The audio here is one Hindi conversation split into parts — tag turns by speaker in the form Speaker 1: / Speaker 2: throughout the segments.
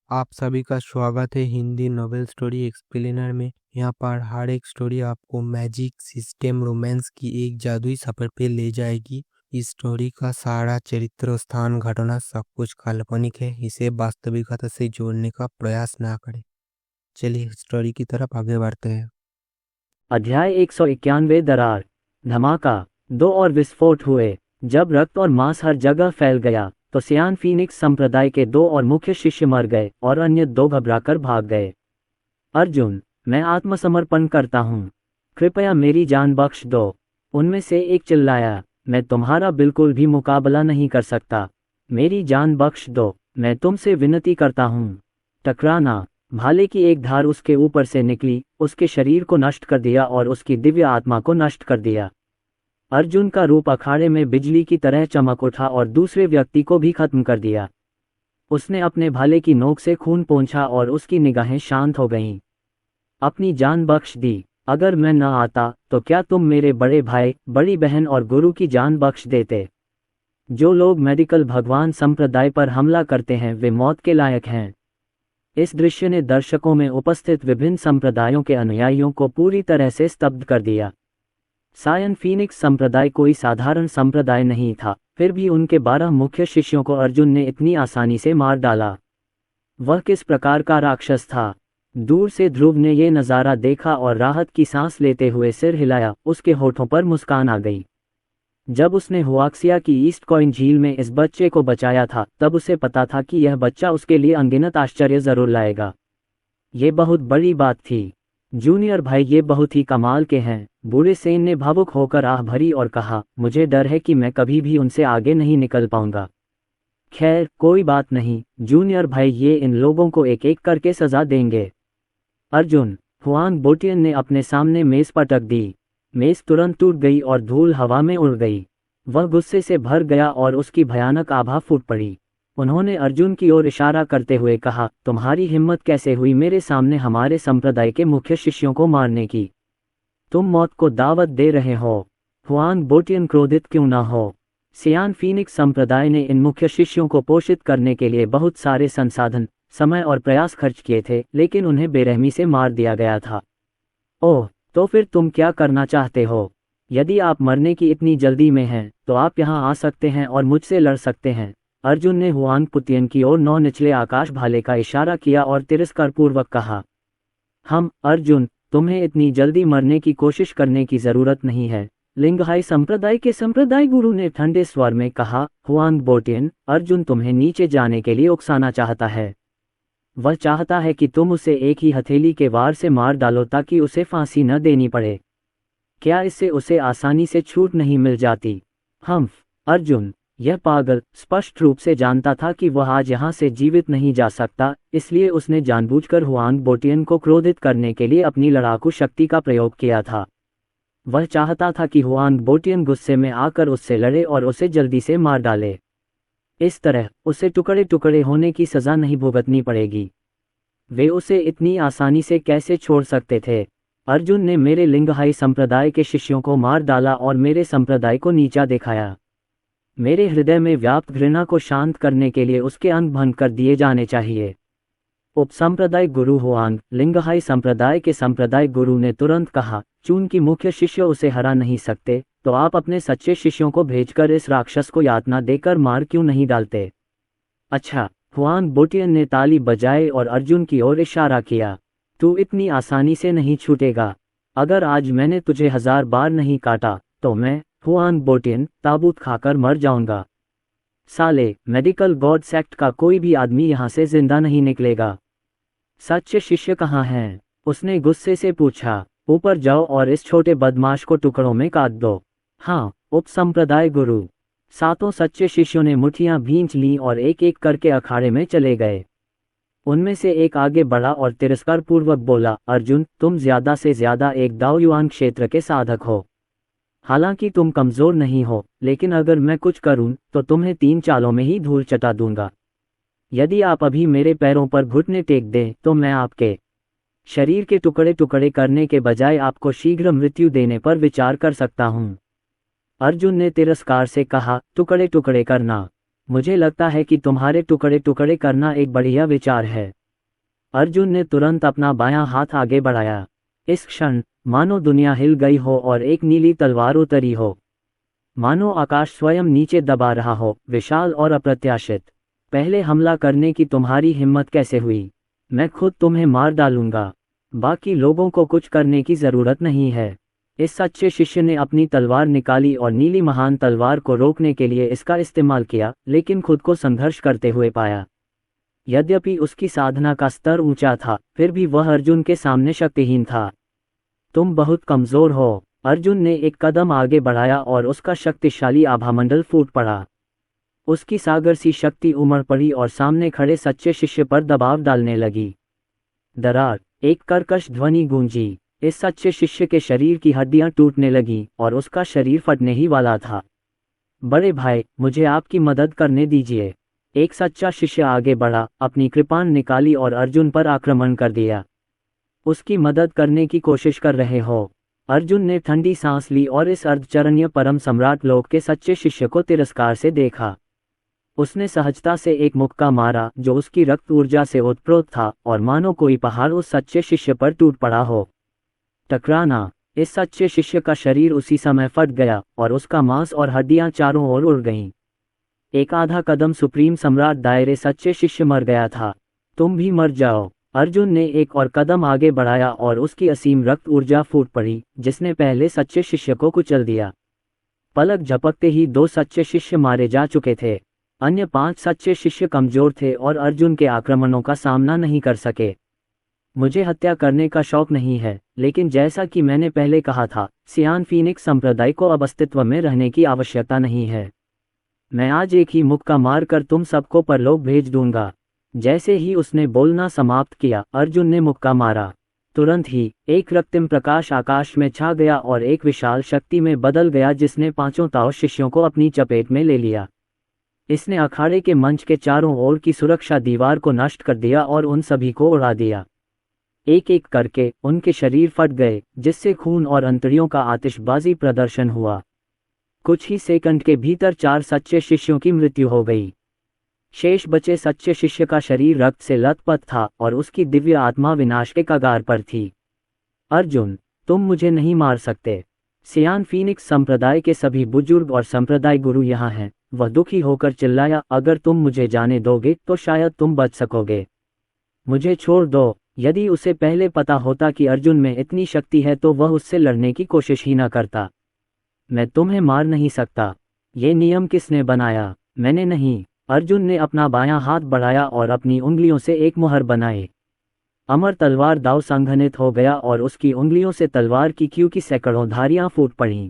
Speaker 1: आप सभी का स्वागत है हिंदी नोवेल स्टोरी एक्सप्लेनर में। यहाँ पर हर एक स्टोरी आपको मैजिक सिस्टम रोमांस की एक जादुई सफर पे ले जाएगी। इस स्टोरी का सारा चरित्र स्थान घटना सब कुछ काल्पनिक है। इसे वास्तविकता से जोड़ने का प्रयास ना करें। चलिए स्टोरी की तरफ आगे बढ़ते हैं।
Speaker 2: अध्याय 191 दरार। धमाका। 2 और विस्फोट हुए। जब रक्त और मांस हर जगह फैल गया तो सियान फीनिक्स संप्रदाय के 2 और मुख्य शिष्य मर गए और अन्य 2 घबराकर भाग गए। अर्जुन, मैं आत्मसमर्पण करता हूँ, कृपया मेरी जान बख्श दो। उनमें से एक चिल्लाया, मैं तुम्हारा बिल्कुल भी मुकाबला नहीं कर सकता, मेरी जान बख्श दो, मैं तुमसे विनती करता हूँ। टकराना। भाले की एक धार उसके ऊपर से निकली, उसके शरीर को नष्ट कर दिया और उसकी दिव्य आत्मा को नष्ट कर दिया। अर्जुन का रूप अखाड़े में बिजली की तरह चमक उठा और दूसरे व्यक्ति को भी खत्म कर दिया। उसने अपने भाले की नोक से खून पोंछा और उसकी निगाहें शांत हो गईं। अपनी जान बख्श दी। अगर मैं न आता तो क्या तुम मेरे बड़े भाई, बड़ी बहन और गुरु की जान बख्श देते? जो लोग मेडिकल भगवान संप्रदाय पर हमला करते हैं वे मौत के लायक हैं। इस दृश्य ने दर्शकों में उपस्थित विभिन्न संप्रदायों के अनुयायियों को पूरी तरह से स्तब्ध कर दिया। सायन फीनिक्स संप्रदाय कोई साधारण संप्रदाय नहीं था, फिर भी उनके 12 मुख्य शिष्यों को अर्जुन ने इतनी आसानी से मार डाला। वह किस प्रकार का राक्षस था? दूर से ध्रुव ने यह नज़ारा देखा और राहत की सांस लेते हुए सिर हिलाया। उसके होठों पर मुस्कान आ गई। जब उसने हुआक्सिया की ईस्ट कॉइन झील में इस बच्चे को बचाया था तब उसे पता था कि यह बच्चा उसके लिए अनगिनत आश्चर्य जरूर लाएगा। ये बहुत बड़ी बात थी। जूनियर भाई ये बहुत ही कमाल के हैं, बूढ़े सेन ने भावुक होकर आह भरी और कहा, मुझे डर है कि मैं कभी भी उनसे आगे नहीं निकल पाऊंगा। खैर कोई बात नहीं, जूनियर भाई ये इन लोगों को एक एक करके सजा देंगे। अर्जुन। हुआंग बोटियन ने अपने सामने मेज पटक दी। मेज तुरंत टूट गई और धूल हवा में उड़ गई। वह गुस्से से भर गया और उसकी भयानक आभा फूट पड़ी। उन्होंने अर्जुन की ओर इशारा करते हुए कहा, तुम्हारी हिम्मत कैसे हुई मेरे सामने हमारे संप्रदाय के मुख्य शिष्यों को मारने की? तुम मौत को दावत दे रहे हो। हुआंग बोटियन क्रोधित क्यों ना हो? सियान फीनिक्स संप्रदाय ने इन मुख्य शिष्यों को पोषित करने के लिए बहुत सारे संसाधन, समय और प्रयास खर्च किए थे, लेकिन उन्हें बेरहमी से मार दिया गया था। ओह, तो फिर तुम क्या करना चाहते हो? यदि आप मरने की इतनी जल्दी में हैं तो आप यहाँ आ सकते हैं और मुझसे लड़ सकते हैं। अर्जुन ने हुआंग पुतियन की ओर 9 निचले आकाश भाले का इशारा किया और तिरस्कारपूर्वक कहा, अर्जुन, तुम्हें इतनी जल्दी मरने की कोशिश करने की जरूरत नहीं है। लिंगहाई संप्रदाय के संप्रदाय गुरु ने ठंडे स्वर में कहा, हुआंग बोटियन, अर्जुन तुम्हें नीचे जाने के लिए उकसाना चाहता है। वह चाहता है कि तुम उसे एक ही हथेली के वार से मार डालो ताकि उसे फांसी न देनी पड़े। क्या इससे उसे आसानी से छूट नहीं मिल जाती? अर्जुन, यह पागल स्पष्ट रूप से जानता था कि वह आज यहाँ से जीवित नहीं जा सकता, इसलिए उसने जानबूझकर हुआंग बोटियन को क्रोधित करने के लिए अपनी लड़ाकू शक्ति का प्रयोग किया था। वह चाहता था कि हुआंग बोटियन गुस्से में आकर उससे लड़े और उसे जल्दी से मार डाले। इस तरह उसे टुकड़े टुकड़े होने की सजा नहीं भुगतनी पड़ेगी। वे उसे इतनी आसानी से कैसे छोड़ सकते थे? अर्जुन ने मेरे लिंगहाई संप्रदाय के शिष्यों को मार डाला और मेरे संप्रदाय को नीचा दिखाया। मेरे हृदय में व्याप्त घृणा को शांत करने के लिए उसके अंग भंग कर दिए जाने चाहिए। उपसंप्रदाय गुरु हुआंग, लिंगहाई संप्रदाय के संप्रदाय गुरु ने तुरंत कहा, चूंकि मुख्य शिष्य उसे हरा नहीं सकते तो आप अपने सच्चे शिष्यों को भेजकर इस राक्षस को यातना देकर मार क्यों नहीं डालते? अच्छा, हुआंग बोटियन ने ताली बजाई और अर्जुन की ओर इशारा किया, तू इतनी आसानी से नहीं छूटेगा। अगर आज मैंने तुझे 1000 बार नहीं काटा तो मैं, हुआंग बोटियन, ताबूत खाकर मर जाऊंगा। साले, मेडिकल गॉड सेक्ट का कोई भी आदमी यहाँ से जिंदा नहीं निकलेगा। सच्चे शिष्य कहाँ हैं? उसने गुस्से से पूछा। ऊपर जाओ और इस छोटे बदमाश को टुकड़ों में काट दो। हाँ, उपसंप्रदाय गुरु। 7 सच्चे शिष्यों ने मुट्ठियां भींच लीं और एक एक करके अखाड़े में चले गए। उनमें से एक आगे बढ़ा और तिरस्कारपूर्वक बोला, अर्जुन, तुम ज्यादा से ज्यादा एक दाओयुआन क्षेत्र के साधक हो। हालांकि तुम कमजोर नहीं हो, लेकिन अगर मैं कुछ करूं तो तुम्हें 3 चालों में ही धूल चटा दूंगा। यदि आप अभी मेरे पैरों पर घुटने टेक दें तो मैं आपके शरीर के टुकड़े टुकड़े करने के बजाय आपको शीघ्र मृत्यु देने पर विचार कर सकता हूं। अर्जुन ने तिरस्कार से कहा, टुकड़े टुकड़े करना? मुझे लगता है कि तुम्हारे टुकड़े टुकड़े करना एक बढ़िया विचार है। अर्जुन ने तुरंत अपना बायां हाथ आगे बढ़ाया। इस क्षण मानो दुनिया हिल गई हो और एक नीली तलवार उतरी हो। मानो आकाश स्वयं नीचे दबा रहा हो, विशाल और अप्रत्याशित। पहले हमला करने की तुम्हारी हिम्मत कैसे हुई? मैं खुद तुम्हें मार डालूंगा। बाकी लोगों को कुछ करने की जरूरत नहीं है। इस सच्चे शिष्य ने अपनी तलवार निकाली और नीली महान तलवार को रोकने के लिए इसका इस्तेमाल किया, लेकिन खुद को संघर्ष करते हुए पाया। यद्यपि उसकी साधना का स्तर ऊंचा था, फिर भी वह अर्जुन के सामने शक्तिहीन था। तुम बहुत कमजोर हो। अर्जुन ने एक कदम आगे बढ़ाया और उसका शक्तिशाली आभामंडल फूट पड़ा। उसकी सागर सी शक्ति उमड़ पड़ी और सामने खड़े सच्चे शिष्य पर दबाव डालने लगी। दरार, एक कर्कश ध्वनि गूंजी। इस सच्चे शिष्य के शरीर की हड्डियां टूटने लगीं और उसका शरीर फटने ही वाला था। बड़े भाई, मुझे आपकी मदद करने दीजिए। एक सच्चा शिष्य आगे बढ़ा, अपनी कृपाण निकाली और अर्जुन पर आक्रमण कर दिया। उसकी मदद करने की कोशिश कर रहे हो? अर्जुन ने ठंडी सांस ली और इस अर्धचरणीय परम सम्राट लोक के सच्चे शिष्य को तिरस्कार से देखा। उसने सहजता से एक मुक्का मारा जो उसकी रक्त ऊर्जा से ओतप्रोत था, और मानो कोई पहाड़ उस सच्चे शिष्य पर टूट पड़ा हो। टकराना। इस सच्चे शिष्य का शरीर उसी समय फट गया और उसका मांस और हड्डियां चारों ओर उड़ गईं। एक आधा कदम सुप्रीम सम्राट दायरे सच्चे शिष्य मर गया था। तुम भी मर जाओ। अर्जुन ने एक और कदम आगे बढ़ाया और उसकी असीम रक्त ऊर्जा फूट पड़ी, जिसने पहले सच्चे शिष्य को कुचल दिया। पलक झपकते ही 2 सच्चे शिष्य मारे जा चुके थे। अन्य 5 सच्चे शिष्य कमजोर थे और अर्जुन के आक्रमणों का सामना नहीं कर सके। मुझे हत्या करने का शौक नहीं है, लेकिन जैसा कि मैंने पहले कहा था, सियान फीनिक्स संप्रदाय को अब अस्तित्व में रहने की आवश्यकता नहीं है। मैं आज एक ही मुक्का मारकर तुम सबको परलोक भेज दूंगा। जैसे ही उसने बोलना समाप्त किया, अर्जुन ने मुक्का मारा। तुरंत ही एक रक्तिम प्रकाश आकाश में छा गया और एक विशाल शक्ति में बदल गया, जिसने 5 ताओ शिष्यों को अपनी चपेट में ले लिया। इसने अखाड़े के मंच के चारों ओर की सुरक्षा दीवार को नष्ट कर दिया और उन सभी को उड़ा दिया। एक एक करके उनके शरीर फट गए, जिससे खून और अंतड़ियों का आतिशबाजी प्रदर्शन हुआ। कुछ ही सेकंड के भीतर 4 सच्चे शिष्यों की मृत्यु हो गई। शेष बचे सच्चे शिष्य का शरीर रक्त से लथपथ था और उसकी दिव्य आत्मा विनाश के कगार पर थी। अर्जुन, तुम मुझे नहीं मार सकते। सियान फीनिक्स संप्रदाय के सभी बुजुर्ग और संप्रदाय गुरु यहाँ हैं। वह दुखी होकर चिल्लाया, अगर तुम मुझे जाने दोगे तो शायद तुम बच सकोगे। मुझे छोड़ दो। यदि उसे पहले पता होता कि अर्जुन में इतनी शक्ति है तो वह उससे लड़ने की कोशिश ही न करता। मैं तुम्हें मार नहीं सकता। ये नियम किसने बनाया? मैंने नहीं। अर्जुन ने अपना बायां हाथ बढ़ाया और अपनी उंगलियों से एक मुहर बनाई। अमर तलवार दाव संघनित हो गया और उसकी उंगलियों से तलवार की क्यों की सैकड़ों धारियां फूट पड़ीं।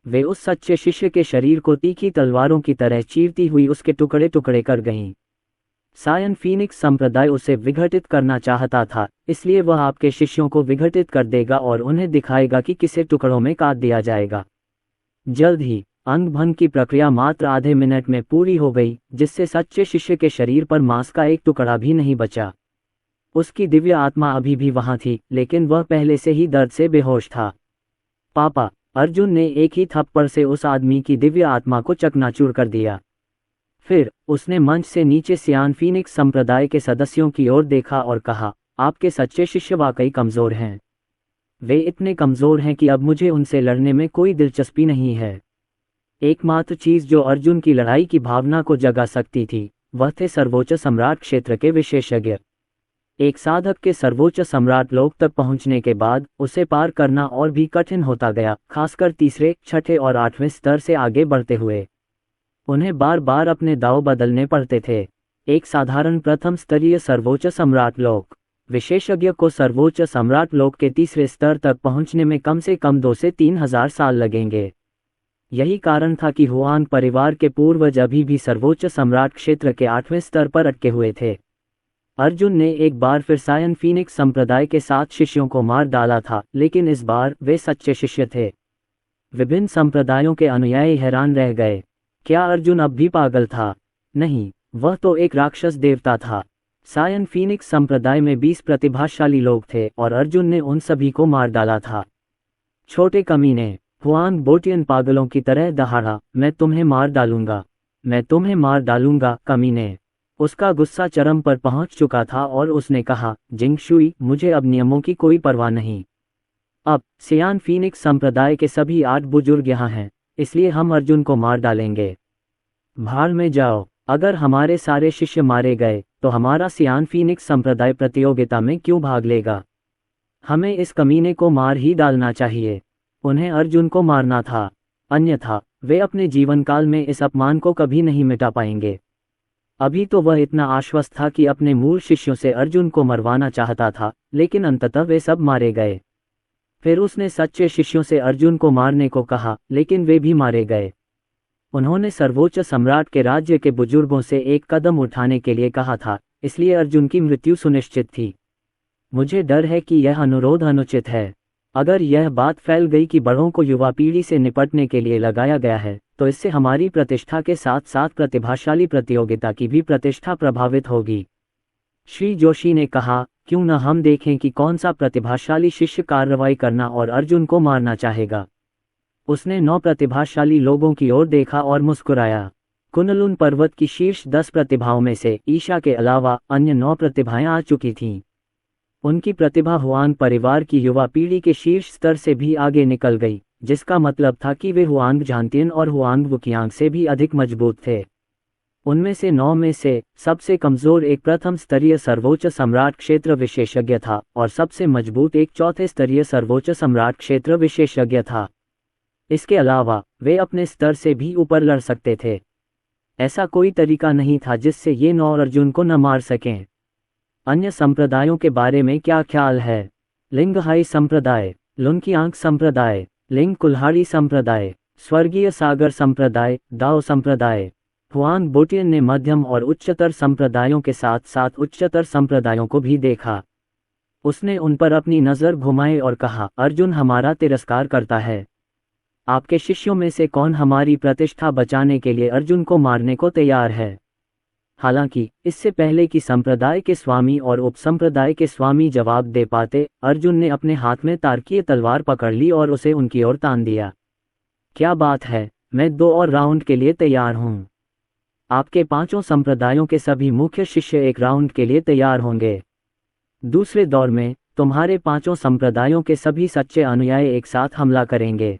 Speaker 2: वे उस सच्चे शिष्य के शरीर को तीखी तलवारों की तरह चीरती हुई उसके टुकड़े टुकड़े कर गईं। सायन फीनिक्स संप्रदाय उसे विघटित करना चाहता था, इसलिए वह आपके शिष्यों को विघटित कर देगा और उन्हें दिखाएगा कि किसे टुकड़ों में काट दिया जाएगा। जल्द ही अंग भंग की प्रक्रिया मात्र आधे मिनट में पूरी हो गई, जिससे सच्चे शिष्य के शरीर पर मांस का एक टुकड़ा भी नहीं बचा। उसकी दिव्य आत्मा अभी भी वहां थी, लेकिन वह पहले से ही दर्द से बेहोश था। पापा, अर्जुन ने एक ही थप्पड़ से उस आदमी की दिव्य आत्मा को चकनाचूर कर दिया। फिर उसने मंच से नीचे सियान फीनिक्स संप्रदाय के सदस्यों की ओर देखा और कहा, आपके सच्चे शिष्य वाकई कमजोर हैं। वे इतने कमजोर हैं कि अब मुझे उनसे लड़ने में कोई दिलचस्पी नहीं है। एकमात्र चीज जो अर्जुन की लड़ाई की भावना को जगा सकती थी, वह थे सर्वोच्च सम्राट क्षेत्र के विशेषज्ञ। एक साधक के सर्वोच्च सम्राट लोक तक पहुंचने के बाद उसे पार करना और भी कठिन होता गया, खासकर तीसरे, छठे और 8वें स्तर से आगे बढ़ते हुए। उन्हें बार बार अपने दांव बदलने पड़ते थे। एक साधारण प्रथम स्तरीय सर्वोच्च सम्राट लोक विशेषज्ञ को सर्वोच्च सम्राट लोक के तीसरे स्तर तक पहुंचने में कम से कम 2 से 3 हजार साल लगेंगे। यही कारण था कि हुआन परिवार के पूर्वज अभी भी सर्वोच्च सम्राट क्षेत्र के 8वें स्तर पर अटके हुए थे। अर्जुन ने एक बार फिर सायन फीनिक्स संप्रदाय के 7 शिष्यों को मार डाला था, लेकिन इस बार वे सच्चे शिष्य थे। विभिन्न संप्रदायों के अनुयायी हैरान रह गए। क्या अर्जुन अब भी पागल था? नहीं, वह तो एक राक्षस देवता था। सायन फीनिक्स संप्रदाय में 20 प्रतिभाशाली लोग थे और अर्जुन ने उन सभी को मार डाला था। छोटे कमीने, हुआन बोटियन पागलों की तरह दहाड़ा, मैं तुम्हें मार डालूंगा, मैं तुम्हें मार डालूंगा, कमीने। उसका गुस्सा चरम पर पहुंच चुका था और उसने कहा, जिंगशुई, मुझे अब नियमों की कोई परवाह नहीं। अब सियान फीनिक्स संप्रदाय के सभी 8 बुजुर्ग यहाँ हैं, इसलिए हम अर्जुन को मार डालेंगे। भाड़ में जाओ। अगर हमारे सारे शिष्य मारे गए तो हमारा सियान फीनिक्स संप्रदाय प्रतियोगिता में क्यों भाग लेगा? हमें इस कमीने को मार ही डालना चाहिए। उन्हें अर्जुन को मारना था, अन्यथा वे अपने जीवन काल में इस अपमान को कभी नहीं मिटा पाएंगे। अभी तो वह इतना आश्वस्त था कि अपने मूल शिष्यों से अर्जुन को मरवाना चाहता था, लेकिन अंततः वे सब मारे गए। फिर उसने सच्चे शिष्यों से अर्जुन को मारने को कहा, लेकिन वे भी मारे गए। उन्होंने सर्वोच्च सम्राट के राज्य के बुजुर्गों से एक कदम उठाने के लिए कहा था, इसलिए अर्जुन की मृत्यु सुनिश्चित थी। मुझे डर है कि यह अनुरोध अनुचित है। अगर यह बात फैल गई कि बड़ों को युवा पीढ़ी से निपटने के लिए लगाया गया है, तो इससे हमारी प्रतिष्ठा के साथ साथ प्रतिभाशाली प्रतियोगिता की भी प्रतिष्ठा प्रभावित होगी। श्री जोशी ने कहा, क्यों न हम देखें कि कौन सा प्रतिभाशाली शिष्य कार्रवाई करना और अर्जुन को मारना चाहेगा। उसने 9 प्रतिभाशाली लोगों की ओर देखा और मुस्कुराया। कुनलुन पर्वत की शीर्ष 10 प्रतिभाओं में से ईशा के अलावा अन्य 9 प्रतिभाएं आ चुकी थीं। उनकी प्रतिभा हुआंग परिवार की युवा पीढ़ी के शीर्ष स्तर से भी आगे निकल गई, जिसका मतलब था कि वे हुआंग झांतियन और हुआंग वुकियांग से भी अधिक मजबूत थे। उनमें से 9 में से सबसे कमजोर एक प्रथम स्तरीय सर्वोच्च सम्राट क्षेत्र विशेषज्ञ था और सबसे मजबूत एक चौथे स्तरीय सर्वोच्च सम्राट क्षेत्र विशेषज्ञ था। इसके अलावा वे अपने स्तर से भी ऊपर लड़ सकते थे। ऐसा कोई तरीका नहीं था जिससे ये 9 अर्जुन को न मार सकें। अन्य संप्रदायों के बारे में क्या ख्याल है? लिंगहाई संप्रदाय, लुनकियांग संप्रदाय, लिंग कुल्हाड़ी संप्रदाय, स्वर्गीय सागर संप्रदाय, दाओ संप्रदाय। हुआंग बोटियन ने मध्यम और उच्चतर संप्रदायों के साथ साथ उच्चतर संप्रदायों को भी देखा। उसने उन पर अपनी नज़र घुमाई और कहा, अर्जुन हमारा तिरस्कार करता है। आपके शिष्यों में से कौन हमारी प्रतिष्ठा बचाने के लिए अर्जुन को मारने को तैयार है? हालांकि इससे पहले कि संप्रदाय के स्वामी और उपसंप्रदाय के स्वामी जवाब दे पाते, अर्जुन ने अपने हाथ में तारकीय तलवार पकड़ ली और उसे उनकी ओर तान दिया। क्या बात है, मैं 2 और राउंड के लिए तैयार हूं। आपके 5 संप्रदायों के सभी मुख्य शिष्य एक राउंड के लिए तैयार होंगे। दूसरे दौर में तुम्हारे 5 संप्रदायों के सभी सच्चे अनुयायी एक साथ हमला करेंगे।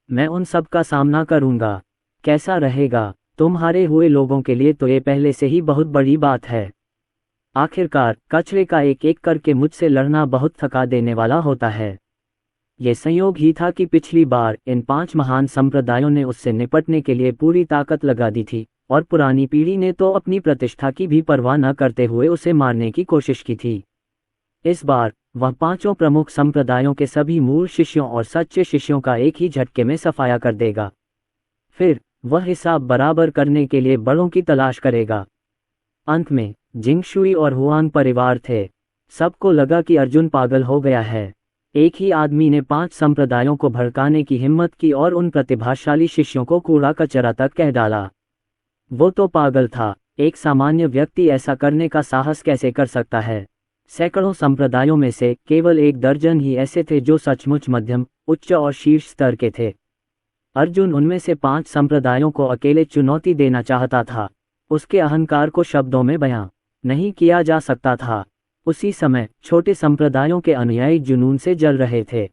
Speaker 2: मैं उन सब का सामना करूंगा। कैसा रहेगा? तुम हारे हुए लोगों के लिए तो ये पहले से ही बहुत बड़ी बात है। आखिरकार कचरे का एक एक करके मुझसे लड़ना बहुत थका देने वाला होता है। ये संयोग ही था कि पिछली बार इन 5 महान संप्रदायों ने उससे निपटने के लिए पूरी ताकत लगा दी थी और पुरानी पीढ़ी ने तो अपनी प्रतिष्ठा की भी परवाह न करते हुए उसे मारने की कोशिश की थी। इस बार वह 5 प्रमुख संप्रदायों के सभी मूल शिष्यों और सच्चे शिष्यों का एक ही झटके में सफाया कर देगा। फिर वह हिसाब बराबर करने के लिए बड़ों की तलाश करेगा। अंत में जिंगशुई और हुआंग परिवार थे। सबको लगा कि अर्जुन पागल हो गया है। एक ही आदमी ने 5 संप्रदायों को भड़काने की हिम्मत की और उन प्रतिभाशाली शिष्यों को कूड़ा कचरा तक कह डाला। वो तो पागल था। एक सामान्य व्यक्ति ऐसा करने का साहस कैसे कर सकता है? सैकड़ों संप्रदायों में से केवल 1 दर्जन ही ऐसे थे जो सचमुच मध्यम, उच्च और शीर्ष स्तर के थे। अर्जुन उनमें से 5 संप्रदायों को अकेले चुनौती देना चाहता था। उसके अहंकार को शब्दों में बयां नहीं किया जा सकता था। उसी समय छोटे संप्रदायों के अनुयायी जुनून से जल रहे थे।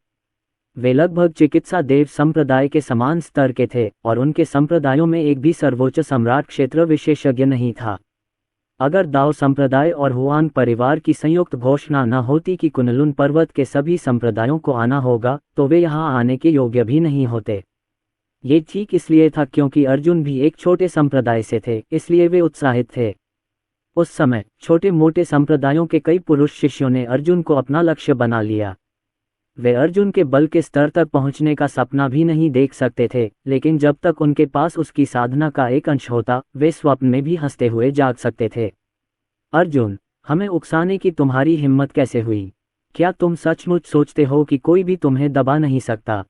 Speaker 2: वे लगभग चिकित्सा देव संप्रदाय के समान स्तर के थे और उनके संप्रदायों में एक भी सर्वोच्च सम्राट क्षेत्र विशेषज्ञ नहीं था। अगर दाओ संप्रदाय और हुआंग परिवार की संयुक्त घोषणा न होती कि कुनलुन पर्वत के सभी संप्रदायों को आना होगा, तो वे यहाँ आने के योग्य भी नहीं होते। ये ठीक इसलिए था क्योंकि अर्जुन भी एक छोटे संप्रदाय से थे, इसलिए वे उत्साहित थे। उस समय छोटे मोटे संप्रदायों के कई पुरुष शिष्यों ने अर्जुन को अपना लक्ष्य बना लिया। वे अर्जुन के बल के स्तर तक पहुंचने का सपना भी नहीं देख सकते थे, लेकिन जब तक उनके पास उसकी साधना का एक अंश होता, वे स्वप्न में भी हंसते हुए जाग सकते थे। अर्जुन, हमें उकसाने की तुम्हारी हिम्मत कैसे हुई? क्या तुम सचमुच सोचते हो कि कोई भी तुम्हें दबा नहीं सकता?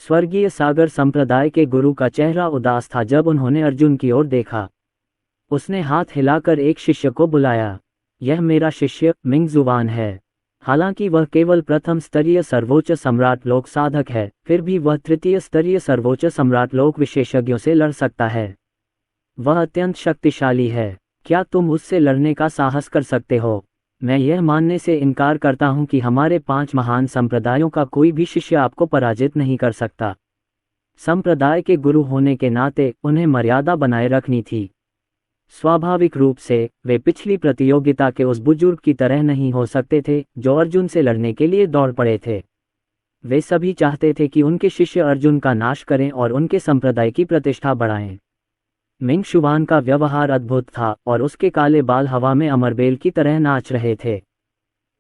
Speaker 2: स्वर्गीय सागर संप्रदाय के गुरु का चेहरा उदास था जब उन्होंने अर्जुन की ओर देखा। उसने हाथ हिलाकर एक शिष्य को बुलाया। यह मेरा शिष्य मिंगजुवान है। हालांकि वह केवल प्रथम स्तरीय सर्वोच्च सम्राट लोक साधक है, फिर भी वह तृतीय स्तरीय सर्वोच्च सम्राट लोक विशेषज्ञों से लड़ सकता है। वह अत्यंत शक्तिशाली है। क्या तुम उससे लड़ने का साहस कर सकते हो? मैं यह मानने से इनकार करता हूं कि हमारे 5 महान संप्रदायों का कोई भी शिष्य आपको पराजित नहीं कर सकता। संप्रदाय के गुरु होने के नाते उन्हें मर्यादा बनाए रखनी थी। स्वाभाविक रूप से वे पिछली प्रतियोगिता के उस बुजुर्ग की तरह नहीं हो सकते थे जो अर्जुन से लड़ने के लिए दौड़ पड़े थे। वे सभी चाहते थे कि उनके शिष्य अर्जुन का नाश करें और उनके संप्रदाय की प्रतिष्ठा बढ़ाएं। मिंग शुआन का व्यवहार अद्भुत था और उसके काले बाल हवा में अमरबेल की तरह नाच रहे थे।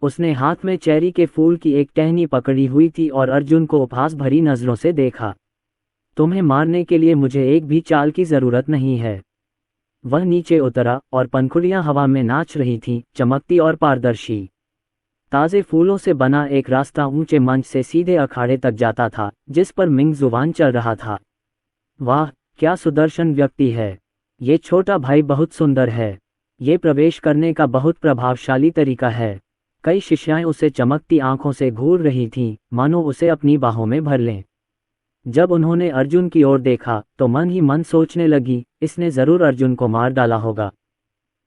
Speaker 2: उसने हाथ में चेरी के फूल की एक टहनी पकड़ी हुई थी और अर्जुन को उपहास भरी नजरों से देखा। तुम्हें मारने के लिए मुझे एक भी चाल की जरूरत नहीं है। वह नीचे उतरा और पंखुड़ियां हवा में नाच रही थीं, चमकती और पारदर्शी। ताजे फूलों से बना एक रास्ता ऊंचे मंच से सीधे अखाड़े तक जाता था, जिस पर मिंग जुबान चल रहा था। वाह, क्या सुदर्शन व्यक्ति है! ये छोटा भाई बहुत सुंदर है। ये प्रवेश करने का बहुत प्रभावशाली तरीका है। कई शिष्याएं उसे चमकती आंखों से घूर रही थीं, मानो उसे अपनी बाहों में भर लें। जब उन्होंने अर्जुन की ओर देखा तो मन ही मन सोचने लगी, इसने जरूर अर्जुन को मार डाला होगा।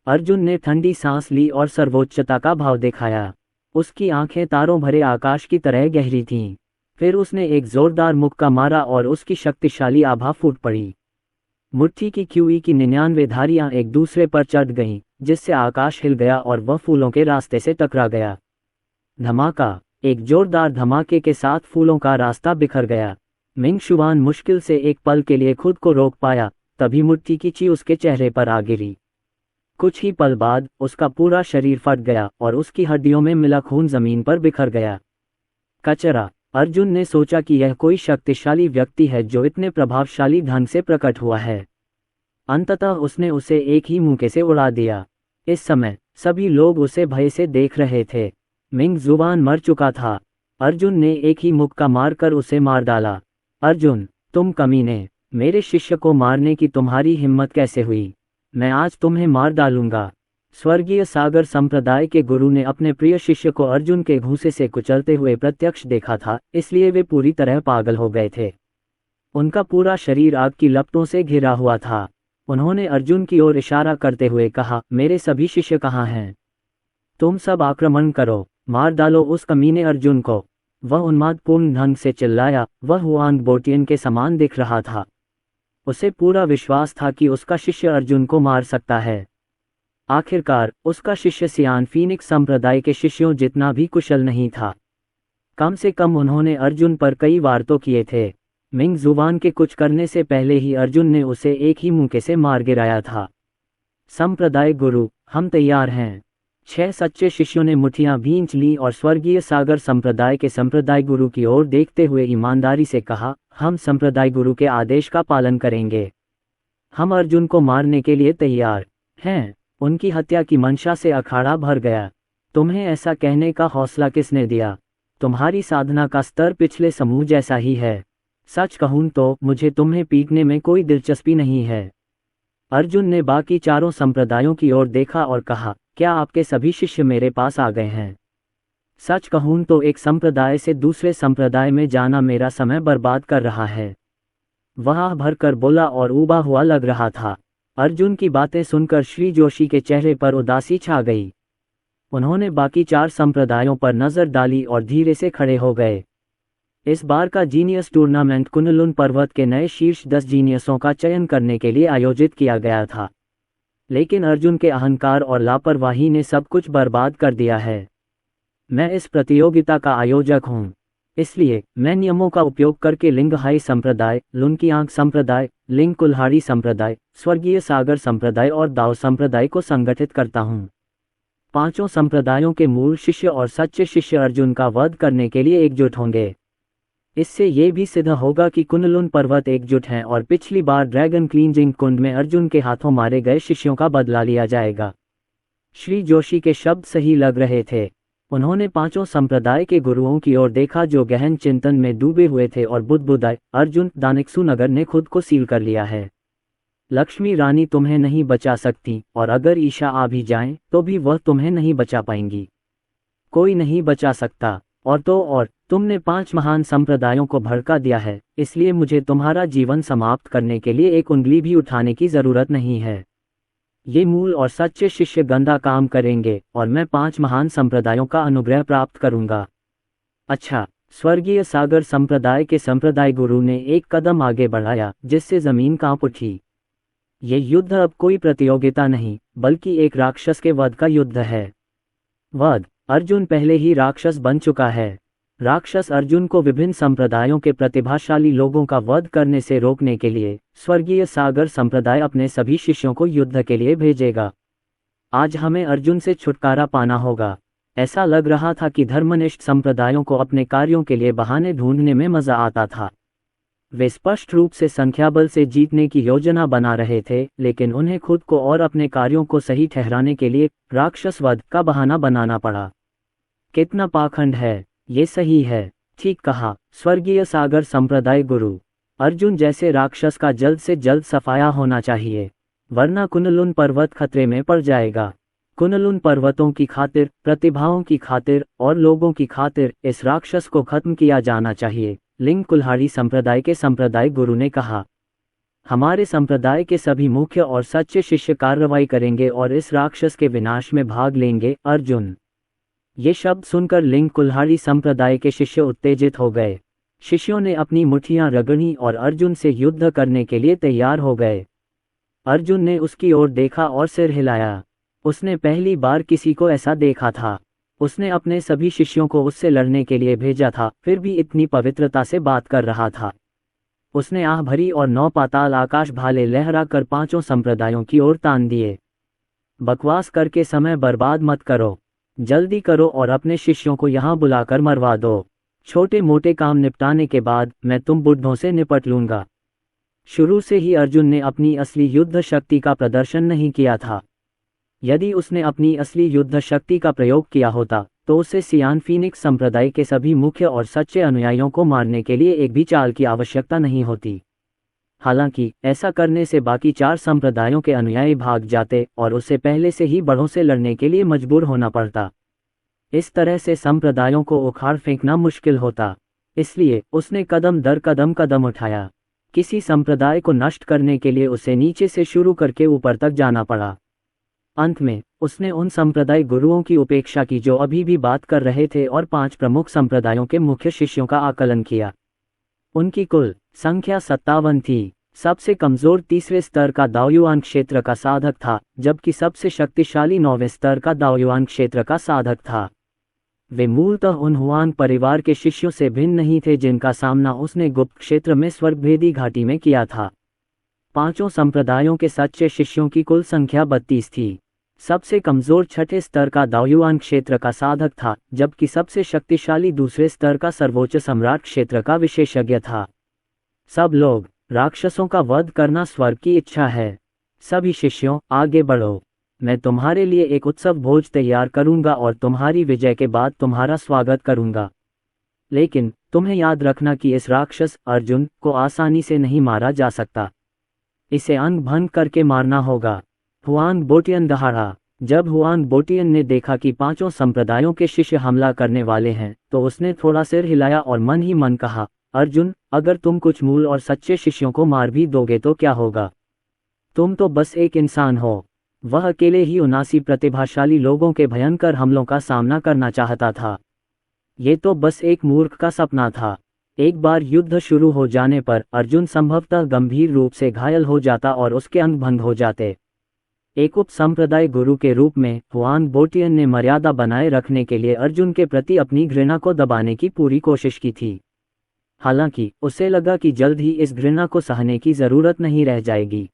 Speaker 2: अर्जुन ने ठंडी सांस ली और सर्वोच्चता का भाव दिखाया। उसकी आंखें तारों भरे आकाश की तरह गहरी थीं। फिर उसने एक जोरदार मुक्का मारा और उसकी शक्तिशाली आभा फूट पड़ी। मुट्ठी की क्यूई की 99 धारियां एक दूसरे पर चढ़ गईं, जिससे आकाश हिल गया और वह फूलों के रास्ते से टकरा गया। धमाका! एक जोरदार धमाके के साथ फूलों का रास्ता बिखर गया। मिंग शुआन मुश्किल से एक पल के लिए खुद को रोक पाया, तभी मुट्ठी की ची उसके चेहरे पर आ गिरी। कुछ ही पल बाद उसका पूरा शरीर फट गया और उसकी हड्डियों में मिला खून जमीन पर बिखर गया। कचरा! अर्जुन ने सोचा कि यह कोई शक्तिशाली व्यक्ति है जो इतने प्रभावशाली ढंग से प्रकट हुआ है। अंततः उसने उसे एक ही मुक्के से उड़ा दिया। इस समय सभी लोग उसे भय से देख रहे थे। मिंग जुबान मर चुका था। अर्जुन ने एक ही मुक्का मारकर उसे मार डाला। अर्जुन, तुम कमीने! मेरे शिष्य को मारने की तुम्हारी हिम्मत कैसे हुई? मैं आज तुम्हें मार डालूंगा। स्वर्गीय सागर संप्रदाय के गुरु ने अपने प्रिय शिष्य को अर्जुन के घूंसे से कुचलते हुए प्रत्यक्ष देखा था, इसलिए वे पूरी तरह पागल हो गए थे। उनका पूरा शरीर आग की लपटों से घिरा हुआ था। उन्होंने अर्जुन की ओर इशारा करते हुए कहा, मेरे सभी शिष्य कहाँ हैं? तुम सब आक्रमण करो, मार डालो उस कमीने अर्जुन को। वह उन्मादपूर्ण ढंग से चिल्लाया। वह हुआंग बोटियन के समान दिख रहा था। उसे पूरा विश्वास था कि उसका शिष्य अर्जुन को मार सकता है। आखिरकार उसका शिष्य सियान फीनिक्स संप्रदाय के शिष्यों जितना भी कुशल नहीं था। कम से कम उन्होंने अर्जुन पर कई वार तो किए थे। मिंग जुबान के कुछ करने से पहले ही अर्जुन ने उसे एक ही मुक्के से मार गिराया था। संप्रदाय गुरु, हम तैयार हैं। 6 सच्चे शिष्यों ने मुट्ठियां भींच ली और स्वर्गीय सागर संप्रदाय के संप्रदाय गुरु की ओर देखते हुए ईमानदारी से कहा, हम संप्रदाय गुरु के आदेश का पालन करेंगे। हम अर्जुन को मारने के लिए तैयार हैं। उनकी हत्या की मंशा से अखाड़ा भर गया। तुम्हें ऐसा कहने का हौसला किसने दिया? तुम्हारी साधना का स्तर पिछले समूह जैसा ही है। सच कहूं तो मुझे तुम्हें पीटने में कोई दिलचस्पी नहीं है। अर्जुन ने बाकी चारों संप्रदायों की ओर देखा और कहा, क्या आपके सभी शिष्य मेरे पास आ गए हैं? सच कहूं तो एक संप्रदाय से दूसरे संप्रदाय में जाना मेरा समय बर्बाद कर रहा है। वह आह भरकर बोला और ऊबा हुआ लग रहा था। अर्जुन की बातें सुनकर श्री जोशी के चेहरे पर उदासी छा गई। उन्होंने बाकी 4 संप्रदायों पर नजर डाली और धीरे से खड़े हो गए। इस बार का जीनियस टूर्नामेंट कुनलुन पर्वत के नए शीर्ष 10 जीनियसों का चयन करने के लिए आयोजित किया गया था, लेकिन अर्जुन के अहंकार और लापरवाही ने सब कुछ बर्बाद कर दिया है। मैं इस प्रतियोगिता का आयोजक हूं, इसलिए मैं नियमों का उपयोग करके लिंगहाई संप्रदाय, लुनकियांग संप्रदाय, लिंग कुल्हाड़ी संप्रदाय, स्वर्गीय सागर संप्रदाय और दाओ संप्रदाय को संगठित करता हूं। 5 संप्रदायों के मूल शिष्य और सच्चे शिष्य अर्जुन का वध करने के लिए एकजुट होंगे। इससे ये भी सिद्ध होगा कि कुनलुन पर्वत एकजुट हैं और पिछली बार ड्रैगन क्लींजिंग कुंड में अर्जुन के हाथों मारे गए शिष्यों का बदला लिया जाएगा। श्री जोशी के शब्द सही लग रहे थे। उन्होंने 5 संप्रदाय के गुरुओं की ओर देखा जो गहन चिंतन में डूबे हुए थे और बुदबुदाए, अर्जुन, दानिक्सु नगर ने खुद को सील कर लिया है। लक्ष्मी रानी तुम्हें नहीं बचा सकती और अगर ईशा आ भी जाएं तो भी वह तुम्हें नहीं बचा पाएंगी। कोई नहीं बचा सकता। और तो और तुमने 5 महान संप्रदायों को भड़का दिया है, इसलिए मुझे तुम्हारा जीवन समाप्त करने के लिए एक उंगली भी उठाने की जरूरत नहीं है। ये मूल और सच्चे शिष्य गंदा काम करेंगे और मैं 5 महान संप्रदायों का अनुग्रह प्राप्त करूंगा। अच्छा, स्वर्गीय सागर संप्रदाय के संप्रदाय गुरु ने एक कदम आगे बढ़ाया जिससे जमीन कांप उठी। ये युद्ध अब कोई प्रतियोगिता नहीं बल्कि एक राक्षस के वध का युद्ध है। वध। अर्जुन पहले ही राक्षस बन चुका है। राक्षस अर्जुन को विभिन्न संप्रदायों के प्रतिभाशाली लोगों का वध करने से रोकने के लिए स्वर्गीय सागर संप्रदाय अपने सभी शिष्यों को युद्ध के लिए भेजेगा। आज हमें अर्जुन से छुटकारा पाना होगा। ऐसा लग रहा था कि धर्मनिष्ठ संप्रदायों को अपने कार्यों के लिए बहाने ढूंढने में मजा आता था। वे स्पष्ट रूप से संख्याबल से जीतने की योजना बना रहे थे, लेकिन उन्हें खुद को और अपने कार्यों को सही ठहराने के लिए राक्षस वध का बहाना बनाना पड़ा। कितना पाखंड है। ये सही है। ठीक कहा स्वर्गीय सागर संप्रदाय गुरु। अर्जुन जैसे राक्षस का जल्द से जल्द सफाया होना चाहिए, वरना कुनलुन पर्वत खतरे में पड़ जाएगा। कुनलुन पर्वतों की खातिर, प्रतिभाओं की खातिर और लोगों की खातिर इस राक्षस को खत्म किया जाना चाहिए, लिंग कुल्हाड़ी संप्रदाय के संप्रदाय गुरु ने कहा। हमारे संप्रदाय के सभी मुख्य और सच्चे शिष्य कार्रवाई करेंगे और इस राक्षस के विनाश में भाग लेंगे। अर्जुन। ये शब्द सुनकर लिंग कुल्हाड़ी संप्रदाय के शिष्य उत्तेजित हो गए। शिष्यों ने अपनी मुट्ठियां रगड़ी और अर्जुन से युद्ध करने के लिए तैयार हो गए। अर्जुन ने उसकी ओर देखा और सिर हिलाया। उसने पहली बार किसी को ऐसा देखा था। उसने अपने सभी शिष्यों को उससे लड़ने के लिए भेजा था, फिर भी इतनी पवित्रता से बात कर रहा था। उसने आह भरी और 9 पाताल आकाश भाले लहरा कर 5 संप्रदायों की ओर तान दिए। बकवास करके समय बर्बाद मत करो, जल्दी करो और अपने शिष्यों को यहाँ बुलाकर मरवा दो। छोटे मोटे काम निपटाने के बाद मैं तुम बुड्ढों से निपट लूंगा। शुरू से ही अर्जुन ने अपनी असली युद्ध शक्ति का प्रदर्शन नहीं किया था। यदि उसने अपनी असली युद्ध शक्ति का प्रयोग किया होता तो उसे सियान फीनिक्स संप्रदाय के सभी मुख्य और सच्चे अनुयायियों को मारने के लिए एक भी चाल की आवश्यकता नहीं होती। हालांकि ऐसा करने से बाकी 4 संप्रदायों के अनुयायी भाग जाते और उसे पहले से ही बड़ों से लड़ने के लिए मजबूर होना पड़ता। इस तरह से संप्रदायों को उखाड़ फेंकना मुश्किल होता। इसलिए उसने कदम दर कदम उठाया। किसी संप्रदाय को नष्ट करने के लिए उसे नीचे से शुरू करके ऊपर तक जाना पड़ा। अंत में उसने उन संप्रदाय गुरुओं की उपेक्षा की जो अभी भी बात कर रहे थे और 5 प्रमुख संप्रदायों के मुख्य शिष्यों का आकलन किया। उनकी कुल संख्या 57 थी। सबसे कमजोर तीसरे स्तर का दाओयुआन क्षेत्र का साधक था, जबकि सबसे शक्तिशाली 9वें स्तर का दाओयुआन क्षेत्र का साधक था। वे मूलतः उन हुआन परिवार के शिष्यों से भिन्न नहीं थे जिनका सामना उसने गुप्त क्षेत्र में स्वर्गभेदी घाटी में किया था। 5 संप्रदायों के सच्चे शिष्यों की कुल संख्या 32 थी। सबसे कमजोर 6ठे स्तर का दाओयुआन क्षेत्र का साधक था, जबकि सबसे शक्तिशाली दूसरे स्तर का सर्वोच्च सम्राट क्षेत्र का विशेषज्ञ था। सब लोग, राक्षसों का वध करना स्वर्ग की इच्छा है। सभी शिष्यों, आगे बढ़ो। मैं तुम्हारे लिए एक उत्सव भोज तैयार करूंगा और तुम्हारी विजय के बाद तुम्हारा स्वागत करूंगा। लेकिन तुम्हें याद रखना कि इस राक्षस अर्जुन को आसानी से नहीं मारा जा सकता। इसे अंग भंग करके मारना होगा। हुआन बोटियन दहाड़ा। जब हुआन बोटियन ने देखा कि 5 संप्रदायों के शिष्य हमला करने वाले हैं तो उसने थोड़ा सिर हिलाया और मन ही मन कहा, अर्जुन, अगर तुम कुछ मूल और सच्चे शिष्यों को मार भी दोगे तो क्या होगा? तुम तो बस एक इंसान हो। वह अकेले ही 79 प्रतिभाशाली लोगों के भयंकर हमलों का सामना करना चाहता था। ये तो बस एक मूर्ख का सपना था। एक बार युद्ध शुरू हो जाने पर अर्जुन संभवतः गंभीर रूप से घायल हो जाता और उसके अंग भंग हो जाते। एक उप संप्रदाय गुरु के रूप में हुआन बोटियन ने मर्यादा बनाए रखने के लिए अर्जुन के प्रति अपनी घृणा को दबाने की पूरी कोशिश की थी। हालांकि उसे लगा कि जल्द ही इस घृणा को सहने की जरूरत नहीं रह जाएगी।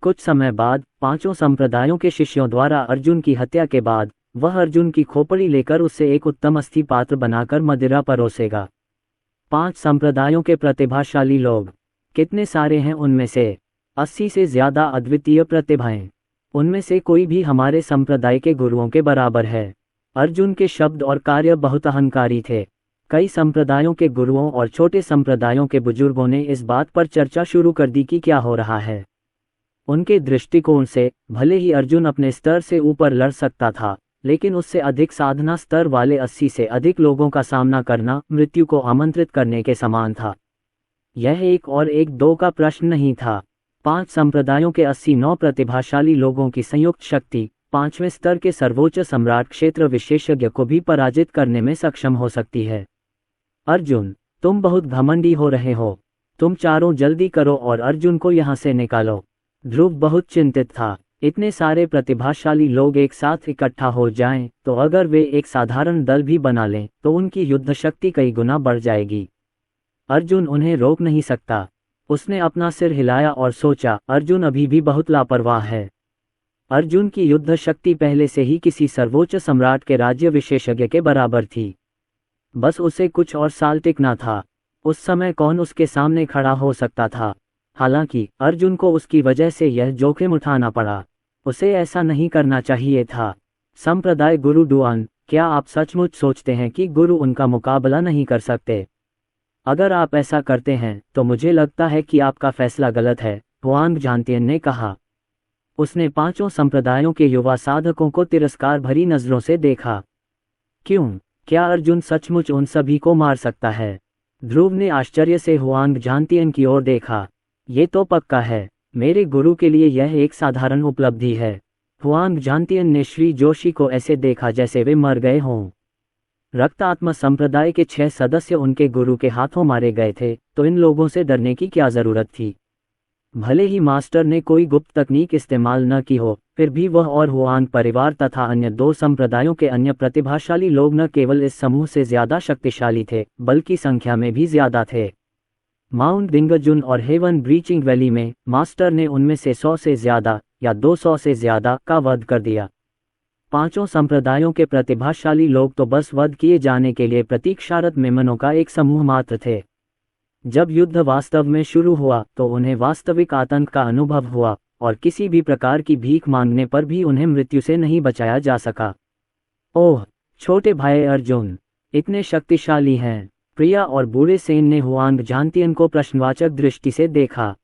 Speaker 2: कुछ समय बाद 5 संप्रदायों के शिष्यों द्वारा अर्जुन की हत्या के बाद वह अर्जुन की खोपड़ी लेकर उससे एक उत्तम अस्थि पात्र बनाकर मदिरा परोसेगा। 5 संप्रदायों के प्रतिभाशाली लोग। कितने सारे हैं उनमें से? 80 से ज्यादा अद्वितीय प्रतिभाएं। उनमें से कोई भी हमारे संप्रदाय के गुरुओं के बराबर है। अर्जुन के शब्द और कार्य बहुत अहंकारी थे। कई संप्रदायों के गुरुओं और छोटे संप्रदायों के बुजुर्गों ने इस बात पर चर्चा शुरू कर दी कि क्या हो रहा है। उनके दृष्टिकोण से भले ही अर्जुन अपने स्तर से ऊपर लड़ सकता था, लेकिन उससे अधिक साधना स्तर वाले 80 से अधिक लोगों का सामना करना मृत्यु को आमंत्रित करने के समान था। यह 1 और 1-2 का प्रश्न नहीं था। 5 संप्रदायों के 89 प्रतिभाशाली लोगों की संयुक्त शक्ति 5वें स्तर के सर्वोच्च सम्राट क्षेत्र विशेषज्ञ को भी पराजित करने में सक्षम हो सकती है। अर्जुन, तुम बहुत घमंडी हो रहे हो। तुम चारों जल्दी करो और अर्जुन को यहाँ से निकालो। ध्रुव बहुत चिंतित था। इतने सारे प्रतिभाशाली लोग एक साथ इकट्ठा हो जाएं, तो अगर वे एक साधारण दल भी बना लें तो उनकी युद्ध शक्ति कई गुना बढ़ जाएगी। अर्जुन उन्हें रोक नहीं सकता। उसने अपना सिर हिलाया और सोचा, अर्जुन अभी भी बहुत लापरवाह है। अर्जुन की युद्ध शक्ति पहले से ही किसी सर्वोच्च सम्राट के राज्य विशेषज्ञ के बराबर थी। बस उसे कुछ और साल टिकना था। उस समय कौन उसके सामने खड़ा हो सकता था? हालांकि अर्जुन को उसकी वजह से यह जोखिम उठाना पड़ा। उसे ऐसा नहीं करना चाहिए था। संप्रदाय गुरु डुआन, क्या आप सचमुच सोचते हैं कि गुरु उनका मुकाबला नहीं कर सकते? अगर आप ऐसा करते हैं तो मुझे लगता है कि आपका फैसला गलत है, हुआंग झांतियन ने कहा। उसने 5 संप्रदायों के युवा साधकों को तिरस्कार भरी नजरों से देखा। क्यों? क्या अर्जुन सचमुच उन सभी को मार सकता है? ध्रुव ने आश्चर्य से हुआंग झांतियन की ओर देखा। ये तो पक्का है। मेरे गुरु के लिए यह एक साधारण उपलब्धि है। हुआंग झांतियन ने श्री जोशी को ऐसे देखा जैसे वे मर गए हों। रक्तात्म संप्रदाय के 6 सदस्य उनके गुरु के हाथों मारे गए थे, तो इन लोगों से डरने की क्या जरूरत थी? भले ही मास्टर ने कोई गुप्त तकनीक इस्तेमाल न की हो, फिर भी वह और हुआंग परिवार तथा अन्य 2 संप्रदायों के अन्य प्रतिभाशाली लोग न केवल इस समूह से ज्यादा शक्तिशाली थे, बल्कि संख्या में भी ज्यादा थे। माउंट डिंगजुन और हेवन ब्रीचिंग वैली में मास्टर ने उनमें से 100 से ज्यादा या 200 से ज्यादा का वध कर दिया। 5 संप्रदायों के प्रतिभाशाली लोग तो बस वध किए जाने के लिए प्रतीक्षारत मेमनों का एक समूह मात्र थे। जब युद्ध वास्तव में शुरू हुआ तो उन्हें वास्तविक आतंक का अनुभव हुआ, और किसी भी प्रकार की भीख मांगने पर भी उन्हें मृत्यु से नहीं बचाया जा सका। ओह, छोटे भाई अर्जुन इतने शक्तिशाली हैं। प्रिया और बूढ़े सेन ने हुआंग झांतियन को प्रश्नवाचक दृष्टि से देखा।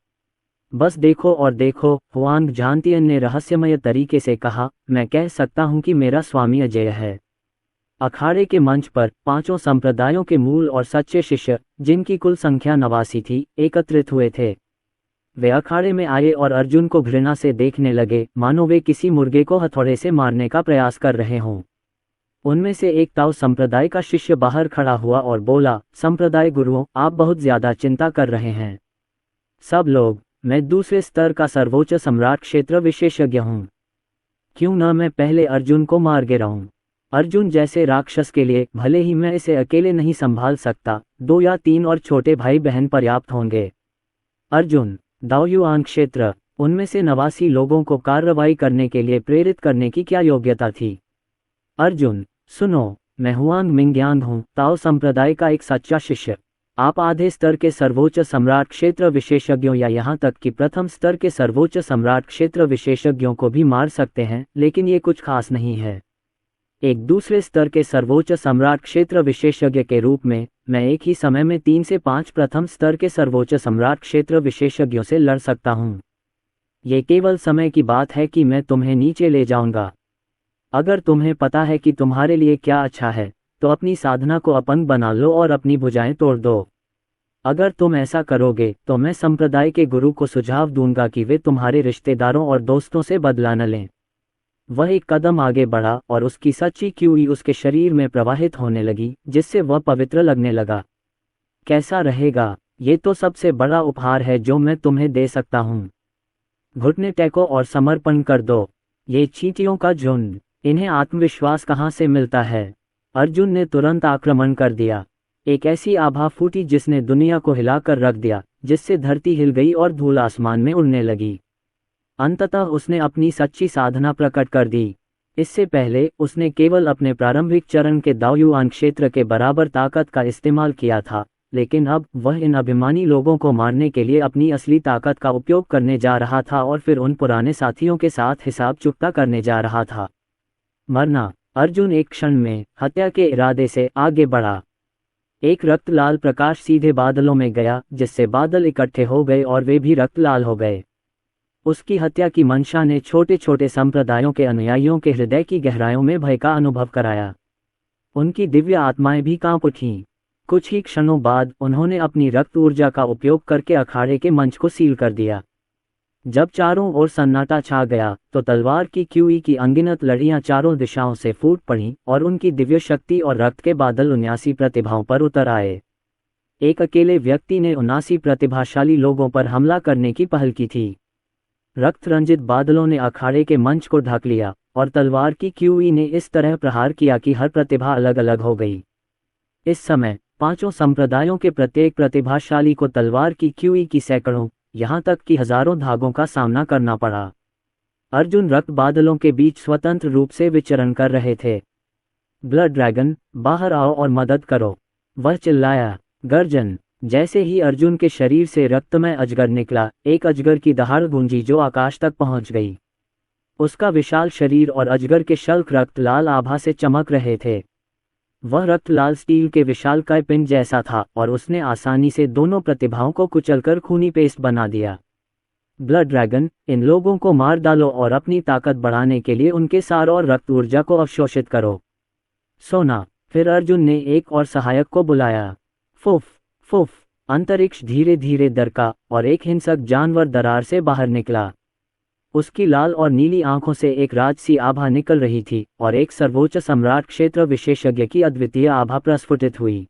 Speaker 2: बस देखो और देखो, हुआंग झांतियन ने रहस्यमय तरीके से कहा, मैं कह सकता हूं कि मेरा स्वामी अजेय है। अखाड़े के मंच पर 5 संप्रदायों के मूल और सच्चे शिष्य, जिनकी कुल संख्या 89 थी, एकत्रित हुए थे। वे अखाड़े में आए और अर्जुन को घृणा से देखने लगे, मानो वे किसी मुर्गे को हथौड़े से मारने का प्रयास कर रहे हों। उनमें से एक ताओ संप्रदाय का शिष्य बाहर खड़ा हुआ और बोला, संप्रदाय गुरुओं, आप बहुत ज्यादा चिंता कर रहे हैं। सब लोग, मैं दूसरे स्तर का सर्वोच्च सम्राट क्षेत्र विशेषज्ञ हूँ। क्यों न मैं पहले अर्जुन को मार गिराऊं? अर्जुन जैसे राक्षस के लिए भले ही मैं इसे अकेले नहीं संभाल सकता, 2 या 3 और छोटे भाई बहन पर्याप्त होंगे। अर्जुन, दाओयुआन क्षेत्र, उनमें से 89 लोगों को कार्रवाई करने के लिए प्रेरित करने की क्या योग्यता थी? अर्जुन, सुनो, मैं हुआंग मिंग्यांग हूँ, ताओ संप्रदाय का एक सच्चा शिष्य। आप आधे स्तर के सर्वोच्च सम्राट क्षेत्र विशेषज्ञों या यहाँ तक कि प्रथम स्तर के सर्वोच्च सम्राट क्षेत्र विशेषज्ञों को भी मार सकते हैं, लेकिन ये कुछ खास नहीं है। एक दूसरे स्तर के सर्वोच्च सम्राट क्षेत्र विशेषज्ञ के रूप में मैं एक ही समय में 3 से 5 प्रथम स्तर के सर्वोच्च सम्राट क्षेत्र विशेषज्ञों से लड़ सकता हूँ। ये केवल समय की बात है कि मैं तुम्हें नीचे ले जाऊंगा। अगर तुम्हें पता है कि तुम्हारे लिए क्या अच्छा है, तो अपनी साधना को अपंग बना लो और अपनी भुजाएं तोड़ दो। अगर तुम ऐसा करोगे तो मैं संप्रदाय के गुरु को सुझाव दूंगा कि वे तुम्हारे रिश्तेदारों और दोस्तों से बदला न लें। वह एक कदम आगे बढ़ा और उसकी सच्ची क्यूई उसके शरीर में प्रवाहित होने लगी, जिससे वह पवित्र लगने लगा। कैसा रहेगा? ये तो सबसे बड़ा उपहार है जो मैं तुम्हें दे सकता हूँ। घुटने टेको और समर्पण कर दो। ये चींटियों का झुंड, इन्हें आत्मविश्वास कहाँ से मिलता है? अर्जुन ने तुरंत आक्रमण कर दिया। एक ऐसी आभा फूटी जिसने दुनिया को हिलाकर रख दिया, जिससे धरती हिल गई और धूल आसमान में उड़ने लगी। अंततः उसने अपनी सच्ची साधना प्रकट कर दी। इससे पहले उसने केवल अपने प्रारंभिक चरण के दाओयुआन क्षेत्र के बराबर ताकत का इस्तेमाल किया था, लेकिन अब वह इन अभिमानी लोगों को मारने के लिए अपनी असली ताकत का उपयोग करने जा रहा था और फिर उन पुराने साथियों के साथ हिसाब चुकता करने जा रहा था। मरना। अर्जुन एक क्षण में हत्या के इरादे से आगे बढ़ा। एक रक्त लाल प्रकाश सीधे बादलों में गया, जिससे बादल इकट्ठे हो गए और वे भी रक्त लाल हो गए। उसकी हत्या की मंशा ने छोटे छोटे संप्रदायों के अनुयायियों के हृदय की गहराइयों में भय का अनुभव कराया। उनकी दिव्य आत्माएं भी कांप उठीं। कुछ ही क्षणों बाद उन्होंने अपनी रक्त ऊर्जा का उपयोग करके अखाड़े के मंच को सील कर दिया। जब चारों ओर सन्नाटा छा गया तो तलवार की क्यूई की अनगिनत लड़ियां चारों दिशाओं से फूट पड़ीं और उनकी दिव्य शक्ति और रक्त के बादल 79 प्रतिभाओं पर उतर आए। एक अकेले व्यक्ति ने 79 प्रतिभाशाली लोगों पर हमला करने की पहल की थी। रक्त रंजित बादलों ने अखाड़े के मंच को ढक लिया और तलवार की क्यूई ने इस तरह प्रहार किया कि हर प्रतिभा अलग अलग हो गई। इस समय पांचों संप्रदायों के प्रत्येक प्रतिभाशाली को तलवार की क्यूई की सैकड़ों, यहाँ तक कि हजारों धागों का सामना करना पड़ा। अर्जुन रक्त बादलों के बीच स्वतंत्र रूप से विचरण कर रहे थे। ब्लड ड्रैगन, बाहर आओ और मदद करो, वह चिल्लाया। गर्जन। जैसे ही अर्जुन के शरीर से रक्तमय अजगर निकला, एक अजगर की दहाड़ गूंजी जो आकाश तक पहुंच गई। उसका विशाल शरीर और अजगर के शल्क रक्त लाल आभा से चमक रहे थे। वह रक्त लाल स्टील के विशालकाय पिंड जैसा था और उसने आसानी से दोनों प्रतिभाओं को कुचलकर खूनी पेस्ट बना दिया। ब्लड ड्रैगन, इन लोगों को मार डालो और अपनी ताकत बढ़ाने के लिए उनके सार और रक्त ऊर्जा को अवशोषित करो। सोना। फिर अर्जुन ने एक और सहायक को बुलाया। फुफ फुफ। अंतरिक्ष धीरे धीरे दरका और एक हिंसक जानवर दरार से बाहर निकला। उसकी लाल और नीली आंखों से एक राजसी आभा निकल रही थी और एक सर्वोच्च सम्राट क्षेत्र विशेषज्ञ की अद्वितीय आभा प्रस्फुटित हुई।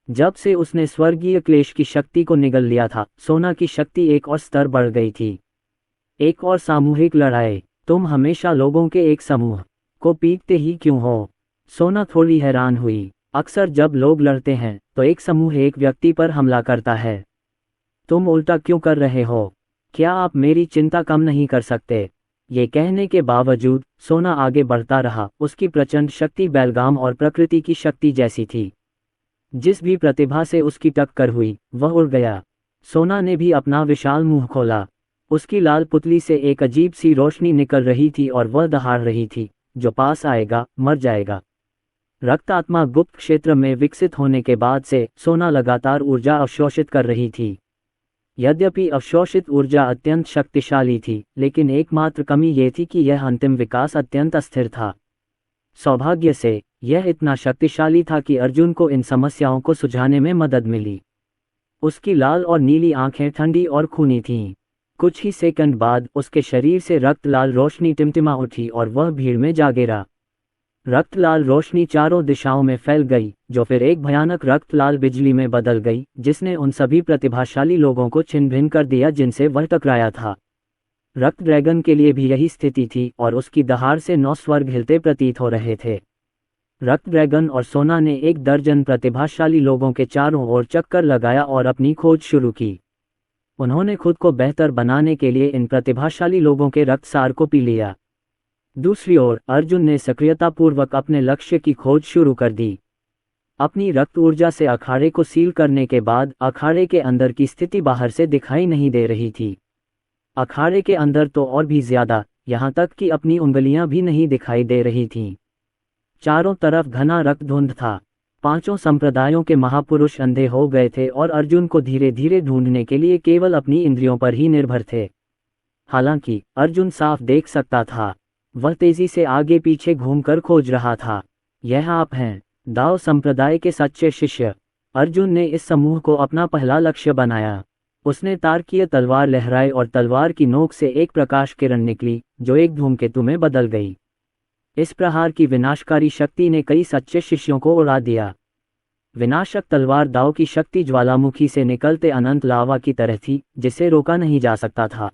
Speaker 2: जब से उसने स्वर्गीय क्लेश की शक्ति को निगल लिया था, सोना की शक्ति एक और स्तर बढ़ गई थी। एक और सामूहिक लड़ाई। तुम हमेशा लोगों के एक समूह को पीटते ही क्यों हो? सोना थोड़ी हैरान हुई। अक्सर जब लोग लड़ते हैं तो एक समूह एक व्यक्ति पर हमला करता है। तुम उल्टा क्यों कर रहे हो? क्या आप मेरी चिंता कम नहीं कर सकते? ये कहने के बावजूद सोना आगे बढ़ता रहा। उसकी प्रचंड शक्ति बेलगाम और प्रकृति की शक्ति जैसी थी। जिस भी प्रतिभा से उसकी टक्कर हुई वह उड़ गया। सोना ने भी अपना विशाल मुंह खोला। उसकी लाल पुतली से एक अजीब सी रोशनी निकल रही थी और वह दहाड़ रही थी, जो पास आएगा मर जाएगा। रक्त आत्मा गुप्त क्षेत्र में विकसित होने के बाद से सोना लगातार ऊर्जा अवशोषित कर रही थी। यद्यपि अवशोषित ऊर्जा अत्यंत शक्तिशाली थी, लेकिन एकमात्र कमी ये थी कि यह अंतिम विकास अत्यंत अस्थिर था। सौभाग्य से यह इतना शक्तिशाली था कि अर्जुन को इन समस्याओं को सुलझाने में मदद मिली। उसकी लाल और नीली आंखें ठंडी और खूनी थीं। कुछ ही सेकंड बाद उसके शरीर से रक्त लाल रोशनी टिमटिमा उठी और वह भीड़ में जा गिरा। रक्त लाल रोशनी चारों दिशाओं में फैल गई, जो फिर एक भयानक रक्त लाल बिजली में बदल गई, जिसने उन सभी प्रतिभाशाली लोगों को छिन्न भिन्न कर दिया जिनसे वह टकराया था। रक्त ड्रैगन के लिए भी यही स्थिति थी और उसकी दहाड़ से 9 स्वर्ग हिलते प्रतीत हो रहे थे। रक्त ड्रैगन और सोना ने 1 दर्जन प्रतिभाशाली लोगों के चारों ओर चक्कर लगाया और अपनी खोज शुरू की। उन्होंने खुद को बेहतर बनाने के लिए इन प्रतिभाशाली लोगों के रक्त सार को पी लिया। दूसरी ओर अर्जुन ने सक्रियतापूर्वक अपने लक्ष्य की खोज शुरू कर दी। अपनी रक्त ऊर्जा से अखाड़े को सील करने के बाद अखाड़े के अंदर की स्थिति बाहर से दिखाई नहीं दे रही थी। अखाड़े के अंदर तो और भी ज्यादा, यहाँ तक कि अपनी उंगलियां भी नहीं दिखाई दे रही थीं। चारों तरफ घना रक्त धुंध था। पांचों संप्रदायों के महापुरुष अंधे हो गए थे और अर्जुन को धीरे धीरे ढूंढने के लिए केवल अपनी इंद्रियों पर ही निर्भर थे। हालांकि अर्जुन साफ देख सकता था। वह तेजी से आगे पीछे घूमकर खोज रहा था। यह आप हैं, दाओ संप्रदाय के सच्चे शिष्य। अर्जुन ने इस समूह को अपना पहला लक्ष्य बनाया। उसने तारकीय तलवार लहराई और तलवार की नोक से एक प्रकाश किरण निकली, जो एक धूमकेतु में बदल गई। इस प्रहार की विनाशकारी शक्ति ने कई सच्चे शिष्यों को उड़ा दिया। विनाशक तलवार दाओ की शक्ति ज्वालामुखी से निकलते अनंत लावा की तरह थी, जिसे रोका नहीं जा सकता था।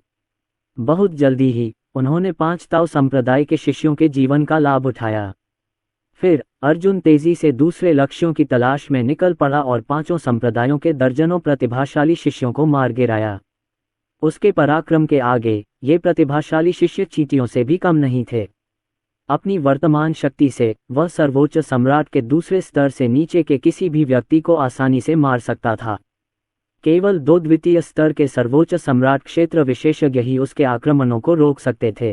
Speaker 2: बहुत जल्दी ही उन्होंने 5 ताओ संप्रदाय के शिष्यों के जीवन का लाभ उठाया। फिर अर्जुन तेजी से दूसरे लक्ष्यों की तलाश में निकल पड़ा और 5 संप्रदायों के दर्जनों प्रतिभाशाली शिष्यों को मार गिराया। उसके पराक्रम के आगे ये प्रतिभाशाली शिष्य चींटियों से भी कम नहीं थे। अपनी वर्तमान शक्ति से वह सर्वोच्च सम्राट के दूसरे स्तर से नीचे के किसी भी व्यक्ति को आसानी से मार सकता था। केवल 2 द्वितीय स्तर के सर्वोच्च सम्राट क्षेत्र विशेषज्ञ ही उसके आक्रमणों को रोक सकते थे।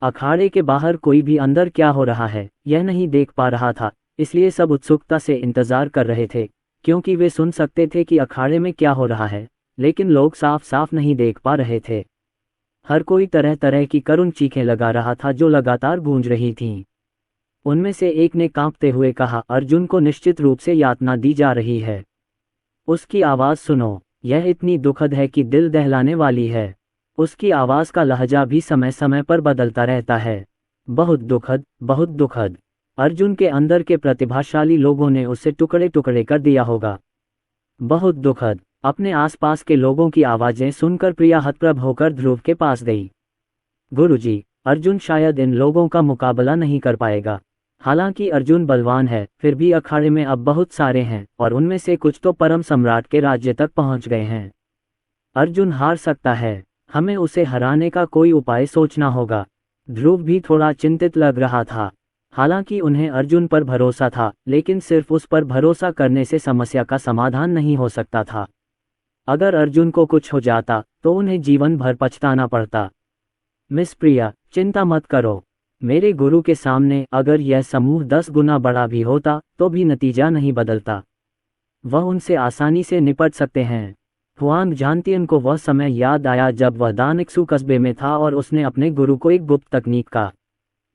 Speaker 2: अखाड़े के बाहर कोई भी अंदर क्या हो रहा है यह नहीं देख पा रहा था, इसलिए सब उत्सुकता से इंतजार कर रहे थे, क्योंकि वे सुन सकते थे कि अखाड़े में क्या हो रहा है, लेकिन लोग साफ साफ नहीं देख पा रहे थे। हर कोई तरह तरह की करुण चीखें लगा रहा था जो लगातार गूंज रही थीं। उनमें से एक ने कांपते हुए कहा, अर्जुन को निश्चित रूप से यातना दी जा रही है। उसकी आवाज़ सुनो, यह इतनी दुखद है कि दिल दहलाने वाली है। उसकी आवाज़ का लहजा भी समय समय पर बदलता रहता है। बहुत दुखद, बहुत दुखद। अर्जुन के अंदर के प्रतिभाशाली लोगों ने उसे टुकड़े टुकड़े कर दिया होगा। बहुत दुखद। अपने आसपास के लोगों की आवाज़ें सुनकर प्रिया हतप्रभ होकर ध्रुव के पास गई। गुरुजी, अर्जुन शायद इन लोगों का मुकाबला नहीं कर पाएगा। हालांकि अर्जुन बलवान है, फिर भी अखाड़े में अब बहुत सारे हैं और उनमें से कुछ तो परम सम्राट के राज्य तक पहुंच गए हैं। अर्जुन हार सकता है, हमें उसे हराने का कोई उपाय सोचना होगा। ध्रुव भी थोड़ा चिंतित लग रहा था। हालांकि उन्हें अर्जुन पर भरोसा था, लेकिन सिर्फ उस पर भरोसा करने से समस्या का समाधान नहीं हो सकता था। अगर अर्जुन को कुछ हो जाता तो उन्हें जीवन भर पछताना पड़ता। मिस प्रिया, चिंता मत करो। मेरे गुरु के सामने अगर यह समूह 10 गुना बड़ा भी होता तो भी नतीजा नहीं बदलता। वह उनसे आसानी से निपट सकते हैं। हुआंग झांतियन को वह समय याद आया जब वह दानिक्सू कस्बे में था और उसने अपने गुरु को एक गुप्त तकनीक का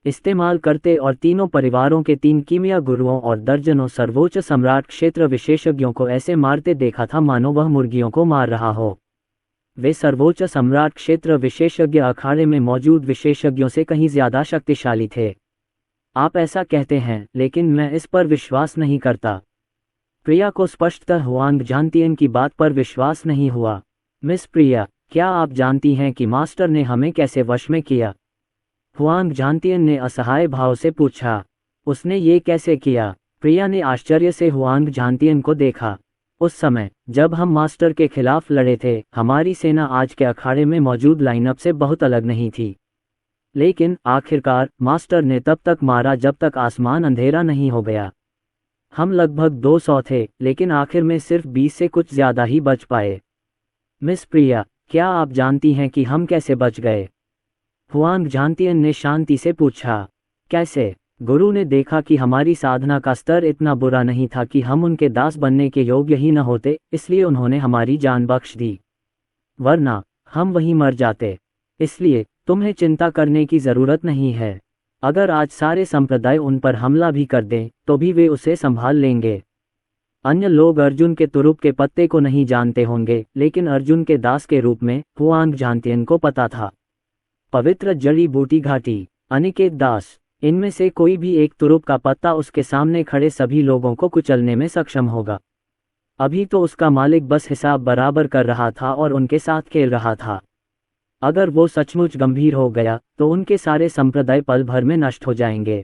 Speaker 2: इस्तेमाल करते और तीनों परिवारों के 3 कीमिया गुरुओं और दर्जनों सर्वोच्च सम्राट क्षेत्र विशेषज्ञों को ऐसे मारते देखा था मानो वह मुर्गियों को मार रहा हो। वे सर्वोच्च सम्राट क्षेत्र विशेषज्ञ अखाड़े में मौजूद विशेषज्ञों से कहीं ज्यादा शक्तिशाली थे। आप ऐसा कहते हैं, लेकिन मैं इस पर विश्वास नहीं करता। प्रिया को स्पष्टतः हुआंग झांतियन की बात पर विश्वास नहीं हुआ। मिस प्रिया, क्या आप जानती हैं कि मास्टर ने हमें कैसे वश में किया? हुआंग झांतियन ने असहाय भाव से पूछा। उसने ये कैसे किया? प्रिया ने आश्चर्य से हुआंग झांतियन को देखा। उस समय जब हम मास्टर के खिलाफ लड़े थे, हमारी सेना आज के अखाड़े में मौजूद लाइनअप से बहुत अलग नहीं थी। लेकिन आखिरकार मास्टर ने तब तक मारा जब तक आसमान अंधेरा नहीं हो गया। हम लगभग 200 थे, लेकिन आखिर में सिर्फ 20 से कुछ ज्यादा ही बच पाए। मिस प्रिया, क्या आप जानती हैं कि हम कैसे बच गए? हुआंग झांतियन ने शांति से पूछा। कैसे? गुरु ने देखा कि हमारी साधना का स्तर इतना बुरा नहीं था कि हम उनके दास बनने के योग्य ही न होते, इसलिए उन्होंने हमारी जान बख्श दी। वरना हम वहीं मर जाते। इसलिए तुम्हें चिंता करने की जरूरत नहीं है। अगर आज सारे संप्रदाय उन पर हमला भी कर दें तो भी वे उसे संभाल लेंगे। अन्य लोग अर्जुन के तुरुप के पत्ते को नहीं जानते होंगे, लेकिन अर्जुन के दास के रूप में हुआंग झांतियन को पता था। पवित्र जड़ी बूटी घाटी, अनिकेत दास, इनमें से कोई भी एक तुरुप का पत्ता उसके सामने खड़े सभी लोगों को कुचलने में सक्षम होगा। अभी तो उसका मालिक बस हिसाब बराबर कर रहा था और उनके साथ खेल रहा था। अगर वो सचमुच गंभीर हो गया तो उनके सारे संप्रदाय पल भर में नष्ट हो जाएंगे।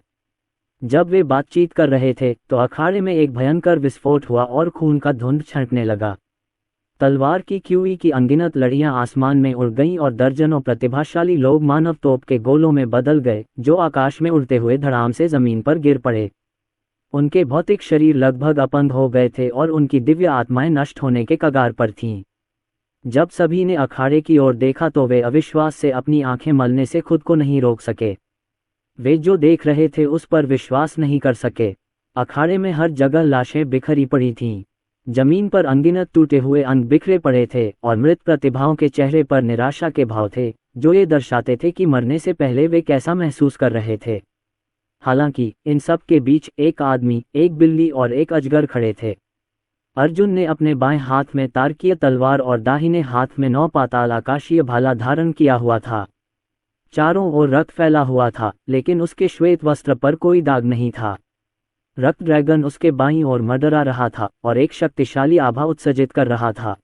Speaker 2: जब वे बातचीत कर रहे थे तो अखाड़े में एक भयंकर विस्फोट हुआ और खून का धुंध छंटने लगा। तलवार की क्यूई की अनगिनत लड़ियां आसमान में उड़ गईं और दर्जनों प्रतिभाशाली लोग मानव तोप के गोलों में बदल गए, जो आकाश में उड़ते हुए धड़ाम से जमीन पर गिर पड़े। उनके भौतिक शरीर लगभग अपंग हो गए थे और उनकी दिव्य आत्माएं नष्ट होने के कगार पर थीं। जब सभी ने अखाड़े की ओर देखा तो वे अविश्वास से अपनी आंखें मलने से खुद को नहीं रोक सके। वे जो देख रहे थे उस पर विश्वास नहीं कर सके। अखाड़े में हर जगह लाशें बिखरी पड़ी थीं। जमीन पर अनगिनत टूटे हुए अंग बिखरे पड़े थे और मृत प्रतिभाओं के चेहरे पर निराशा के भाव थे, जो ये दर्शाते थे कि मरने से पहले वे कैसा महसूस कर रहे थे। हालांकि इन सब के बीच एक आदमी, एक बिल्ली और एक अजगर खड़े थे। अर्जुन ने अपने बाएं हाथ में तारकीय तलवार और दाहिने हाथ में 9 पाताल आकाशीय भाला धारण किया हुआ था। चारों ओर रक्त फैला हुआ था, लेकिन उसके श्वेत वस्त्र पर कोई दाग नहीं था। रक्त ड्रैगन उसके बाईं ओर मंडरा रहा था और एक शक्तिशाली आभा उत्सर्जित कर रहा था।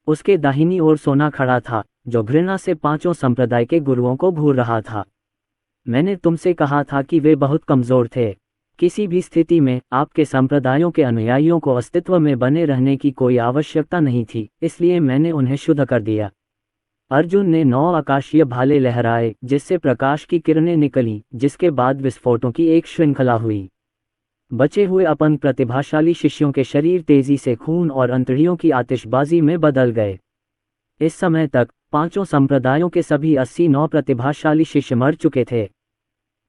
Speaker 2: उसके दाहिनी ओर सोना खड़ा था, जो घृणा से 5 संप्रदाय के गुरुओं को घूर रहा था। मैंने तुमसे कहा था कि वे बहुत कमजोर थे। किसी भी स्थिति में आपके संप्रदायों के अनुयायियों को अस्तित्व में बने रहने की कोई आवश्यकता नहीं थी, इसलिए मैंने उन्हें शुद्ध कर दिया। अर्जुन ने 9 आकाशीय भाले लहराए, जिससे प्रकाश की किरणें निकलीं, जिसके बाद विस्फोटों की एक श्रृंखला हुई। बचे हुए अपंग प्रतिभाशाली शिष्यों के शरीर तेजी से खून और अंतड़ियों की आतिशबाजी में बदल गए। इस समय तक 5 संप्रदायों के सभी 89 प्रतिभाशाली शिष्य मर चुके थे।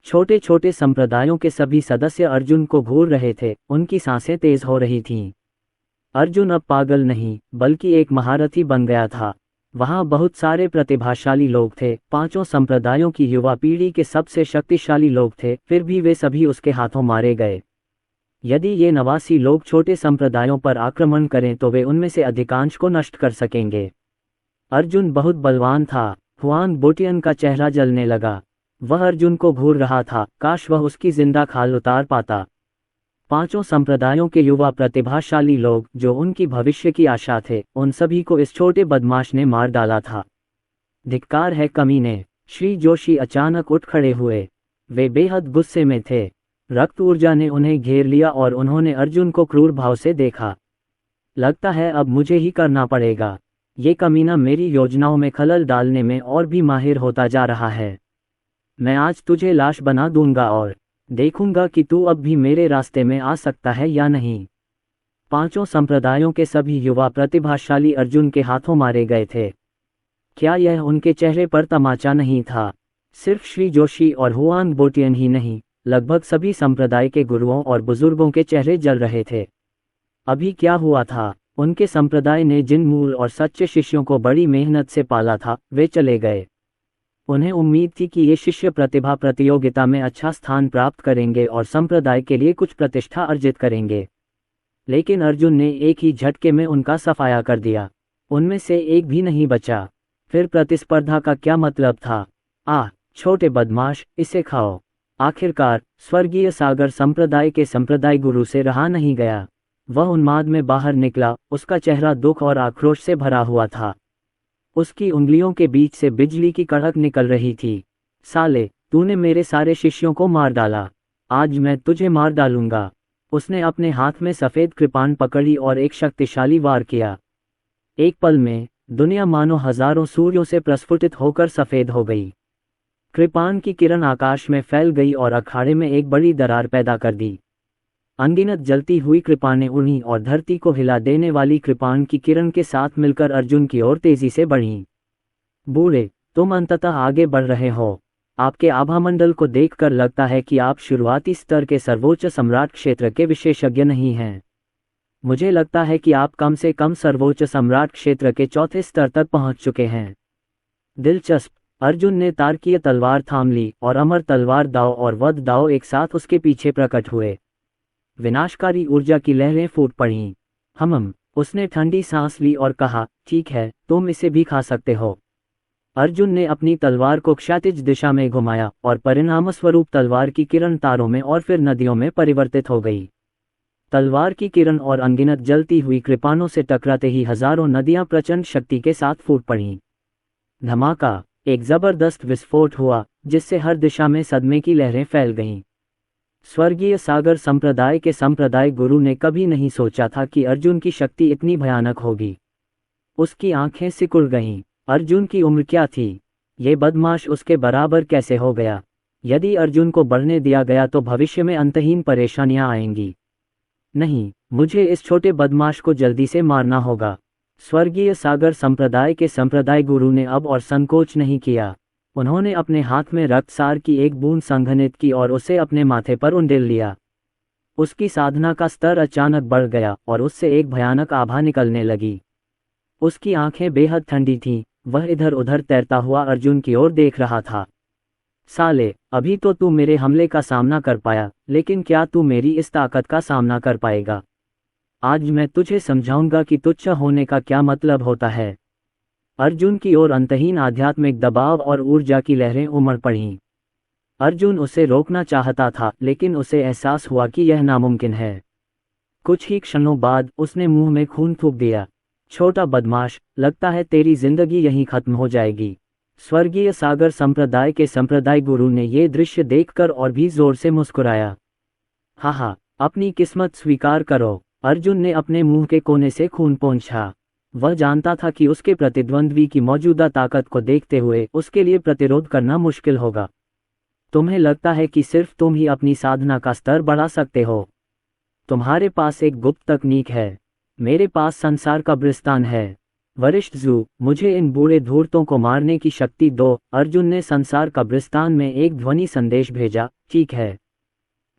Speaker 2: छोटे छोटे संप्रदायों के सभी सदस्य अर्जुन को घूर रहे थे, उनकी सांसें तेज हो रही थीं। अर्जुन अब पागल नहीं, बल्कि एक महारथी बन गया था। वहां बहुत सारे प्रतिभाशाली लोग थे, 5 संप्रदायों की युवा पीढ़ी के सबसे शक्तिशाली लोग थे, फिर भी वे सभी उसके हाथों मारे गए। यदि ये 89 लोग छोटे संप्रदायों पर आक्रमण करें तो वे उनमें से अधिकांश को नष्ट कर सकेंगे। अर्जुन बहुत बलवान था। हुआंग बोटियन का चेहरा जलने लगा। वह अर्जुन को घूर रहा था, काश वह उसकी जिंदा खाल उतार पाता। पांचों संप्रदायों के युवा प्रतिभाशाली लोग जो उनकी भविष्य की आशा थे, उन सभी को इस छोटे बदमाश ने मार डाला था। धिक्कार है कमीने। श्री जोशी अचानक उठ खड़े हुए। वे बेहद गुस्से में थे। रक्त ऊर्जा ने उन्हें घेर लिया और उन्होंने अर्जुन को क्रूर भाव से देखा। लगता है अब मुझे ही करना पड़ेगा। ये कमीना मेरी योजनाओं में खलल डालने में और भी माहिर होता जा रहा है। मैं आज तुझे लाश बना दूंगा और देखूंगा कि तू अब भी मेरे रास्ते में आ सकता है या नहीं। पांचों संप्रदायों के सभी युवा प्रतिभाशाली अर्जुन के हाथों मारे गए थे। क्या यह उनके चेहरे पर तमाचा नहीं था? सिर्फ श्री जोशी और हुआंग बोटियन ही नहीं, लगभग सभी संप्रदाय के गुरुओं और बुजुर्गों के चेहरे जल रहे थे। अभी क्या हुआ था? उनके संप्रदाय ने जिन मूल और सच्चे शिष्यों को बड़ी मेहनत से पाला था, वे चले गए। उन्हें उम्मीद थी कि ये शिष्य प्रतिभा प्रतियोगिता में अच्छा स्थान प्राप्त करेंगे और संप्रदाय के लिए कुछ प्रतिष्ठा अर्जित करेंगे। लेकिन अर्जुन ने एक ही झटके में उनका सफाया कर दिया। उनमें से एक भी नहीं बचा। फिर प्रतिस्पर्धा का क्या मतलब था? छोटे बदमाश, इसे खाओ। आखिरकार स्वर्गीय सागर संप्रदाय के संप्रदाय गुरु से रहा नहीं गया। वह उन्माद में बाहर निकला। उसका चेहरा दुख और आक्रोश से भरा हुआ था। उसकी उंगलियों के बीच से बिजली की कड़क निकल रही थी। साले, तूने मेरे सारे शिष्यों को मार डाला। आज मैं तुझे मार डालूंगा। उसने अपने हाथ में सफेद कृपाण पकड़ी और एक शक्तिशाली वार किया। एक पल में दुनिया मानो हजारों सूर्यों से प्रस्फुटित होकर सफेद हो गई। कृपाण की किरण आकाश में फैल गई और अखाड़े में एक बड़ी दरार पैदा कर दी। अनगिनत जलती हुई कृपाणें उड़ीं और धरती को हिला देने वाली कृपाण की किरण के साथ मिलकर अर्जुन की ओर तेजी से बढ़ीं। बूढ़े, तुम अंततः आगे बढ़ रहे हो। आपके आभामंडल को देखकर लगता है कि आप शुरुआती स्तर के सर्वोच्च सम्राट क्षेत्र के विशेषज्ञ नहीं हैं। मुझे लगता है कि आप कम से कम सर्वोच्च सम्राट क्षेत्र के चौथे स्तर तक पहुंच चुके हैं। दिलचस्प। अर्जुन ने तारकीय तलवार थाम ली और अमर तलवार दाव और वध दाव एक साथ उसके पीछे प्रकट हुए। विनाशकारी ऊर्जा की लहरें फूट पड़ीं। उसने ठंडी सांस ली और कहा, ठीक है, तुम इसे भी खा सकते हो। अर्जुन ने अपनी तलवार को क्षैतिज दिशा में घुमाया और परिणामस्वरूप तलवार की किरण तारों में और फिर नदियों में परिवर्तित हो गई। तलवार की किरण और अनगिनत जलती हुई कृपाणों से टकराते ही हजारों नदियां प्रचंड शक्ति के साथ फूट पड़ीं। धमाका। एक जबरदस्त विस्फोट हुआ, जिससे हर दिशा में सदमे की लहरें फैल गईं। स्वर्गीय सागर संप्रदाय के संप्रदाय गुरु ने कभी नहीं सोचा था कि अर्जुन की शक्ति इतनी भयानक होगी। उसकी आंखें सिकुड़ गईं। अर्जुन की उम्र क्या थी? ये बदमाश उसके बराबर कैसे हो गया? यदि अर्जुन को बढ़ने दिया गया तो भविष्य में अंतहीन परेशानियां आएंगी। नहीं, मुझे इस छोटे बदमाश को जल्दी से मारना होगा। स्वर्गीय सागर संप्रदाय के संप्रदाय गुरु ने अब और संकोच नहीं किया। उन्होंने अपने हाथ में रक्तसार की एक बूंद संघनित की और उसे अपने माथे पर उंडेल लिया। उसकी साधना का स्तर अचानक बढ़ गया और उससे एक भयानक आभा निकलने लगी। उसकी आंखें बेहद ठंडी थीं। वह इधर उधर तैरता हुआ अर्जुन की ओर देख रहा था। साले, अभी तो तू मेरे हमले का सामना कर पाया, लेकिन क्या तू मेरी इस ताकत का सामना कर पाएगा? आज मैं तुझे समझाऊंगा कि तुच्छ होने का क्या मतलब होता है। अर्जुन की ओर अंतहीन आध्यात्मिक दबाव और ऊर्जा की लहरें उमड़ पड़ीं। अर्जुन उसे रोकना चाहता था, लेकिन उसे एहसास हुआ कि यह नामुमकिन है। कुछ ही क्षणों बाद उसने मुंह में खून थूक दिया। छोटा बदमाश, लगता है तेरी जिंदगी यहीं खत्म हो जाएगी। स्वर्गीय सागर संप्रदाय के संप्रदाय गुरु ने यह दृश्य देखकर और भी जोर से मुस्कुराया। हाहा, अपनी किस्मत स्वीकार करो। अर्जुन ने अपने मुंह के कोने से खून पोंछा। वह जानता था कि उसके प्रतिद्वंद्वी की मौजूदा ताकत को देखते हुए उसके लिए प्रतिरोध करना मुश्किल होगा। तुम्हें लगता है कि सिर्फ तुम ही अपनी साधना का स्तर बढ़ा सकते हो? तुम्हारे पास एक गुप्त तकनीक है। मेरे पास संसार कब्रिस्तान है। वरिष्ठ जू, मुझे इन बूढ़े धूर्तों को मारने की शक्ति दो। अर्जुन ने संसार कब्रिस्तान में एक ध्वनि संदेश भेजा। ठीक है।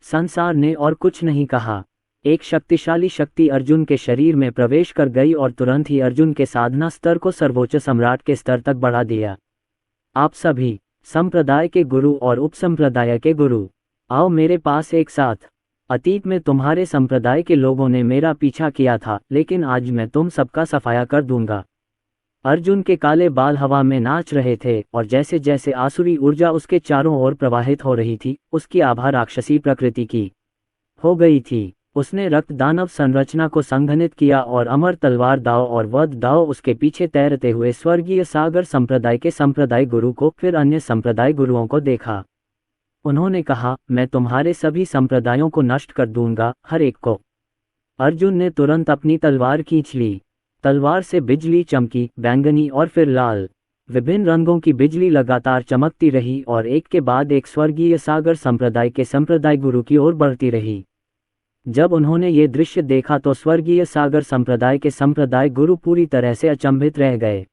Speaker 2: संसार ने और कुछ नहीं कहा। एक शक्तिशाली शक्ति अर्जुन के शरीर में प्रवेश कर गई और तुरंत ही अर्जुन के साधना स्तर को सर्वोच्च सम्राट के स्तर तक बढ़ा दिया। आप सभी, संप्रदाय के गुरु और उपसंप्रदाय के गुरु, आओ मेरे पास एक साथ। अतीत में तुम्हारे संप्रदाय के लोगों ने मेरा पीछा किया था, लेकिन आज मैं तुम सबका सफाया कर दूंगा। अर्जुन के काले बाल हवा में नाच रहे थे और जैसे जैसे आसुरी ऊर्जा उसके चारों ओर प्रवाहित हो रही थी, उसकी आभा राक्षसी प्रकृति की हो गई थी। उसने रक्त दानव संरचना को संघनित किया और अमर तलवार दाव और वध दाव उसके पीछे तैरते हुए स्वर्गीय सागर संप्रदाय के संप्रदाय गुरु को, फिर अन्य संप्रदाय गुरुओं को देखा। उन्होंने कहा, मैं तुम्हारे सभी संप्रदायों को नष्ट कर दूंगा, हर एक को। अर्जुन ने तुरंत अपनी तलवार खींच ली। तलवार से बिजली चमकी, बैंगनी और फिर लाल, विभिन्न रंगों की बिजली लगातार चमकती रही और एक के बाद एक स्वर्गीय सागर संप्रदाय के संप्रदाय गुरु की ओर बढ़ती रही। जब उन्होंने ये दृश्य देखा तो स्वर्गीय सागर संप्रदाय के संप्रदाय गुरु पूरी तरह से अचंभित रह गए।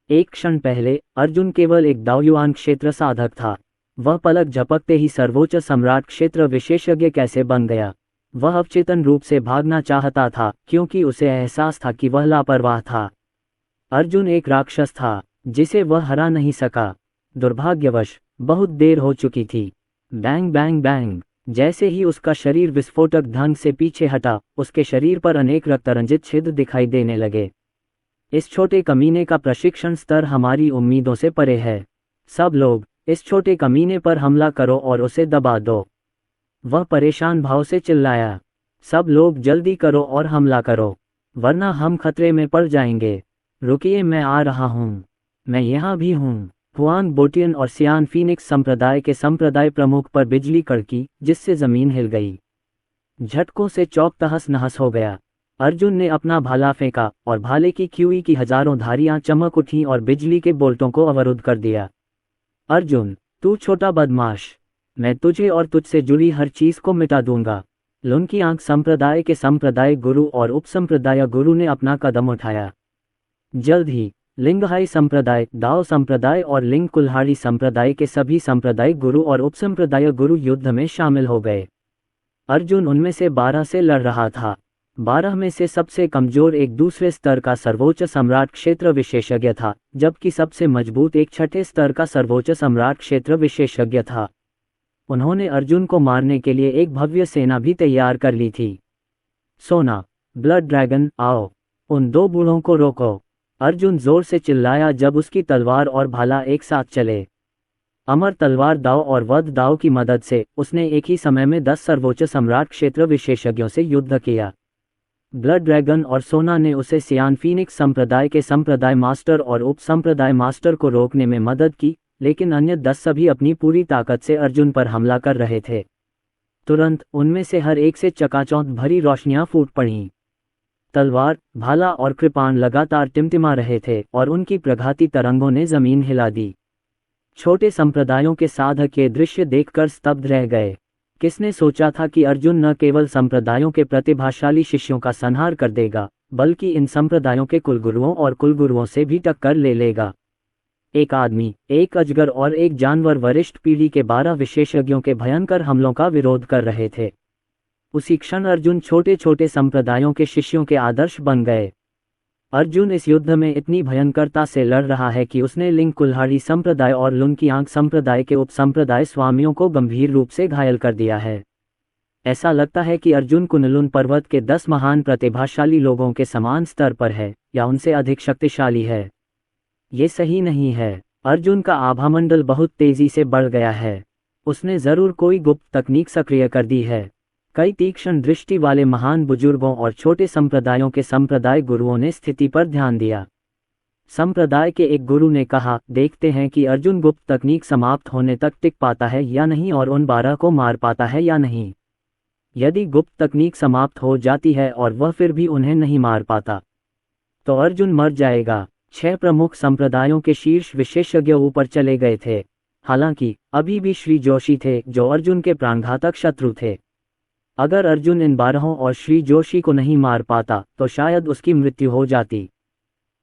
Speaker 2: एक क्षण पहले अर्जुन केवल एक दावयुआन क्षेत्र साधक था। वह पलक झपकते ही सर्वोच्च सम्राट क्षेत्र विशेषज्ञ कैसे बन गया। वह अवचेतन रूप से भागना चाहता था क्योंकि उसे एहसास था कि वह लापरवाह था। अर्जुन एक राक्षस था जिसे वह हरा नहीं सका। दुर्भाग्यवश बहुत देर हो चुकी थी। बैंग बैंग बैंग, जैसे ही उसका शरीर विस्फोटक ढंग से पीछे हटा, उसके शरीर पर अनेक रक्तरंजित छिद्र दिखाई देने लगे। इस छोटे कमीने का प्रशिक्षण स्तर हमारी उम्मीदों से परे है। सब लोग इस छोटे कमीने पर हमला करो और उसे दबा दो। वह परेशान भाव से चिल्लाया। सब लोग जल्दी करो और हमला करो, वरना हम खतरे में पड़ जाएंगे। रुकिए, मैं आ रहा हूँ। मैं यहाँ भी हूँ। हुआंग बोटियन और सियान फीनिक्स संप्रदाय के संप्रदाय प्रमुख पर बिजली कड़की, जिससे जमीन हिल गई। झटकों से चौक तहस नहस हो गया। अर्जुन ने अपना भाला फेंका और भाले की क्यूई की हजारों धारियां चमक उठीं और बिजली के बोल्टों को अवरुद्ध कर दिया। अर्जुन, तू छोटा बदमाश, मैं तुझे और तुझसे जुड़ी हर चीज को मिटा दूंगा। लुनकी आंख संप्रदाय के संप्रदाय गुरु और उपसंप्रदाय गुरु ने अपना कदम उठाया। जल्द ही लिंगहाई संप्रदाय, दाओ संप्रदाय और लिंग कुल्हाड़ी संप्रदाय के सभी संप्रदाय गुरु और उपसंप्रदाय गुरु युद्ध में शामिल हो गए। अर्जुन उनमें से 12 से लड़ रहा था। 12 में से सबसे कमजोर एक दूसरे स्तर का सर्वोच्च सम्राट क्षेत्र विशेषज्ञ था, जबकि सबसे मजबूत एक छठे स्तर का सर्वोच्च सम्राट क्षेत्र विशेषज्ञ था। उन्होंने अर्जुन को मारने के लिए एक भव्य सेना भी तैयार कर ली थी। सोना, ब्लड ड्रैगन, आओ, उन दो बूढ़ों को रोको। अर्जुन जोर से चिल्लाया जब उसकी तलवार और भाला एक साथ चले। अमर तलवार दाव और वध दाव की मदद से उसने एक ही समय में 10 सर्वोच्च सम्राट क्षेत्र विशेषज्ञों से युद्ध किया। ब्लड ड्रैगन और सोना ने उसे सियान फीनिक्स संप्रदाय के संप्रदाय मास्टर और उप संप्रदाय मास्टर को रोकने में मदद की, लेकिन अन्य 10 सभी अपनी पूरी ताकत से अर्जुन पर हमला कर रहे थे। तुरंत उनमें से हर एक से चकाचौंध भरी रोशनियां फूट पड़ीं। तलवार, भाला और कृपाण लगातार टिमटिमा रहे थे और उनकी प्रघाती तरंगों ने जमीन हिला दी। छोटे संप्रदायों के साधक ये दृश्य देखकर स्तब्ध रह गए। किसने सोचा था कि अर्जुन न केवल संप्रदायों के प्रतिभाशाली शिष्यों का संहार कर देगा, बल्कि इन संप्रदायों के कुलगुरुओं और कुलगुरुओं से भी टक्कर ले लेगा। एक आदमी, एक अजगर और एक जानवर वरिष्ठ पीढ़ी के 12 विशेषज्ञों के भयंकर हमलों का विरोध कर रहे थे। उसी क्षण अर्जुन छोटे छोटे संप्रदायों के शिष्यों के आदर्श बन गए। अर्जुन इस युद्ध में इतनी भयंकरता से लड़ रहा है कि उसने लिंग कुल्हाड़ी संप्रदाय और लुनकी आंख संप्रदाय के उपसंप्रदाय स्वामियों को गंभीर रूप से घायल कर दिया है। ऐसा लगता है कि अर्जुन कुनलुन पर्वत के 10 महान प्रतिभाशाली लोगों के समान स्तर पर है या उनसे अधिक शक्तिशाली है। ये सही नहीं है। अर्जुन का आभामंडल बहुत तेजी से बढ़ गया है। उसने जरूर कोई गुप्त तकनीक सक्रिय कर दी है। कई तीक्ष्ण दृष्टि वाले महान बुजुर्गों और छोटे संप्रदायों के संप्रदाय गुरुओं ने स्थिति पर ध्यान दिया। संप्रदाय के एक गुरु ने कहा, देखते हैं कि अर्जुन गुप्त तकनीक समाप्त होने तक टिक पाता है या नहीं और उन 12 को मार पाता है या नहीं। यदि गुप्त तकनीक समाप्त हो जाती है और वह फिर भी उन्हें नहीं मार पाता, तो अर्जुन मर जाएगा। 6 प्रमुख संप्रदायों के शीर्ष विशेषज्ञ ऊपर चले गए थे। हालांकि अभी भी श्री जोशी थे जो अर्जुन के प्राणघातक शत्रु थे। अगर अर्जुन इन 12 और श्री जोशी को नहीं मार पाता तो शायद उसकी मृत्यु हो जाती।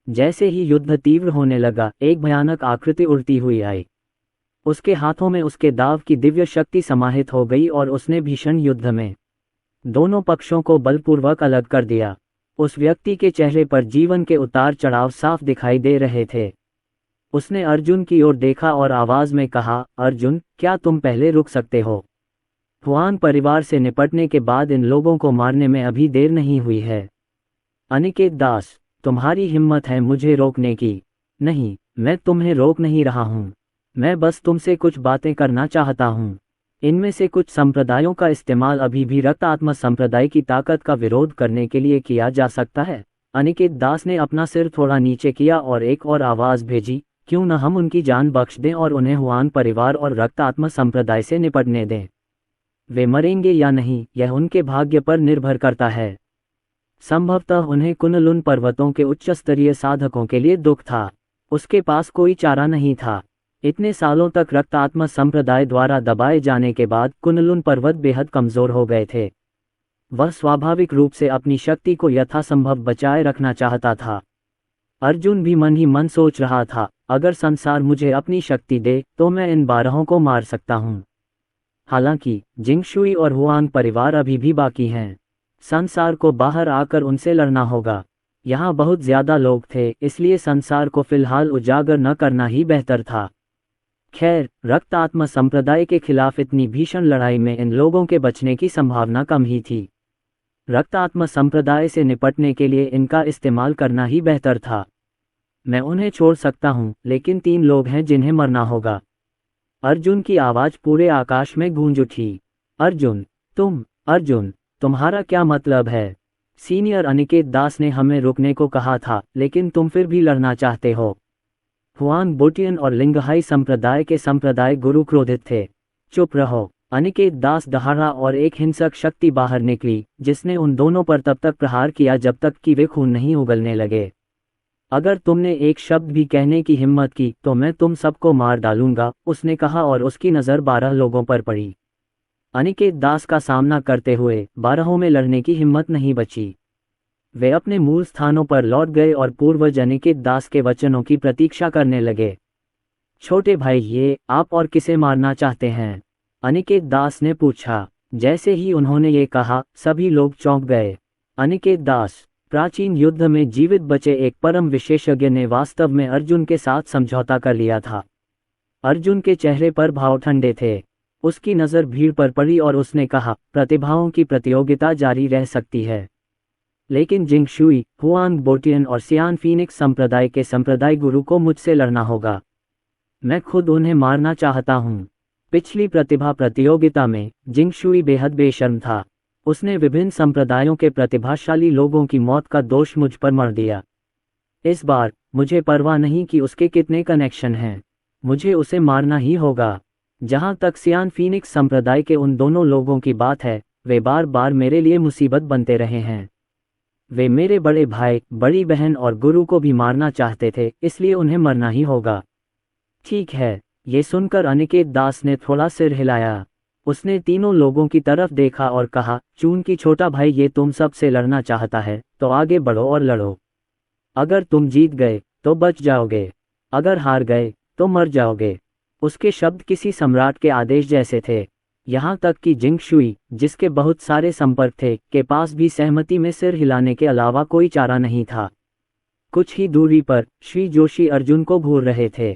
Speaker 2: जैसे ही युद्ध तीव्र होने लगा, एक भयानक आकृति उड़ती हुई आई। उसके हाथों में उसके दाव की दिव्य शक्ति समाहित हो गई और उसने भीषण युद्ध में दोनों पक्षों को बलपूर्वक अलग कर दिया। उस व्यक्ति के चेहरे पर जीवन के उतार चढ़ाव साफ दिखाई दे रहे थे। उसने अर्जुन की ओर देखा और आवाज में कहा, अर्जुन, क्या तुम पहले रुक सकते हो? हुआन परिवार से निपटने के बाद इन लोगों को मारने में अभी देर नहीं हुई है। अनिकेत दास, तुम्हारी हिम्मत है मुझे रोकने की। नहीं, मैं तुम्हें रोक नहीं रहा हूँ। मैं बस तुमसे कुछ बातें करना चाहता हूँ। इनमें से कुछ संप्रदायों का इस्तेमाल अभी भी रक्त आत्मा संप्रदाय की ताकत का विरोध करने के लिए किया जा सकता है। अनिकेत दास ने अपना सिर थोड़ा नीचे किया और एक और आवाज़ भेजी, क्यों न हम उनकी जान बख्श दें और उन्हें हुआन परिवार और रक्त आत्मा संप्रदाय से निपटने दें। वे मरेंगे या नहीं, यह उनके भाग्य पर निर्भर करता है। संभवतः उन्हें कुनलुन पर्वतों के उच्च स्तरीय साधकों के लिए दुख था। उसके पास कोई चारा नहीं था। इतने सालों तक रक्त आत्मा संप्रदाय द्वारा दबाए जाने के बाद कुनलुन पर्वत बेहद कमज़ोर हो गए थे। वह स्वाभाविक रूप से अपनी शक्ति को यथासंभव बचाए रखना चाहता था। अर्जुन भी मन ही मन सोच रहा था, अगर संसार मुझे अपनी शक्ति दे तो मैं इन 12 को मार सकता हूँ। हालांकि जिंगशुई और हुआंग परिवार अभी भी बाकी हैं। संसार को बाहर आकर उनसे लड़ना होगा। यहाँ बहुत ज्यादा लोग थे, इसलिए संसार को फिलहाल उजागर न करना ही बेहतर था। खैर, रक्त आत्मा संप्रदाय के खिलाफ इतनी भीषण लड़ाई में इन लोगों के बचने की संभावना कम ही थी। रक्त आत्मा संप्रदाय से निपटने के लिए इनका इस्तेमाल करना ही बेहतर था। मैं उन्हें छोड़ सकता हूँ, लेकिन 3 लोग हैं जिन्हें मरना होगा। अर्जुन की आवाज़ पूरे आकाश में गूंज उठी। अर्जुन, अर्जुन, तुम्हारा क्या मतलब है? सीनियर अनिकेत दास ने हमें रुकने को कहा था, लेकिन तुम फिर भी लड़ना चाहते हो। हुआंग बोटियन और लिंगहाई संप्रदाय के संप्रदाय गुरु क्रोधित थे। चुप रहो। अनिकेत दास दहाड़ा और एक हिंसक शक्ति बाहर निकली, जिसने उन दोनों पर तब तक प्रहार किया जब तक कि वे खून नहीं उगलने लगे। अगर तुमने एक शब्द भी कहने की हिम्मत की तो मैं तुम सबको मार डालूंगा, उसने कहा और उसकी नज़र 12 लोगों पर पड़ी। अनिकेत दास का सामना करते हुए 12 में लड़ने की हिम्मत नहीं बची। वे अपने मूल स्थानों पर लौट गए और पूर्वज अनिकेत दास के वचनों की प्रतीक्षा करने लगे। छोटे भाई, ये आप और किसे मारना चाहते हैं? अनिकेत दास ने पूछा। जैसे ही उन्होंने ये कहा, सभी लोग चौंक गए। अनिकेत दास, प्राचीन युद्ध में जीवित बचे एक परम विशेषज्ञ ने वास्तव में अर्जुन के साथ समझौता कर लिया था। अर्जुन के चेहरे पर भाव ठंडे थे। उसकी नज़र भीड़ पर पड़ी और उसने कहा, प्रतिभाओं की प्रतियोगिता जारी रह सकती है, लेकिन जिंगशुई, हुआंग बोटियन और सियान फीनिक्स संप्रदाय के संप्रदाय गुरु को मुझसे लड़ना होगा। मैं खुद उन्हें मारना चाहता हूँ। पिछली प्रतिभा प्रतियोगिता में जिंगशुई बेहद बेशर्म था। उसने विभिन्न संप्रदायों के प्रतिभाशाली लोगों की मौत का दोष मुझ पर मढ़ दिया। इस बार मुझे परवाह नहीं कि उसके कितने कनेक्शन हैं, मुझे उसे मारना ही होगा। जहाँ तक सियान फीनिक्स संप्रदाय के उन दोनों लोगों की बात है, वे बार बार मेरे लिए मुसीबत बनते रहे हैं। वे मेरे बड़े भाई, बड़ी बहन और गुरु को भी मारना चाहते थे, इसलिए उन्हें मरना ही होगा। ठीक है। ये सुनकर अनिकेत दास ने थोड़ा सिर हिलाया। उसने तीनों लोगों की तरफ देखा और कहा, चूंकि छोटा भाई ये तुम सब से लड़ना चाहता है, तो आगे बढ़ो और लड़ो। अगर तुम जीत गए तो बच जाओगे, अगर हार गए तो मर जाओगे। उसके शब्द किसी सम्राट के आदेश जैसे थे। यहाँ तक कि जिंगशुई, जिसके बहुत सारे संपर्क थे, के पास भी सहमति में सिर हिलाने के अलावा कोई चारा नहीं था। कुछ ही दूरी पर श्री जोशी अर्जुन को घूर रहे थे।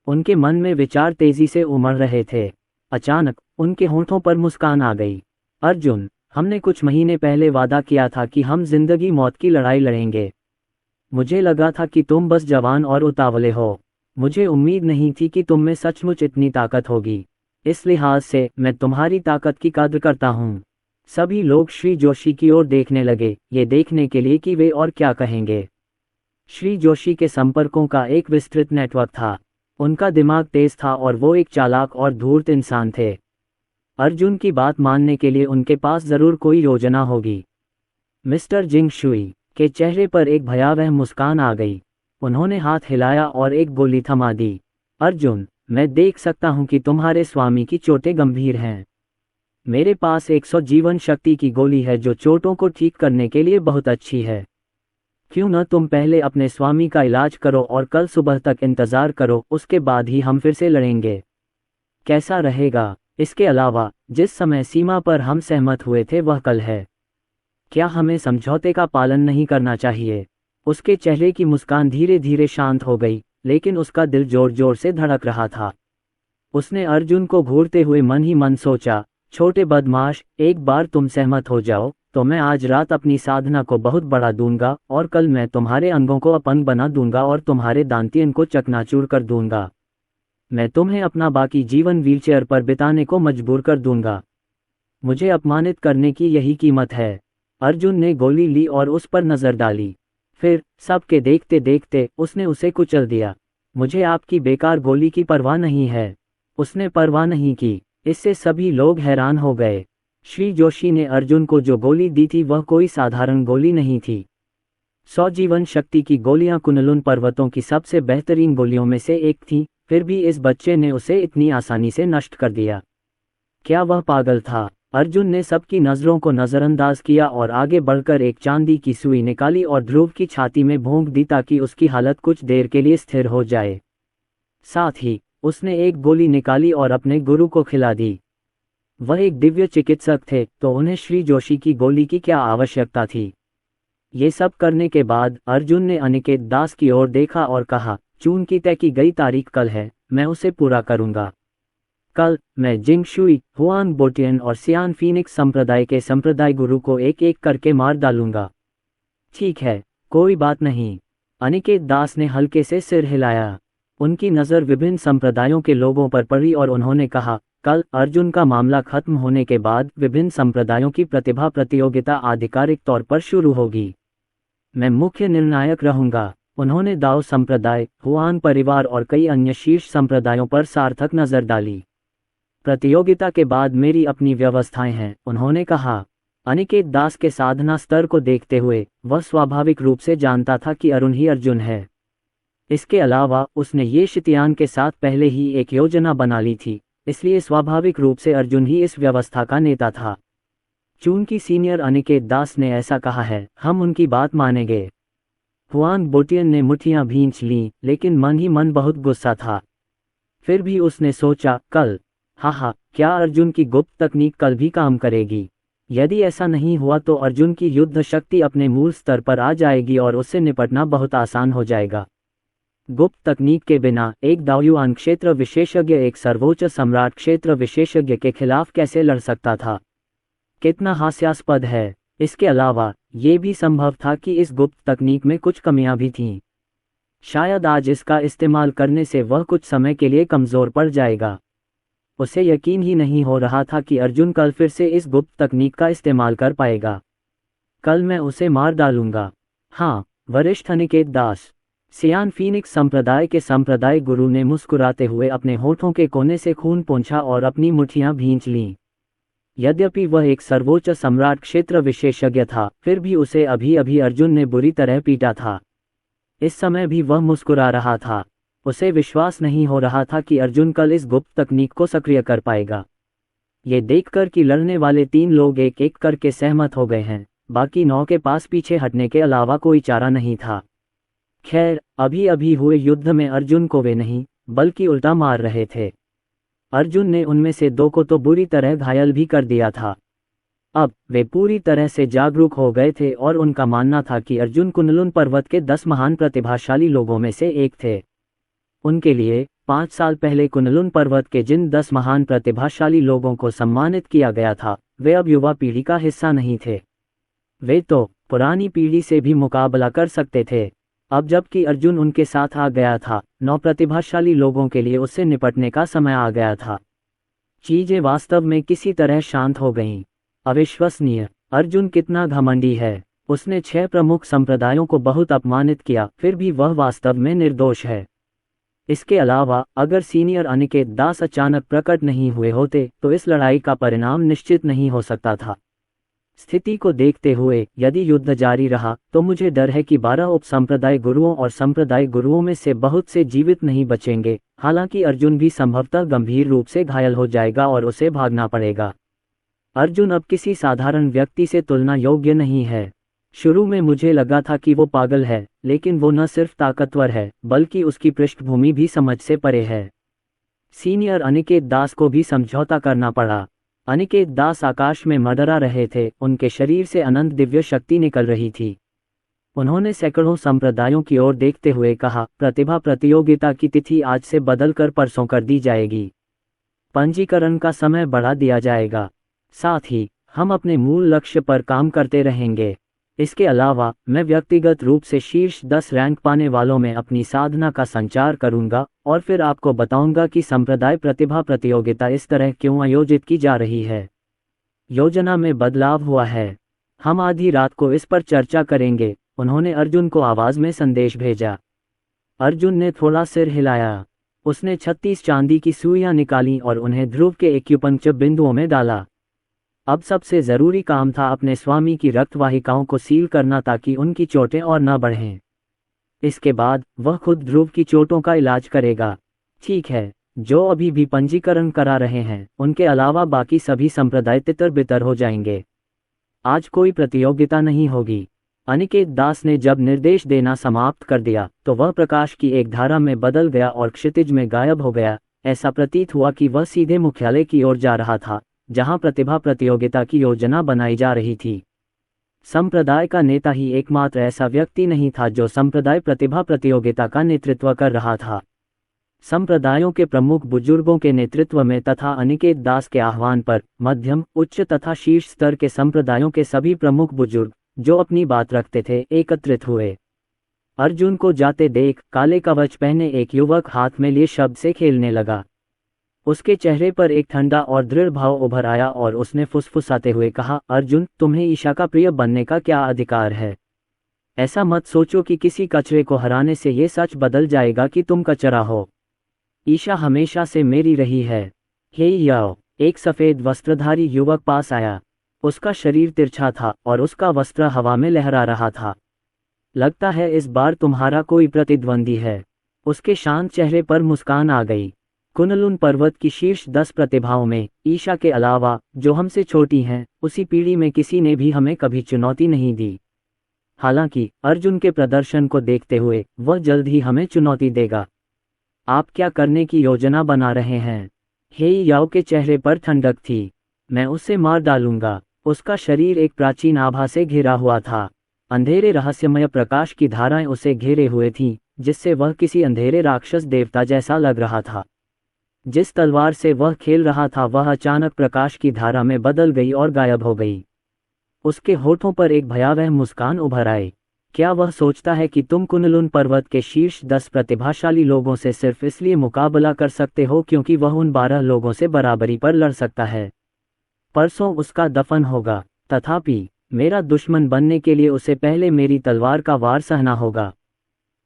Speaker 2: उनके मन में विचार तेजी से उमड़ रहे थे। अचानक उनके होंठों पर मुस्कान आ गई। अर्जुन, हमने कुछ महीने पहले वादा किया था कि हम जिंदगी मौत की लड़ाई लड़ेंगे। मुझे लगा था कि तुम बस जवान और उतावले हो। मुझे उम्मीद नहीं थी कि तुम में सचमुच इतनी ताकत होगी। इस लिहाज से मैं तुम्हारी ताकत की कद्र करता हूँ। सभी लोग श्री जोशी की ओर देखने लगे, ये देखने के लिए कि वे और क्या कहेंगे। श्री जोशी के संपर्कों का एक विस्तृत नेटवर्क था। उनका दिमाग तेज था और वो एक चालाक और धूर्त इंसान थे। अर्जुन की बात मानने के लिए उनके पास जरूर कोई योजना होगी। मिस्टर जिंगशुई के चेहरे पर एक भयावह मुस्कान आ गई। उन्होंने हाथ हिलाया और एक गोली थमा दी। अर्जुन, मैं देख सकता हूं कि तुम्हारे स्वामी की चोटें गंभीर हैं। मेरे पास 100 जीवन शक्ति की गोली है जो चोटों को ठीक करने के लिए बहुत अच्छी है। क्यों न तुम पहले अपने स्वामी का इलाज करो और कल सुबह तक इंतजार करो, उसके बाद ही हम फिर से लड़ेंगे। कैसा रहेगा? इसके अलावा जिस समय सीमा पर हम सहमत हुए थे वह कल है। क्या हमें समझौते का पालन नहीं करना चाहिए? उसके चेहरे की मुस्कान धीरे धीरे शांत हो गई, लेकिन उसका दिल जोर जोर से धड़क रहा था। उसने अर्जुन को घूरते हुए मन ही मन सोचा, छोटे बदमाश, एक बार तुम सहमत हो जाओ तो मैं आज रात अपनी साधना को बहुत बढ़ा दूंगा और कल मैं तुम्हारे अंगों को अपंग बना दूंगा और तुम्हारे दांतियन को चकनाचूर कर दूंगा। मैं तुम्हें अपना बाकी जीवन व्हीलचेयर पर बिताने को मजबूर कर दूंगा। मुझे अपमानित करने की यही कीमत है। अर्जुन ने गोली ली और उस पर नजर डाली। फिर सबके देखते देखते उसने उसे कुचल दिया। मुझे आपकी बेकार गोली की परवाह नहीं है। उसने परवाह नहीं की। इससे सभी लोग हैरान हो गए। श्री जोशी ने अर्जुन को जो गोली दी थी वह कोई साधारण गोली नहीं थी। 100 जीवन शक्ति की गोलियां कुनलुन पर्वतों की सबसे बेहतरीन गोलियों में से एक थी, फिर भी इस बच्चे ने उसे इतनी आसानी से नष्ट कर दिया। क्या वह पागल था? अर्जुन ने सबकी नज़रों को नज़रअंदाज किया और आगे बढ़कर एक चांदी की सुई निकाली और ध्रुव की छाती में भोंक दी ताकि उसकी हालत कुछ देर के लिए स्थिर हो जाए। साथ ही उसने एक गोली निकाली और अपने गुरु को खिला दी। वह एक दिव्य चिकित्सक थे, तो उन्हें श्री जोशी की गोली की क्या आवश्यकता थी? ये सब करने के बाद अर्जुन ने अनिकेत दास की ओर देखा और कहा, जून की तय की गई तारीख कल है, मैं उसे पूरा करूंगा। कल मैं जिंग शुई, हुआन बोटियन और सियान फीनिक्स संप्रदाय के संप्रदाय गुरु को एक एक करके मार डालूंगा। ठीक है, कोई बात नहीं। अनिकेत दास ने हल्के से सिर हिलाया। उनकी नज़र विभिन्न संप्रदायों के लोगों पर पड़ी और उन्होंने कहा, कल अर्जुन का मामला खत्म होने के बाद विभिन्न संप्रदायों की प्रतिभा प्रतियोगिता आधिकारिक तौर पर शुरू होगी। मैं मुख्य निर्णायक रहूंगा। उन्होंने दाओ संप्रदाय, हुआन परिवार और कई अन्य शीर्ष संप्रदायों पर सार्थक नज़र डाली। प्रतियोगिता के बाद मेरी अपनी व्यवस्थाएं हैं, उन्होंने कहा। अनिकेत दास के साधना स्तर को देखते हुए वह स्वाभाविक रूप से जानता था कि अरुण ही अर्जुन है। इसके अलावा उसने ये शितियान के साथ पहले ही एक योजना बना ली थी, इसलिए स्वाभाविक रूप से अर्जुन ही इस व्यवस्था का नेता था। चूंकि सीनियर अनिकेत दास ने ऐसा कहा है, हम उनकी बात मानेंगे। हुआन बोटियन ने मुट्ठियां भींच लीं, लेकिन मन ही मन बहुत गुस्सा था। फिर भी उसने सोचा, कल, हाँ, क्या अर्जुन की गुप्त तकनीक कल भी काम करेगी? यदि ऐसा नहीं हुआ तो अर्जुन की युद्ध शक्ति अपने मूल स्तर पर आ जाएगी और उससे निपटना बहुत आसान हो जाएगा। गुप्त तकनीक के बिना एक दाओयुआन क्षेत्र विशेषज्ञ एक सर्वोच्च सम्राट क्षेत्र विशेषज्ञ के खिलाफ कैसे लड़ सकता था? कितना हास्यास्पद है। इसके अलावा ये भी संभव था कि इस गुप्त तकनीक में कुछ कमियां भी थीं। शायद आज इसका इस्तेमाल करने से वह कुछ समय के लिए कमज़ोर पड़ जाएगा। उसे यकीन ही नहीं हो रहा था कि अर्जुन कल फिर से इस गुप्त तकनीक का इस्तेमाल कर पाएगा। कल मैं उसे मार डालूंगा। हाँ, वरिष्ठ अनिकेत दास। सियान फीनिक्स संप्रदाय के संप्रदाय गुरु ने मुस्कुराते हुए अपने होठों के कोने से खून पोंछा और अपनी मुट्ठियां भींच लीं। यद्यपि वह एक सर्वोच्च सम्राट क्षेत्र विशेषज्ञ था, फिर भी उसे अभी अभी अर्जुन ने बुरी तरह पीटा था। इस समय भी वह मुस्कुरा रहा था। उसे विश्वास नहीं हो रहा था कि अर्जुन कल इस गुप्त तकनीक को सक्रिय कर पाएगा। ये देखकर कि लड़ने वाले 3 लोग एक एक करके सहमत हो गए हैं, बाकी 9 के पास पीछे हटने के अलावा कोई चारा नहीं था। खैर, अभी अभी हुए युद्ध में अर्जुन को वे नहीं, बल्कि उल्टा मार रहे थे। अर्जुन ने उनमें से 2 को तो बुरी तरह घायल भी कर दिया था। अब वे पूरी तरह से जागरूक हो गए थे और उनका मानना था कि अर्जुन कुनलुन पर्वत के 10 महान प्रतिभाशाली लोगों में से एक थे। उनके लिए 5 साल पहले कुनलुन पर्वत के जिन 10 महान प्रतिभाशाली लोगों को सम्मानित किया गया था, वे अब युवा पीढ़ी का हिस्सा नहीं थे। वे तो पुरानी पीढ़ी से भी मुकाबला कर सकते थे। अब जबकि अर्जुन उनके साथ आ गया था, 9 प्रतिभाशाली लोगों के लिए उससे निपटने का समय आ गया था। चीजें वास्तव में किसी तरह शांत हो गईं। अविश्वसनीय, अर्जुन कितना घमंडी है। उसने 6 प्रमुख संप्रदायों को बहुत अपमानित किया, फिर भी वह वास्तव में निर्दोष है। इसके अलावा अगर सीनियर अनिकेत दास अचानक प्रकट नहीं हुए होते तो इस लड़ाई का परिणाम निश्चित नहीं हो सकता था। स्थिति को देखते हुए यदि युद्ध जारी रहा तो मुझे डर है कि 12 उपसंप्रदाय गुरुओं और संप्रदाय गुरुओं में से बहुत से जीवित नहीं बचेंगे। हालांकि अर्जुन भी संभवतः गंभीर रूप से घायल हो जाएगा और उसे भागना पड़ेगा। अर्जुन अब किसी साधारण व्यक्ति से तुलना योग्य नहीं है। शुरू में मुझे लगा था कि वो पागल है, लेकिन वो न सिर्फ ताकतवर है बल्कि उसकी पृष्ठभूमि भी समझ से परे है। सीनियर अनिकेत दास को भी समझौता करना पड़ा। अनिकेत दास आकाश में मंडरा रहे थे, उनके शरीर से अनंत दिव्य शक्ति निकल रही थी। उन्होंने सैकड़ों संप्रदायों की ओर देखते हुए कहा, प्रतिभा प्रतियोगिता की तिथि आज से बदलकर परसों कर दी जाएगी। पंजीकरण का समय बढ़ा दिया जाएगा। साथ ही हम अपने मूल लक्ष्य पर काम करते रहेंगे। इसके अलावा मैं व्यक्तिगत रूप से शीर्ष 10 रैंक पाने वालों में अपनी साधना का संचार करूंगा और फिर आपको बताऊंगा कि संप्रदाय प्रतिभा प्रतियोगिता इस तरह क्यों आयोजित की जा रही है। योजना में बदलाव हुआ है। हम आधी रात को इस पर चर्चा करेंगे। उन्होंने अर्जुन को आवाज में संदेश भेजा। अर्जुन ने थोड़ा सिर हिलाया। उसने 36 चांदी की सुइयां निकालीं और उन्हें ध्रुव के एक्यूपंक्चर बिंदुओं में डाला। अब सबसे जरूरी काम था अपने स्वामी की रक्तवाहिकाओं को सील करना ताकि उनकी चोटें और न बढ़ें। इसके बाद वह खुद ध्रुव की चोटों का इलाज करेगा। ठीक है, जो अभी भी पंजीकरण करा रहे हैं उनके अलावा बाकी सभी संप्रदाय तितर बितर हो जाएंगे। आज कोई प्रतियोगिता नहीं होगी। अनिकेत दास ने जब निर्देश देना समाप्त कर दिया तो वह प्रकाश की एक धारा में बदल गया और क्षितिज में गायब हो गया। ऐसा प्रतीत हुआ कि वह सीधे मुख्यालय की ओर जा रहा था, जहां प्रतिभा प्रतियोगिता की योजना बनाई जा रही थी। संप्रदाय का नेता ही एकमात्र ऐसा व्यक्ति नहीं था जो संप्रदाय प्रतिभा प्रतियोगिता का नेतृत्व कर रहा था। संप्रदायों के प्रमुख बुजुर्गों के नेतृत्व में तथा अनिकेत दास के आह्वान पर मध्यम, उच्च तथा शीर्ष स्तर के संप्रदायों के सभी प्रमुख बुजुर्ग जो अपनी बात रखते थे एकत्रित हुए। अर्जुन को जाते देख काले कवच पहने एक युवक हाथ में लिए शब्द से खेलने लगा। उसके चेहरे पर एक ठंडा और दृढ़ भाव उभर आया और उसने फुसफुसाते हुए कहा, अर्जुन, तुम्हें ईशा का प्रिय बनने का क्या अधिकार है? ऐसा मत सोचो कि किसी कचरे को हराने से ये सच बदल जाएगा कि तुम कचरा हो। ईशा हमेशा से मेरी रही है। हे याओ, एक सफेद वस्त्रधारी युवक पास आया। उसका शरीर तिरछा था और उसका वस्त्र हवा में लहरा रहा था। लगता है इस बार तुम्हारा कोई प्रतिद्वंदी है। उसके शांत चेहरे पर मुस्कान आ गई। कुनलुन पर्वत की शीर्ष 10 प्रतिभाओं में ईशा के अलावा जो हमसे छोटी हैं, उसी पीढ़ी में किसी ने भी हमें कभी चुनौती नहीं दी। हालांकि अर्जुन के प्रदर्शन को देखते हुए वह जल्द ही हमें चुनौती देगा। आप क्या करने की योजना बना रहे हैं? हे याओ के चेहरे पर ठंडक थी। मैं उसे मार डालूंगा। उसका शरीर एक प्राचीन आभा से घिरा हुआ था। अंधेरे रहस्यमय प्रकाश की धाराएं उसे घेरे हुए थीं, जिससे वह किसी अंधेरे राक्षस देवता जैसा लग रहा था। जिस तलवार से वह खेल रहा था वह अचानक प्रकाश की धारा में बदल गई और गायब हो गई। उसके होठों पर एक भयावह मुस्कान उभर आई। क्या वह सोचता है कि तुम कुनलुन पर्वत के शीर्ष 10 प्रतिभाशाली लोगों से सिर्फ इसलिए मुकाबला कर सकते हो क्योंकि वह उन 12 लोगों से बराबरी पर लड़ सकता है? परसों उसका दफन होगा, तथापि मेरा दुश्मन बनने के लिए उसे पहले मेरी तलवार का वार सहना होगा,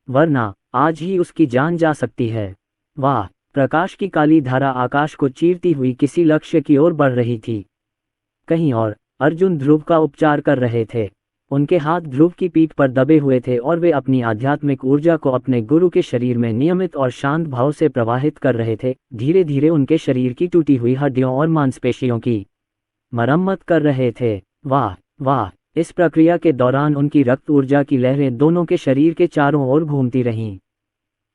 Speaker 2: वरना आज ही उसकी जान जा सकती है। वाह! प्रकाश की काली धारा आकाश को चीरती हुई किसी लक्ष्य की ओर बढ़ रही थी। कहीं और अर्जुन ध्रुव का उपचार कर रहे थे। उनके हाथ ध्रुव की पीठ पर दबे हुए थे और वे अपनी आध्यात्मिक ऊर्जा को अपने गुरु के शरीर में नियमित और शांत भाव से प्रवाहित कर रहे थे। धीरे धीरे उनके शरीर की टूटी हुई हड्डियों और मांसपेशियों की मरम्मत कर रहे थे। वाह वाह! इस प्रक्रिया के दौरान उनकी रक्त ऊर्जा की लहरें दोनों के शरीर के चारों ओर घूमती रहीं।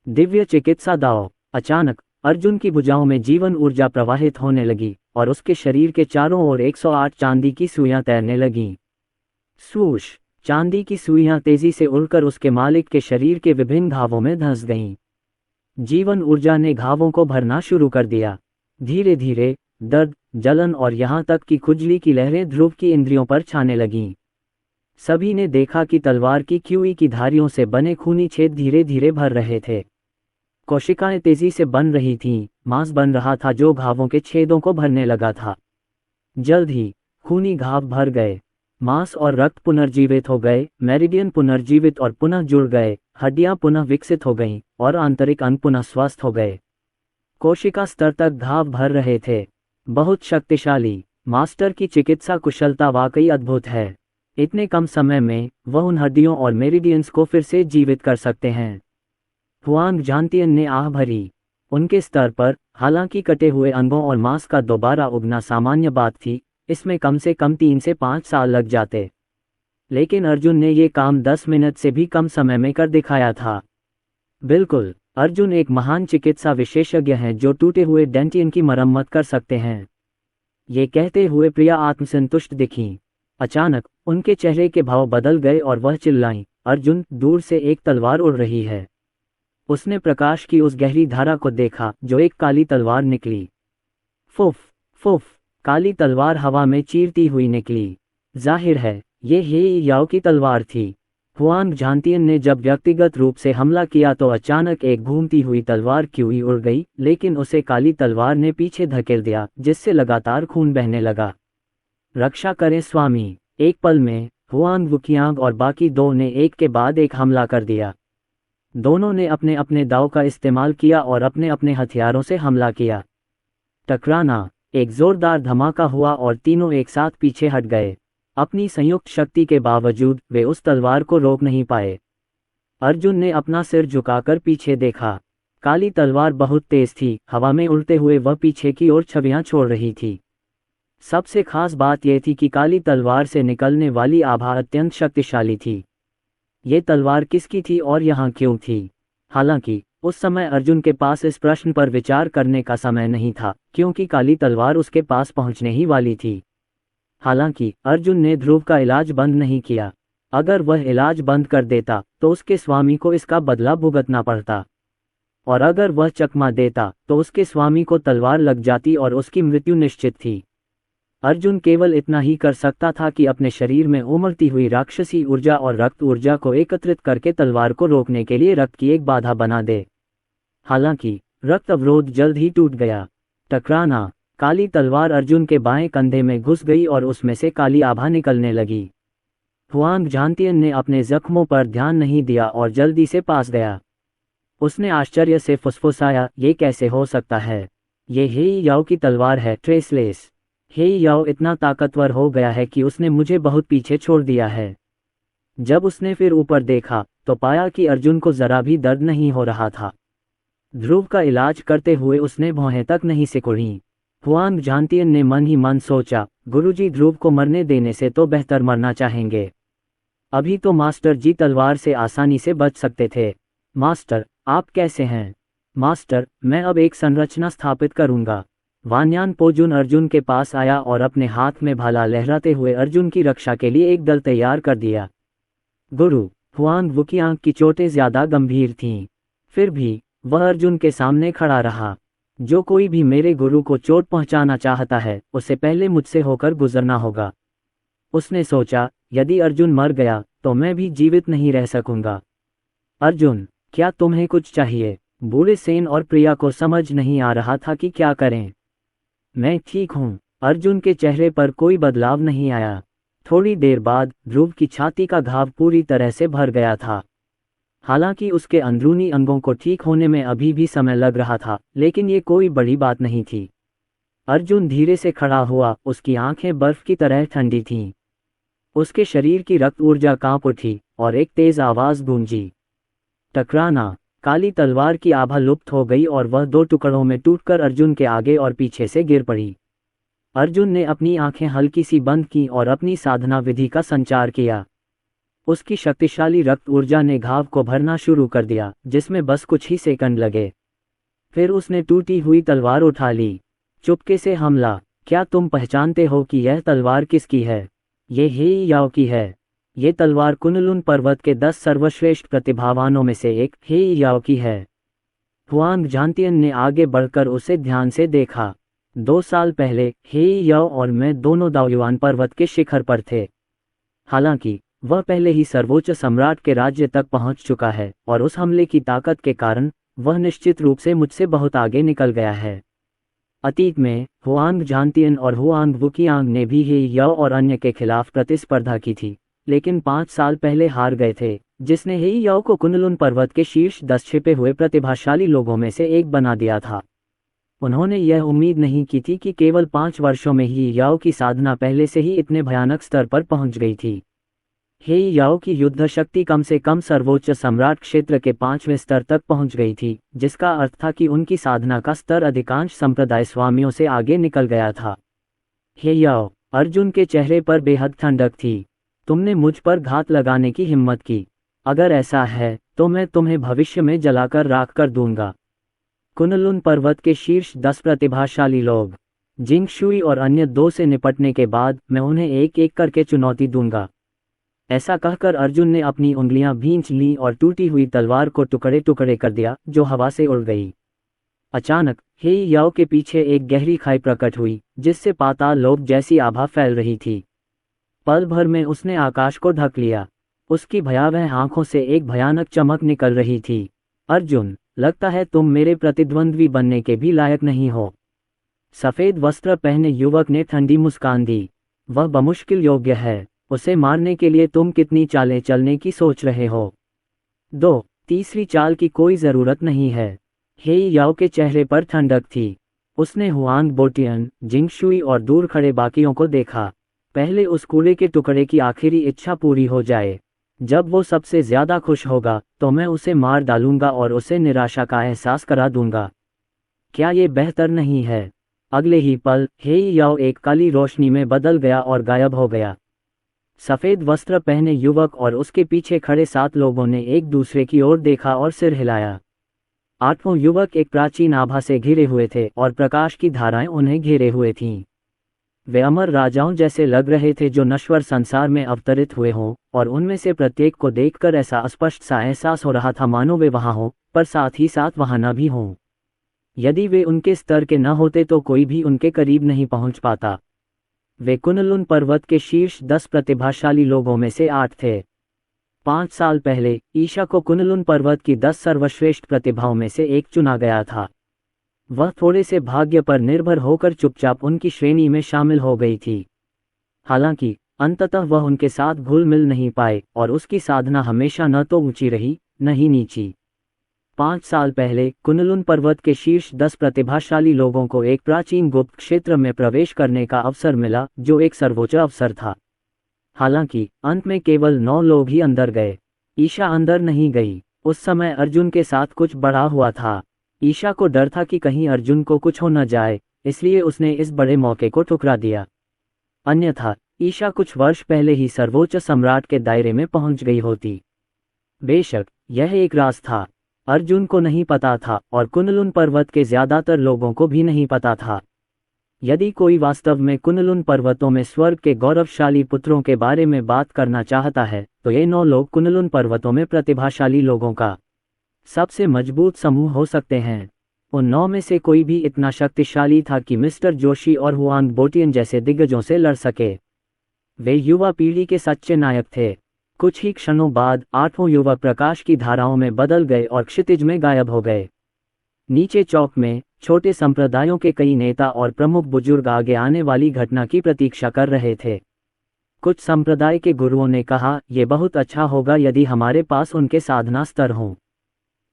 Speaker 2: दिव्य चिकित्सा दाव। अचानक अर्जुन की भुजाओं में जीवन ऊर्जा प्रवाहित होने लगी और उसके शरीर के चारों ओर 108 चांदी की सुइयां तैरने लगीं। स्वूश! चांदी की सुइयां तेजी से उड़कर उसके मालिक के शरीर के विभिन्न घावों में धंस गईं। जीवन ऊर्जा ने घावों को भरना शुरू कर दिया। धीरे धीरे दर्द, जलन और यहां तक कि खुजली की लहरें ध्रुव की इंद्रियों पर छाने लगीं। सभी ने देखा कि तलवार की क्यूई की धारियों से बने खूनी छेद धीरे धीरे भर रहे थे। कोशिकाएं तेजी से बन रही थीं, मांस बन रहा था जो घावों के छेदों को भरने लगा था। जल्द ही खूनी घाव भर गए, मांस और रक्त पुनर्जीवित हो गए, मेरिडियन पुनर्जीवित और पुनः जुड़ गए, हड्डियां पुनः विकसित हो गईं और आंतरिक अंग पुनः स्वस्थ हो गए। कोशिका स्तर तक घाव भर रहे थे। बहुत शक्तिशाली। मास्टर की चिकित्सा कुशलता वाकई अद्भुत है। इतने कम समय में वह उन हड्डियों और मेरिडियंस को फिर से जीवित कर सकते हैं। हुआंग झांतियन ने आह भरी। उनके स्तर पर हालांकि कटे हुए अंगों और मांस का दोबारा उगना सामान्य बात थी, इसमें कम से कम 3 से 5 साल लग जाते, लेकिन अर्जुन ने ये काम 10 मिनट से भी कम समय में कर दिखाया था। बिल्कुल, अर्जुन एक महान चिकित्सा विशेषज्ञ हैं जो टूटे हुए डेंटियन की मरम्मत कर सकते हैं। ये कहते हुए प्रिया आत्मसंतुष्ट दिखीं। अचानक उनके चेहरे के भाव बदल गए और वह चिल्लाईं, अर्जुन, दूर से एक तलवार उड़ रही है। उसने प्रकाश की उस गहरी धारा को देखा जो एक काली तलवार निकली। फुफ फुफ! काली तलवार हवा में चीरती हुई निकली। जाहिर है ये ही याओ की तलवार थी। हुआंग झांतियन ने जब व्यक्तिगत रूप से हमला किया तो अचानक एक घूमती हुई तलवार क्यों उड़ गई, लेकिन उसे काली तलवार ने पीछे धकेल दिया, जिससे लगातार खून बहने लगा। रक्षा करें स्वामी। एक पल में हुआंग वुकियांग और बाकी दो ने एक के बाद एक हमला कर दिया। दोनों ने अपने अपने दाव का इस्तेमाल किया और अपने अपने हथियारों से हमला किया। टकराना। एक जोरदार धमाका हुआ और तीनों एक साथ पीछे हट गए। अपनी संयुक्त शक्ति के बावजूद वे उस तलवार को रोक नहीं पाए। अर्जुन ने अपना सिर झुकाकर पीछे देखा। काली तलवार बहुत तेज थी, हवा में उड़ते हुए वह पीछे की ओर छवियां छोड़ रही थी। सबसे खास बात यह थी कि काली तलवार से निकलने वाली आभा अत्यंत शक्तिशाली थी। ये तलवार किसकी थी और यहाँ क्यों थी? हालांकि उस समय अर्जुन के पास इस प्रश्न पर विचार करने का समय नहीं था, क्योंकि काली तलवार उसके पास पहुंचने ही वाली थी। हालांकि अर्जुन ने ध्रुव का इलाज बंद नहीं किया। अगर वह इलाज बंद कर देता तो उसके स्वामी को इसका बदला भुगतना पड़ता, और अगर वह चकमा देता तो उसके स्वामी को तलवार लग जाती और उसकी मृत्यु निश्चित थी। अर्जुन केवल इतना ही कर सकता था कि अपने शरीर में उमड़ती हुई राक्षसी ऊर्जा और रक्त ऊर्जा को एकत्रित करके तलवार को रोकने के लिए रक्त की एक बाधा बना दे। हालांकि रक्त अवरोध जल्द ही टूट गया। टकराना। काली तलवार अर्जुन के बाएं कंधे में घुस गई और उसमें से काली आभा निकलने लगी। हुआंग झांतियन ने अपने जख्मों पर ध्यान नहीं दिया और जल्दी से पास गया। उसने आश्चर्य से फुसफुसाया, ये कैसे हो सकता है? ये हेई याओ की तलवार है, ट्रेसलेस। हेई याओ इतना ताकतवर हो गया है कि उसने मुझे बहुत पीछे छोड़ दिया है। जब उसने फिर ऊपर देखा तो पाया कि अर्जुन को जरा भी दर्द नहीं हो रहा था। ध्रुव का इलाज करते हुए उसने भौहें तक नहीं सिकुड़ी। हुआंग झांतियन ने मन ही मन सोचा, गुरुजी ध्रुव को मरने देने से तो बेहतर मरना चाहेंगे। अभी तो मास्टर जी तलवार से आसानी से बच सकते थे। मास्टर, आप कैसे हैं? मास्टर, मैं अब एक संरचना स्थापित करूंगा। वान्यान पोजुन अर्जुन के पास आया और अपने हाथ में भाला लहराते हुए अर्जुन की रक्षा के लिए एक दल तैयार कर दिया। गुरु, हुआंग वुकियांग की चोटें ज्यादा गंभीर थीं। फिर भी वह अर्जुन के सामने खड़ा रहा। जो कोई भी मेरे गुरु को चोट पहुंचाना चाहता है, उसे पहले मुझसे होकर गुजरना होगा। उसने सोचा, यदि अर्जुन मर गया तो मैं भी जीवित नहीं रह सकूंगा। अर्जुन, क्या तुम्हें कुछ चाहिए? बूढ़े सेन और प्रिया को समझ नहीं आ रहा था कि क्या करें। मैं ठीक हूँ। अर्जुन के चेहरे पर कोई बदलाव नहीं आया। थोड़ी देर बाद ध्रुव की छाती का घाव पूरी तरह से भर गया था। हालांकि उसके अंदरूनी अंगों को ठीक होने में अभी भी समय लग रहा था, लेकिन ये कोई बड़ी बात नहीं थी। अर्जुन धीरे से खड़ा हुआ, उसकी आंखें बर्फ की तरह ठंडी थीं। उसके शरीर की रक्त ऊर्जा कांप उठी और एक तेज आवाज गूंजी। टकराना। काली तलवार की आभा लुप्त हो गई और वह दो टुकड़ों में टूटकर अर्जुन के आगे और पीछे से गिर पड़ी। अर्जुन ने अपनी आंखें हल्की सी बंद की और अपनी साधना विधि का संचार किया। उसकी शक्तिशाली रक्त ऊर्जा ने घाव को भरना शुरू कर दिया, जिसमें बस कुछ ही सेकंड लगे। फिर उसने टूटी हुई तलवार उठा ली। चुपके से हमला। क्या तुम पहचानते हो कि यह तलवार किसकी है? ये हेई याओ की है। ये तलवार कुनलुन पर्वत के 10 सर्वश्रेष्ठ प्रतिभावानों में से एक हेई याओ की है। हुआंग झांतियन ने आगे बढ़कर उसे ध्यान से देखा। 2 साल पहले हेई याओ और मैं दोनों दाओयुआन पर्वत के शिखर पर थे। हालांकि वह पहले ही सर्वोच्च सम्राट के राज्य तक पहुंच चुका है और उस हमले की ताकत के कारण वह निश्चित रूप से मुझसे बहुत आगे निकल गया है। अतीत में हुआंग झांतियन और हुआंग वुकियांग ने भी हेई याओ और अन्य के खिलाफ प्रतिस्पर्धा की थी, लेकिन 5 साल पहले हार गए थे, जिसने हेई याओ को कुनलुन पर्वत के शीर्ष 10 छिपे हुए प्रतिभाशाली लोगों में से एक बना दिया था। उन्होंने यह उम्मीद नहीं की थी कि केवल 5 वर्षों में ही याओ की साधना पहले से ही इतने भयानक स्तर पर पहुंच गई थी। हेई याओ की युद्ध शक्ति कम से कम सर्वोच्च सम्राट क्षेत्र के 5वें स्तर तक पहुंच गई थी, जिसका अर्थ था कि उनकी साधना का स्तर अधिकांश संप्रदाय स्वामियों से आगे निकल गया था। हेई याओ, अर्जुन के चेहरे पर बेहद ठंडक थी। तुमने मुझ पर घात लगाने की हिम्मत की। अगर ऐसा है तो मैं तुम्हें भविष्य में जलाकर राख कर दूंगा। कुनलुन पर्वत के शीर्ष 10 प्रतिभाशाली लोग, जिंगशुई और अन्य 2 से निपटने के बाद मैं उन्हें एक एक करके चुनौती दूंगा। ऐसा कहकर अर्जुन ने अपनी उंगलियां भींच लीं और टूटी हुई तलवार को टुकड़े टुकड़े कर दिया, जो हवा से उड़ गई। अचानक हे याओ के पीछे एक गहरी खाई प्रकट हुई, जिससे पाताल लोक जैसी आभा फैल रही थी। पल भर में उसने आकाश को ढक लिया। उसकी भयावह आंखों से एक भयानक चमक निकल रही थी। अर्जुन, लगता है तुम मेरे प्रतिद्वंद्वी बनने के भी लायक नहीं हो। सफेद वस्त्र पहने युवक ने ठंडी मुस्कान दी। वह बमुश्किल योग्य है। उसे मारने के लिए तुम कितनी चालें चलने की सोच रहे हो? तीसरी चाल की कोई जरूरत नहीं है। हे याओ के चेहरे पर ठंडक थी। उसने हुआंग बोटियन, जिंगशुई और दूर खड़े बाकियों को देखा। पहले उस कूड़े के टुकड़े की आखिरी इच्छा पूरी हो जाए। जब वो सबसे ज्यादा खुश होगा तो मैं उसे मार डालूंगा और उसे निराशा का एहसास करा दूंगा। क्या ये बेहतर नहीं है? अगले ही पल हे याओ एक काली रोशनी में बदल गया और गायब हो गया। सफेद वस्त्र पहने युवक और उसके पीछे खड़े 7 लोगों ने एक दूसरे की ओर देखा और सिर हिलाया। 8वां युवक एक प्राचीन आभा से घिरे हुए थे और प्रकाश की धाराएं उन्हें घेरे हुए थीं। वे अमर राजाओं जैसे लग रहे थे जो नश्वर संसार में अवतरित हुए हों, और उनमें से प्रत्येक को देखकर ऐसा अस्पष्ट सा एहसास हो रहा था मानो वे वहां हों, पर साथ ही साथ वहां न भी हों। यदि वे उनके स्तर के न होते तो कोई भी उनके करीब नहीं पहुंच पाता। वे कुनलुन पर्वत के शीर्ष 10 प्रतिभाशाली लोगों में से 8 थे। 5 साल पहले ईशा को कुनलुन पर्वत की 10 सर्वश्रेष्ठ प्रतिभाओं में से एक चुना गया था। वह थोड़े से भाग्य पर निर्भर होकर चुपचाप उनकी श्रेणी में शामिल हो गई थी। हालांकि अंततः वह उनके साथ घुल मिल नहीं पाए और उसकी साधना हमेशा न तो ऊंची रही न ही नीची। 5 साल पहले कुनलुन पर्वत के शीर्ष 10 प्रतिभाशाली लोगों को एक प्राचीन गुप्त क्षेत्र में प्रवेश करने का अवसर मिला, जो एक सर्वोच्च अवसर था। हालांकि अंत में केवल 9 लोग ही अंदर गए। ईशा अंदर नहीं गई। उस समय अर्जुन के साथ कुछ बढ़ा हुआ था। ईशा को डर था कि कहीं अर्जुन को कुछ हो न जाए, इसलिए उसने इस बड़े मौके को ठुकरा दिया। अन्यथा ईशा कुछ वर्ष पहले ही सर्वोच्च सम्राट के दायरे में पहुंच गई होती। बेशक यह एक राज था। अर्जुन को नहीं पता था और कुनलुन पर्वत के ज्यादातर लोगों को भी नहीं पता था। यदि कोई वास्तव में कुनलुन पर्वतों में स्वर्ग के गौरवशाली पुत्रों के बारे में बात करना चाहता है तो ये 9 लोग कुनलुन पर्वतों में प्रतिभाशाली लोगों का सबसे मजबूत समूह हो सकते हैं। उन 9 में से कोई भी इतना शक्तिशाली था कि मिस्टर जोशी और हुआंग बोटियन जैसे दिग्गजों से लड़ सके। वे युवा पीढ़ी के सच्चे नायक थे। कुछ ही क्षणों बाद 8वां युवक प्रकाश की धाराओं में बदल गए और क्षितिज में गायब हो गए। नीचे चौक में छोटे संप्रदायों के कई नेता और प्रमुख बुजुर्ग आगे आने वाली घटना की प्रतीक्षा कर रहे थे। कुछ संप्रदाय के गुरुओं ने कहा, ये बहुत अच्छा होगा यदि हमारे पास उनके साधना स्तर हों।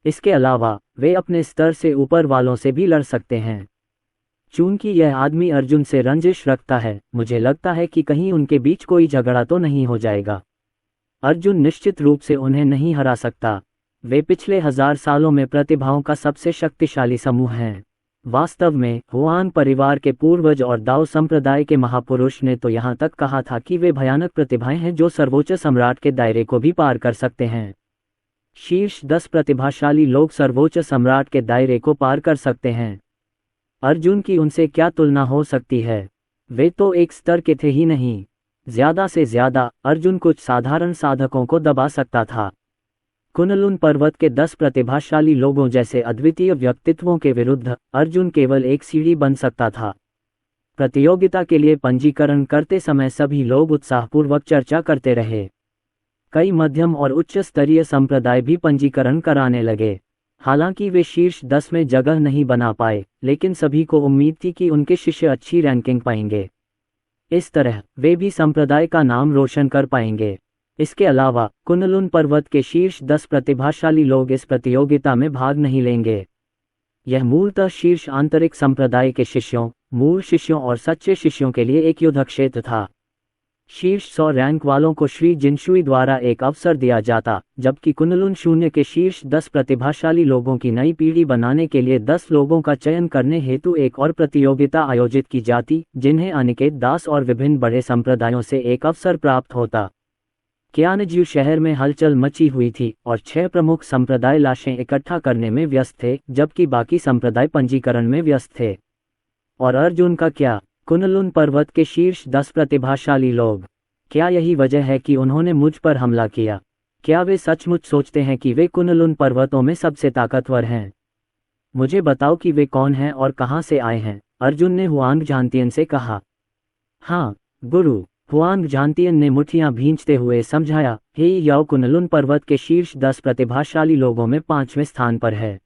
Speaker 2: इसके अलावा वे अपने स्तर से ऊपर वालों से भी लड़ सकते हैं। चूंकि यह आदमी अर्जुन से रंजिश रखता है, मुझे लगता है कि कहीं उनके बीच कोई झगड़ा तो नहीं हो जाएगा। अर्जुन निश्चित रूप से उन्हें नहीं हरा सकता। वे पिछले 1000 सालों में प्रतिभाओं का सबसे शक्तिशाली समूह हैं। वास्तव में हुआन परिवार के पूर्वज और दाओ संप्रदाय के महापुरुष ने तो यहाँ तक कहा था कि वे भयानक प्रतिभाएं हैं जो सर्वोच्च सम्राट के दायरे को भी पार कर सकते हैं। शीर्ष 10 प्रतिभाशाली लोग सर्वोच्च सम्राट के दायरे को पार कर सकते हैं। अर्जुन की उनसे क्या तुलना हो सकती है? वे तो एक स्तर के थे ही नहीं। ज्यादा से ज्यादा अर्जुन कुछ साधारण साधकों को दबा सकता था। कुनलुन पर्वत के 10 प्रतिभाशाली लोगों जैसे अद्वितीय व्यक्तित्वों के विरुद्ध अर्जुन केवल एक सीढ़ी बन सकता था। प्रतियोगिता के लिए पंजीकरण करते समय सभी लोग उत्साहपूर्वक चर्चा करते रहे। कई मध्यम और उच्च स्तरीय संप्रदाय भी पंजीकरण कराने लगे। हालांकि वे शीर्ष 10 में जगह नहीं बना पाए, लेकिन सभी को उम्मीद थी कि उनके शिष्य अच्छी रैंकिंग पाएंगे। इस तरह वे भी संप्रदाय का नाम रोशन कर पाएंगे। इसके अलावा कुनलुन पर्वत के शीर्ष 10 प्रतिभाशाली लोग इस प्रतियोगिता में भाग नहीं लेंगे। यह मूलतः शीर्ष आंतरिक संप्रदाय के शिष्यों, मूल शिष्यों और सच्चे शिष्यों के लिए एक युद्ध क्षेत्र था। शीर्ष 100 रैंक वालों को श्री जिनशुई द्वारा एक अवसर दिया जाता, जबकि कुनलुन शून्य के शीर्ष 10 प्रतिभाशाली लोगों की नई पीढ़ी बनाने के लिए 10 लोगों का चयन करने हेतु एक और प्रतियोगिता आयोजित की जाती, जिन्हें अनिकेत दास और विभिन्न बड़े संप्रदायों से एक अवसर प्राप्त होता। क्यानज्यू शहर में हलचल मची हुई थी और 6 प्रमुख संप्रदाय लाशें इकट्ठा करने में व्यस्त थे, जबकि बाकी संप्रदाय पंजीकरण में व्यस्त थे। और अर्जुन का क्या? कुनलुन पर्वत के शीर्ष 10 प्रतिभाशाली लोग। क्या यही वजह है कि उन्होंने मुझ पर हमला किया? क्या वे सचमुच सोचते हैं कि वे कुनलुन पर्वतों में सबसे ताकतवर हैं? मुझे बताओ कि वे कौन हैं और कहाँ से आए हैं, अर्जुन ने हुआंग झांतियन से कहा। हाँ गुरु, हुआंग झांतियन ने मुठ्ठियां भींचते हुए समझाया, हे याओ कुनलुन पर्वत के शीर्ष 10 प्रतिभाशाली लोगों में 5वें स्थान पर है।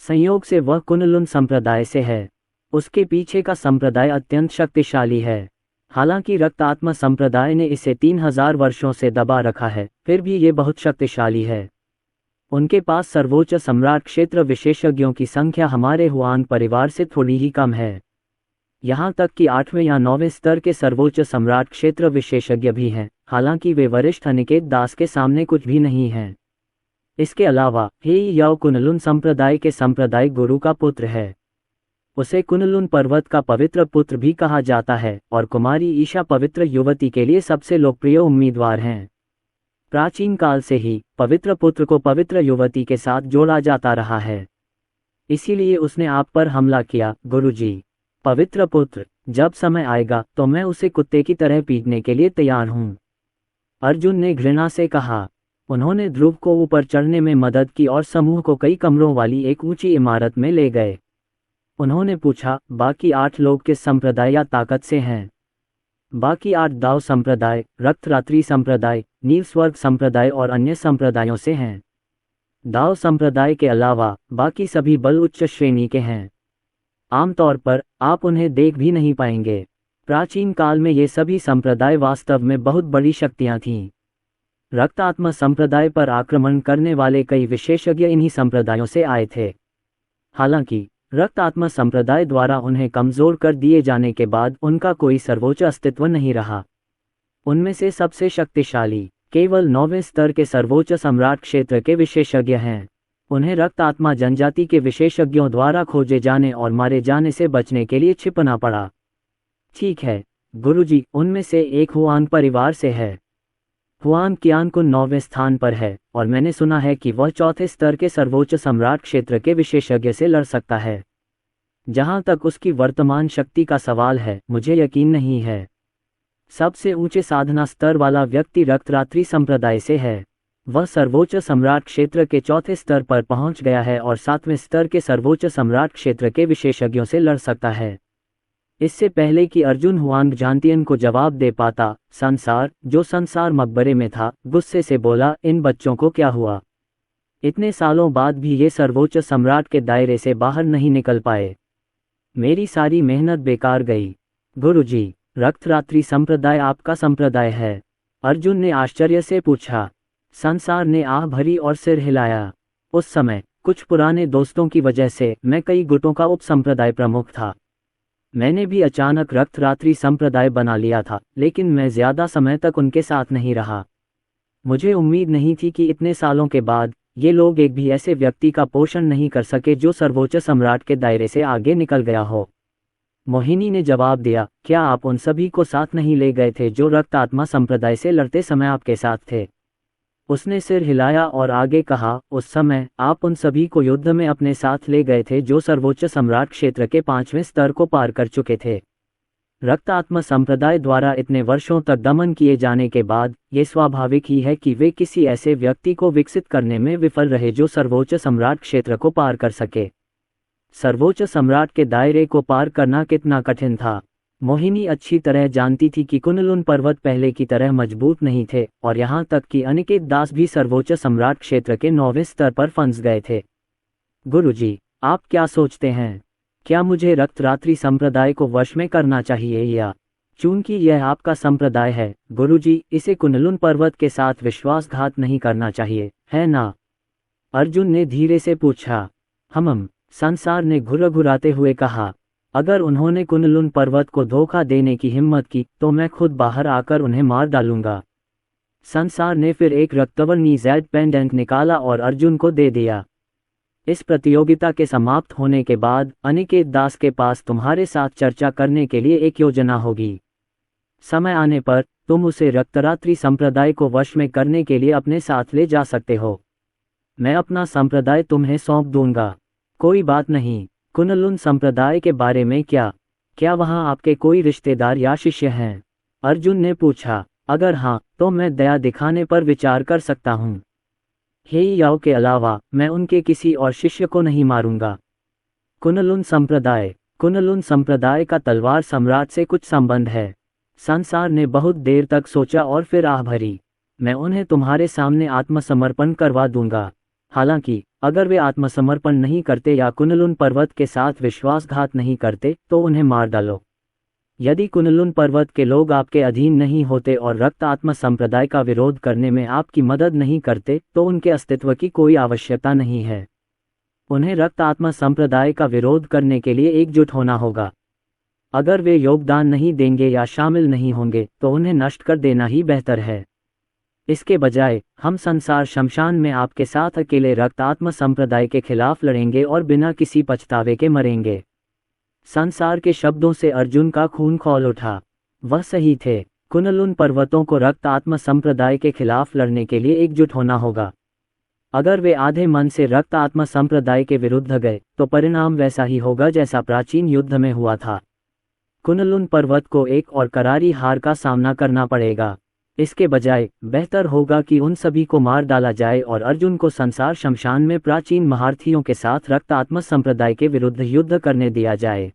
Speaker 2: संयोग से वह कुनलुन संप्रदाय से है। उसके पीछे का संप्रदाय अत्यंत शक्तिशाली है। हालांकि रक्त आत्मा संप्रदाय ने इसे 3000 वर्षों से दबा रखा है, फिर भी ये बहुत शक्तिशाली है। उनके पास सर्वोच्च सम्राट क्षेत्र विशेषज्ञों की संख्या हमारे हुआंग परिवार से थोड़ी ही कम है। यहाँ तक कि 8वें या 9वें स्तर के सर्वोच्च सम्राट क्षेत्र विशेषज्ञ भी हैं, हालांकि वे वरिष्ठ अनिकेत दास के सामने कुछ भी नहीं हैं। इसके अलावा हे याओ कुनलुन संप्रदाय के संप्रदाय गुरु का पुत्र है। उसे कुनलुन पर्वत का पवित्र पुत्र भी कहा जाता है और कुमारी ईशा पवित्र युवती के लिए सबसे लोकप्रिय उम्मीदवार हैं। प्राचीन काल से ही पवित्र पुत्र को पवित्र युवती के साथ जोड़ा जाता रहा है, इसीलिए उसने आप पर हमला किया। गुरुजी, पवित्र पुत्र, जब समय आएगा तो मैं उसे कुत्ते की तरह पीटने के लिए तैयार हूँ, अर्जुन ने घृणा से कहा। उन्होंने ध्रुव को ऊपर चढ़ने में मदद की और समूह को कई कमरों वाली एक ऊंची इमारत में ले गए। उन्होंने पूछा, बाकी 8 लोग किस संप्रदाय या ताकत से हैं? बाकी 8 दाव संप्रदाय, रक्तरात्रि संप्रदाय, नील स्वर्ग संप्रदाय और अन्य संप्रदायों से हैं। दाव संप्रदाय के अलावा बाकी सभी बल उच्च श्रेणी के हैं। आमतौर पर आप उन्हें देख भी नहीं पाएंगे। प्राचीन काल में ये सभी संप्रदाय वास्तव में बहुत बड़ी शक्तियां थीं। रक्त आत्मा संप्रदाय पर आक्रमण करने वाले कई विशेषज्ञ इन्हीं संप्रदायों से आए थे। हालांकि रक्त आत्मा संप्रदाय द्वारा उन्हें कमजोर कर दिए जाने के बाद उनका कोई सर्वोच्च अस्तित्व नहीं रहा। उनमें से सबसे शक्तिशाली केवल 9वें स्तर के सर्वोच्च सम्राट क्षेत्र के विशेषज्ञ हैं। उन्हें रक्त आत्मा जनजाति के विशेषज्ञों द्वारा खोजे जाने और मारे जाने से बचने के लिए छिपना पड़ा। ठीक है गुरुजी, उनमें से एक हुआन परिवार से है। हुआन कियानकुन 9वें स्थान पर है और मैंने सुना है कि वह 4थे स्तर के सर्वोच्च सम्राट क्षेत्र के विशेषज्ञ से लड़ सकता है। जहां तक उसकी वर्तमान शक्ति का सवाल है, मुझे यकीन नहीं है। सबसे ऊंचे साधना स्तर वाला व्यक्ति रक्तरात्रि संप्रदाय से है। वह सर्वोच्च सम्राट क्षेत्र के 4थे स्तर पर पहुंच गया है और 7वें स्तर के सर्वोच्च सम्राट क्षेत्र के विशेषज्ञों से लड़ सकता है। इससे पहले कि अर्जुन हुआंग झांतियन को जवाब दे पाता, संसार, जो संसार मकबरे में था, गुस्से से बोला, इन बच्चों को क्या हुआ? इतने सालों बाद भी ये सर्वोच्च सम्राट के दायरे से बाहर नहीं निकल पाए। मेरी सारी मेहनत बेकार गई। गुरुजी, रक्तरात्रि संप्रदाय आपका संप्रदाय है? अर्जुन ने आश्चर्य से पूछा। संसार ने आह भरी और सिर हिलाया। उस समय कुछ पुराने दोस्तों की वजह से मैं कई गुटों का उप संप्रदाय प्रमुख था। मैंने भी अचानक रक्तरात्रि संप्रदाय बना लिया था, लेकिन मैं ज्यादा समय तक उनके साथ नहीं रहा। मुझे उम्मीद नहीं थी कि इतने सालों के बाद ये लोग एक भी ऐसे व्यक्ति का पोषण नहीं कर सके जो सर्वोच्च सम्राट के दायरे से आगे निकल गया हो। मोहिनी ने जवाब दिया, क्या आप उन सभी को साथ नहीं ले गए थे जो रक्त आत्मा संप्रदाय से लड़ते समय आपके साथ थे? उसने सिर हिलाया और आगे कहा, उस समय आप उन सभी को युद्ध में अपने साथ ले गए थे जो सर्वोच्च सम्राट क्षेत्र के 5वें स्तर को पार कर चुके थे। रक्त आत्मा संप्रदाय द्वारा इतने वर्षों तक दमन किए जाने के बाद ये स्वाभाविक ही है कि वे किसी ऐसे व्यक्ति को विकसित करने में विफल रहे जो सर्वोच्च सम्राट क्षेत्र को पार कर सके। सर्वोच्च सम्राट के दायरे को पार करना कितना कठिन था। मोहिनी अच्छी तरह जानती थी कि कुनलुन पर्वत पहले की तरह मजबूत नहीं थे और यहाँ तक कि अनिकेत दास भी सर्वोच्च सम्राट क्षेत्र के 9वें स्तर पर फंस गए थे। गुरुजी, आप क्या सोचते हैं? क्या मुझे रक्तरात्रि संप्रदाय को वश में करना चाहिए या? चूंकि यह आपका संप्रदाय है गुरुजी, इसे कुनलुन पर्वत के साथ विश्वासघात नहीं करना चाहिए, है ना? अर्जुन ने धीरे से पूछा। संसार ने घुरघुराते हुए कहा, अगर उन्होंने कुनलुन पर्वत को धोखा देने की हिम्मत की तो मैं खुद बाहर आकर उन्हें मार डालूंगा। संसार ने फिर एक रक्तवर्णी ज़ेड पेंडेंट निकाला और अर्जुन को दे दिया। इस प्रतियोगिता के समाप्त होने के बाद अनिकेत दास के पास तुम्हारे साथ चर्चा करने के लिए एक योजना होगी। समय आने पर तुम उसे रक्तरात्रि संप्रदाय को वश में करने के लिए अपने साथ ले जा सकते हो। मैं अपना संप्रदाय तुम्हें सौंप दूंगा। कोई बात नहीं। कुनलुन संप्रदाय के बारे में क्या वहाँ आपके कोई रिश्तेदार या शिष्य हैं? अर्जुन ने पूछा। अगर हाँ, तो मैं दया दिखाने पर विचार कर सकता हूँ। हे याओ के अलावा मैं उनके किसी और शिष्य को नहीं मारूंगा। कुनलुन संप्रदाय। कुनलुन संप्रदाय का तलवार सम्राट से कुछ संबंध है। संसार ने बहुत देर तक सोचा और फिर आह भरी। मैं उन्हें तुम्हारे सामने आत्मसमर्पण करवा दूंगा। हालांकि अगर वे आत्मसमर्पण नहीं करते या कुनलुन पर्वत के साथ विश्वासघात नहीं करते तो उन्हें मार डालो। यदि कुनलुन पर्वत के लोग आपके अधीन नहीं होते और रक्त आत्मा संप्रदाय का विरोध करने में आपकी मदद नहीं करते तो उनके अस्तित्व की कोई आवश्यकता नहीं है। उन्हें रक्त आत्मा संप्रदाय का विरोध करने के लिए एकजुट होना होगा। अगर वे योगदान नहीं देंगे या शामिल नहीं होंगे तो उन्हें नष्ट कर देना ही बेहतर है। इसके बजाय हम संसार शमशान में आपके साथ अकेले रक्त आत्मा संप्रदाय के खिलाफ लड़ेंगे और बिना किसी पछतावे के मरेंगे। संसार के शब्दों से अर्जुन का खून खौल उठा। वह सही थे। कुनलुन पर्वतों को रक्त आत्मा संप्रदाय के खिलाफ लड़ने के लिए एकजुट होना होगा। अगर वे आधे मन से रक्त आत्मा संप्रदाय के विरुद्ध गए तो परिणाम वैसा ही होगा जैसा प्राचीन युद्ध में हुआ था। कुनलुन पर्वत को एक और करारी हार का सामना करना पड़ेगा। इसके बजाय बेहतर होगा कि उन सभी को मार डाला जाए और अर्जुन को संसार शमशान में प्राचीन महारथियों के साथ रक्त आत्मा संप्रदाय के विरुद्ध युद्ध करने दिया जाए।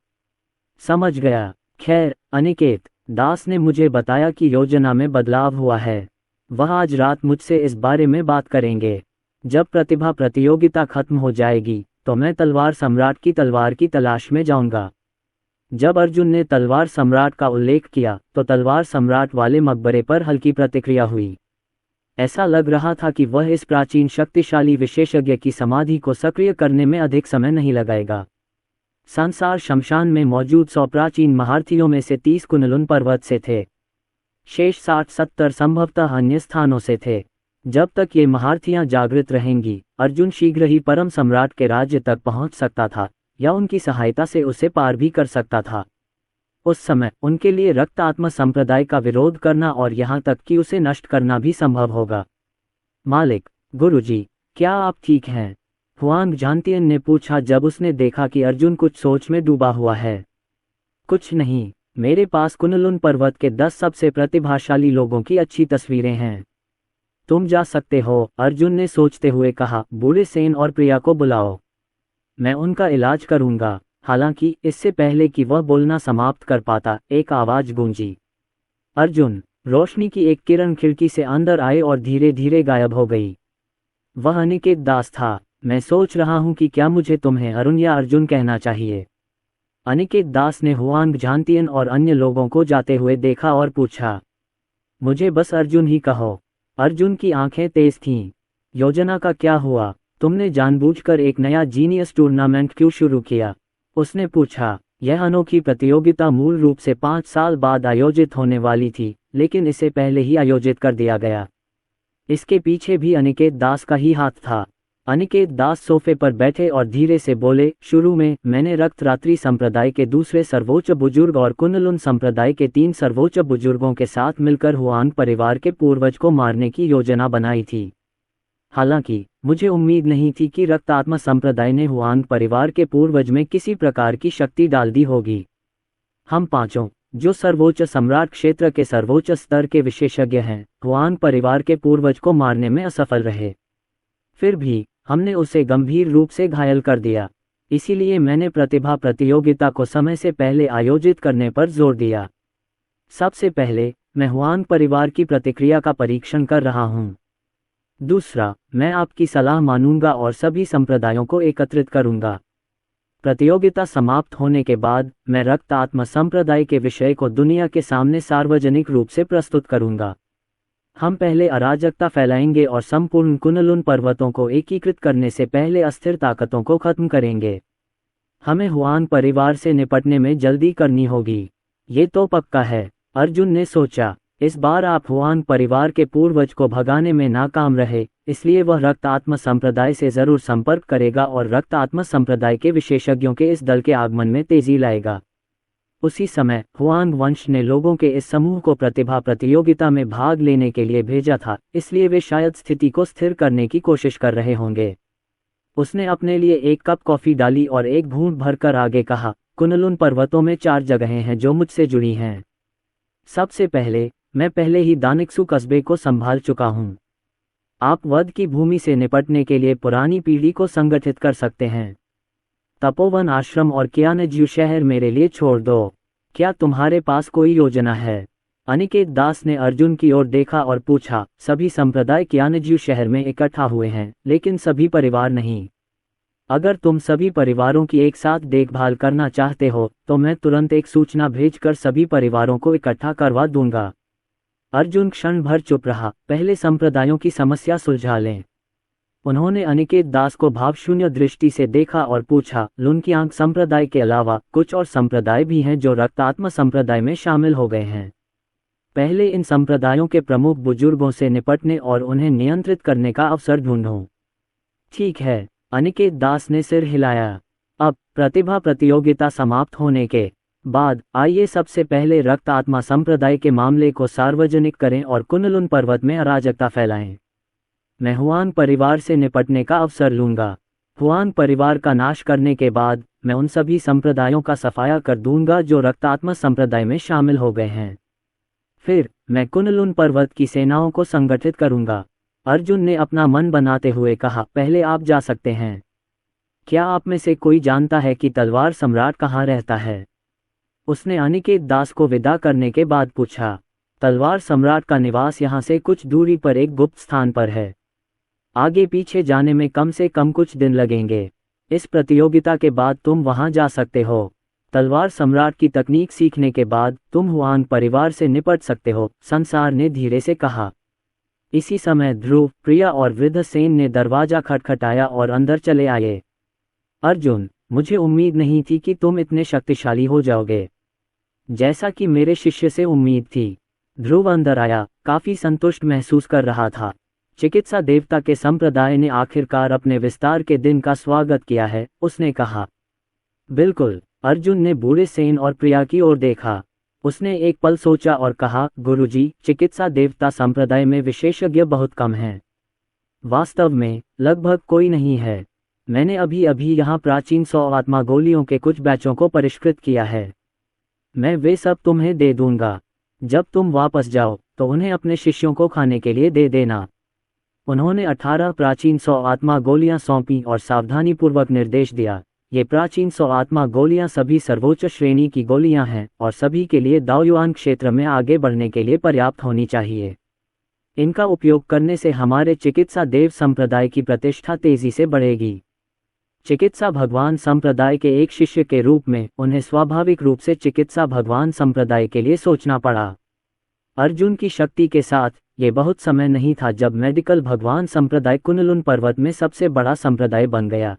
Speaker 2: समझ गया। खैर, अनिकेत दास ने मुझे बताया कि योजना में बदलाव हुआ है। वह आज रात मुझसे इस बारे में बात करेंगे। जब प्रतिभा प्रतियोगिता खत्म हो जाएगी तो मैं तलवार सम्राट की तलवार की तलाश में जाऊंगा। जब अर्जुन ने तलवार सम्राट का उल्लेख किया तो तलवार सम्राट वाले मकबरे पर हल्की प्रतिक्रिया हुई। ऐसा लग रहा था कि वह इस प्राचीन शक्तिशाली विशेषज्ञ की समाधि को सक्रिय करने में अधिक समय नहीं लगाएगा। संसार शमशान में मौजूद 100 प्राचीन महारथियों में से 30 कुनलुन पर्वत से थे। शेष 60-70 संभवतः अन्य स्थानों से थे। जब तक ये महारथियां जागृत रहेंगी अर्जुन शीघ्र ही परम सम्राट के राज्य तक पहुंच सकता था या उनकी सहायता से उसे पार भी कर सकता था। उस समय उनके लिए रक्त आत्मा संप्रदाय का विरोध करना और यहाँ तक कि उसे नष्ट करना भी संभव होगा। मालिक, गुरुजी, क्या आप ठीक हैं? हुआंग झांतियन ने पूछा जब उसने देखा कि अर्जुन कुछ सोच में डूबा हुआ है। कुछ नहीं, मेरे पास कुनलुन पर्वत के 10 सबसे प्रतिभाशाली लोगों की अच्छी तस्वीरें हैं। तुम जा सकते हो, अर्जुन ने सोचते हुए कहा। बूढ़े सेन और प्रिया को बुलाओ, मैं उनका इलाज करूंगा। हालांकि इससे पहले कि वह बोलना समाप्त कर पाता एक आवाज गूंजी। अर्जुन! रोशनी की एक किरण खिड़की से अंदर आए और धीरे धीरे गायब हो गई। वह अनिकेत दास था। मैं सोच रहा हूं कि क्या मुझे तुम्हें अरुण या अर्जुन कहना चाहिए। अनिकेत दास ने हुआंग झांतियन और अन्य लोगों को जाते हुए देखा और पूछा। मुझे बस अर्जुन ही कहो। अर्जुन की आंखें तेज थीं। योजना का क्या हुआ? तुमने जानबूझकर एक नया जीनियस टूर्नामेंट क्यों शुरू किया? उसने पूछा। यह अनोखी प्रतियोगिता मूल रूप से 5 साल बाद आयोजित होने वाली थी, लेकिन इसे पहले ही आयोजित कर दिया गया। इसके पीछे भी अनिकेत दास का ही हाथ था। अनिकेत दास सोफे पर बैठे और धीरे से बोले, शुरू में मैंने रक्तरात्रि संप्रदाय के दूसरे सर्वोच्च बुजुर्ग और कुनलुन संप्रदाय के 3 सर्वोच्च बुजुर्गों के साथ मिलकर हुआंग परिवार के पूर्वज को मारने की योजना बनाई थी। हालांकि मुझे उम्मीद नहीं थी कि रक्त आत्मा संप्रदाय ने हुआंग परिवार के पूर्वज में किसी प्रकार की शक्ति डाल दी होगी। हम पांचों, जो सर्वोच्च सम्राट क्षेत्र के सर्वोच्च स्तर के विशेषज्ञ हैं, हुआंग परिवार के पूर्वज को मारने में असफल रहे। फिर भी हमने उसे गंभीर रूप से घायल कर दिया। इसीलिए मैंने प्रतिभा प्रतियोगिता को समय से पहले आयोजित करने पर जोर दिया। सबसे पहले मैं हुआंग परिवार की प्रतिक्रिया का परीक्षण कर रहा हूँ। दूसरा, मैं आपकी सलाह मानूंगा और सभी संप्रदायों को एकत्रित करूंगा। प्रतियोगिता समाप्त होने के बाद मैं रक्त आत्मा संप्रदाय के विषय को दुनिया के सामने सार्वजनिक रूप से प्रस्तुत करूंगा। हम पहले अराजकता फैलाएंगे और संपूर्ण कुनलुन पर्वतों को एकीकृत करने से पहले अस्थिर ताकतों को खत्म करेंगे। हमें हुआंग परिवार से निपटने में जल्दी करनी होगी। ये तो पक्का है, अर्जुन ने सोचा। इस बार आप हुआंग परिवार के पूर्वज को भगाने में नाकाम रहे, इसलिए वह रक्त आत्मा संप्रदाय से जरूर संपर्क करेगा और रक्त आत्मा संप्रदाय के विशेषज्ञों के इस दल के आगमन में तेजी लाएगा। उसी समय हुआंग वंश ने लोगों के इस समूह को प्रतिभा प्रतियोगिता में भाग लेने के लिए भेजा था, इसलिए वे शायद स्थिति को स्थिर करने की कोशिश कर रहे होंगे। उसने अपने लिए एक कप कॉफी डाली और एक घूंट भरकर आगे कहा, कुनलुन पर्वतों में 4 जगहें हैं जो मुझसे जुड़ी हैं। सबसे पहले, मैं पहले ही दानिक्सु कस्बे को संभाल चुका हूँ। आप वध की भूमि से निपटने के लिए पुरानी पीढ़ी को संगठित कर सकते हैं। तपोवन आश्रम और कियानजू शहर मेरे लिए छोड़ दो। क्या तुम्हारे पास कोई योजना है? अनिकेत दास ने अर्जुन की ओर देखा और पूछा। सभी संप्रदाय कियानजू शहर में इकट्ठा हुए हैं, लेकिन सभी परिवार नहीं। अगर तुम सभी परिवारों की एक साथ देखभाल करना चाहते हो तो मैं तुरंत एक सूचना भेजकर सभी परिवारों को इकट्ठा करवा दूंगा। अर्जुन क्षण भर चुप रहा। पहले संप्रदायों की समस्या सुलझा लें। उन्होंने अनिकेत दास को भावशून्य दृष्टि से देखा और पूछा। लुनकियांग संप्रदाय के अलावा कुछ और संप्रदाय भी हैं जो रक्तात्म संप्रदाय में शामिल हो गए हैं। पहले इन संप्रदायों के प्रमुख बुजुर्गों से निपटने और उन्हें नियंत्रित करने का अवसर ढूंढो। ठीक है, अनिकेत दास ने सिर हिलाया। अब प्रतिभा प्रतियोगिता समाप्त होने के बाद आइए सबसे पहले रक्त आत्मा संप्रदाय के मामले को सार्वजनिक करें और कुनलुन पर्वत में अराजकता फैलाएं। मैं हुआन परिवार से निपटने का अवसर लूंगा। हुआन परिवार का नाश करने के बाद मैं उन सभी संप्रदायों का सफाया कर दूंगा जो रक्तात्मा संप्रदाय में शामिल हो गए हैं। फिर मैं कुनलुन पर्वत की सेनाओं को संगठित करूंगा। अर्जुन ने अपना मन बनाते हुए कहा। पहले आप जा सकते हैं। क्या आप में से कोई जानता है कि तलवार सम्राट कहाँ रहता है? उसने अनिकेत दास को विदा करने के बाद पूछा। तलवार सम्राट का निवास यहाँ से कुछ दूरी पर एक गुप्त स्थान पर है। आगे पीछे जाने में कम से कम कुछ दिन लगेंगे। इस प्रतियोगिता के बाद तुम वहां जा सकते हो। तलवार सम्राट की तकनीक सीखने के बाद तुम हुआन परिवार से निपट सकते हो, संसार ने धीरे से कहा। इसी समय ध्रुव, प्रिया और वृद्ध सेन ने दरवाजा खटखटाया और अंदर चले आए। अर्जुन, मुझे उम्मीद नहीं थी कि तुम इतने शक्तिशाली हो जाओगे, जैसा कि मेरे शिष्य से उम्मीद थी। ध्रुव अंदर आया, काफी संतुष्ट महसूस कर रहा था। चिकित्सा देवता के संप्रदाय ने आखिरकार अपने विस्तार के दिन का स्वागत किया है, उसने कहा। बिल्कुल। अर्जुन ने बूढ़े सेन और प्रिया की ओर देखा। उसने एक पल सोचा और कहा, गुरुजी, चिकित्सा देवता संप्रदाय में विशेषज्ञ बहुत कम हैं। वास्तव में लगभग कोई नहीं है। मैंने अभी अभी यहाँ प्राचीन 100 आत्मा गोलियों के कुछ बैचों को परिष्कृत किया है। मैं वे सब तुम्हें दे दूंगा। जब तुम वापस जाओ तो उन्हें अपने शिष्यों को खाने के लिए दे देना। उन्होंने 18 प्राचीन 100 आत्मा गोलियां सौंपी और सावधानीपूर्वक निर्देश दिया। ये प्राचीन 100 आत्मा गोलियां सभी सर्वोच्च श्रेणी की गोलियां हैं और सभी के लिए दाओयुआन क्षेत्र में आगे बढ़ने के लिए पर्याप्त होनी चाहिए। इनका उपयोग करने से हमारे चिकित्सा देव संप्रदाय की प्रतिष्ठा तेजी से बढ़ेगी। चिकित्सा भगवान संप्रदाय के एक शिष्य के रूप में उन्हें स्वाभाविक रूप से चिकित्सा भगवान संप्रदाय के लिए सोचना पड़ा। अर्जुन की शक्ति के साथ ये बहुत समय नहीं था जब मेडिकल भगवान संप्रदाय कुनलुन पर्वत में सबसे बड़ा संप्रदाय बन गया।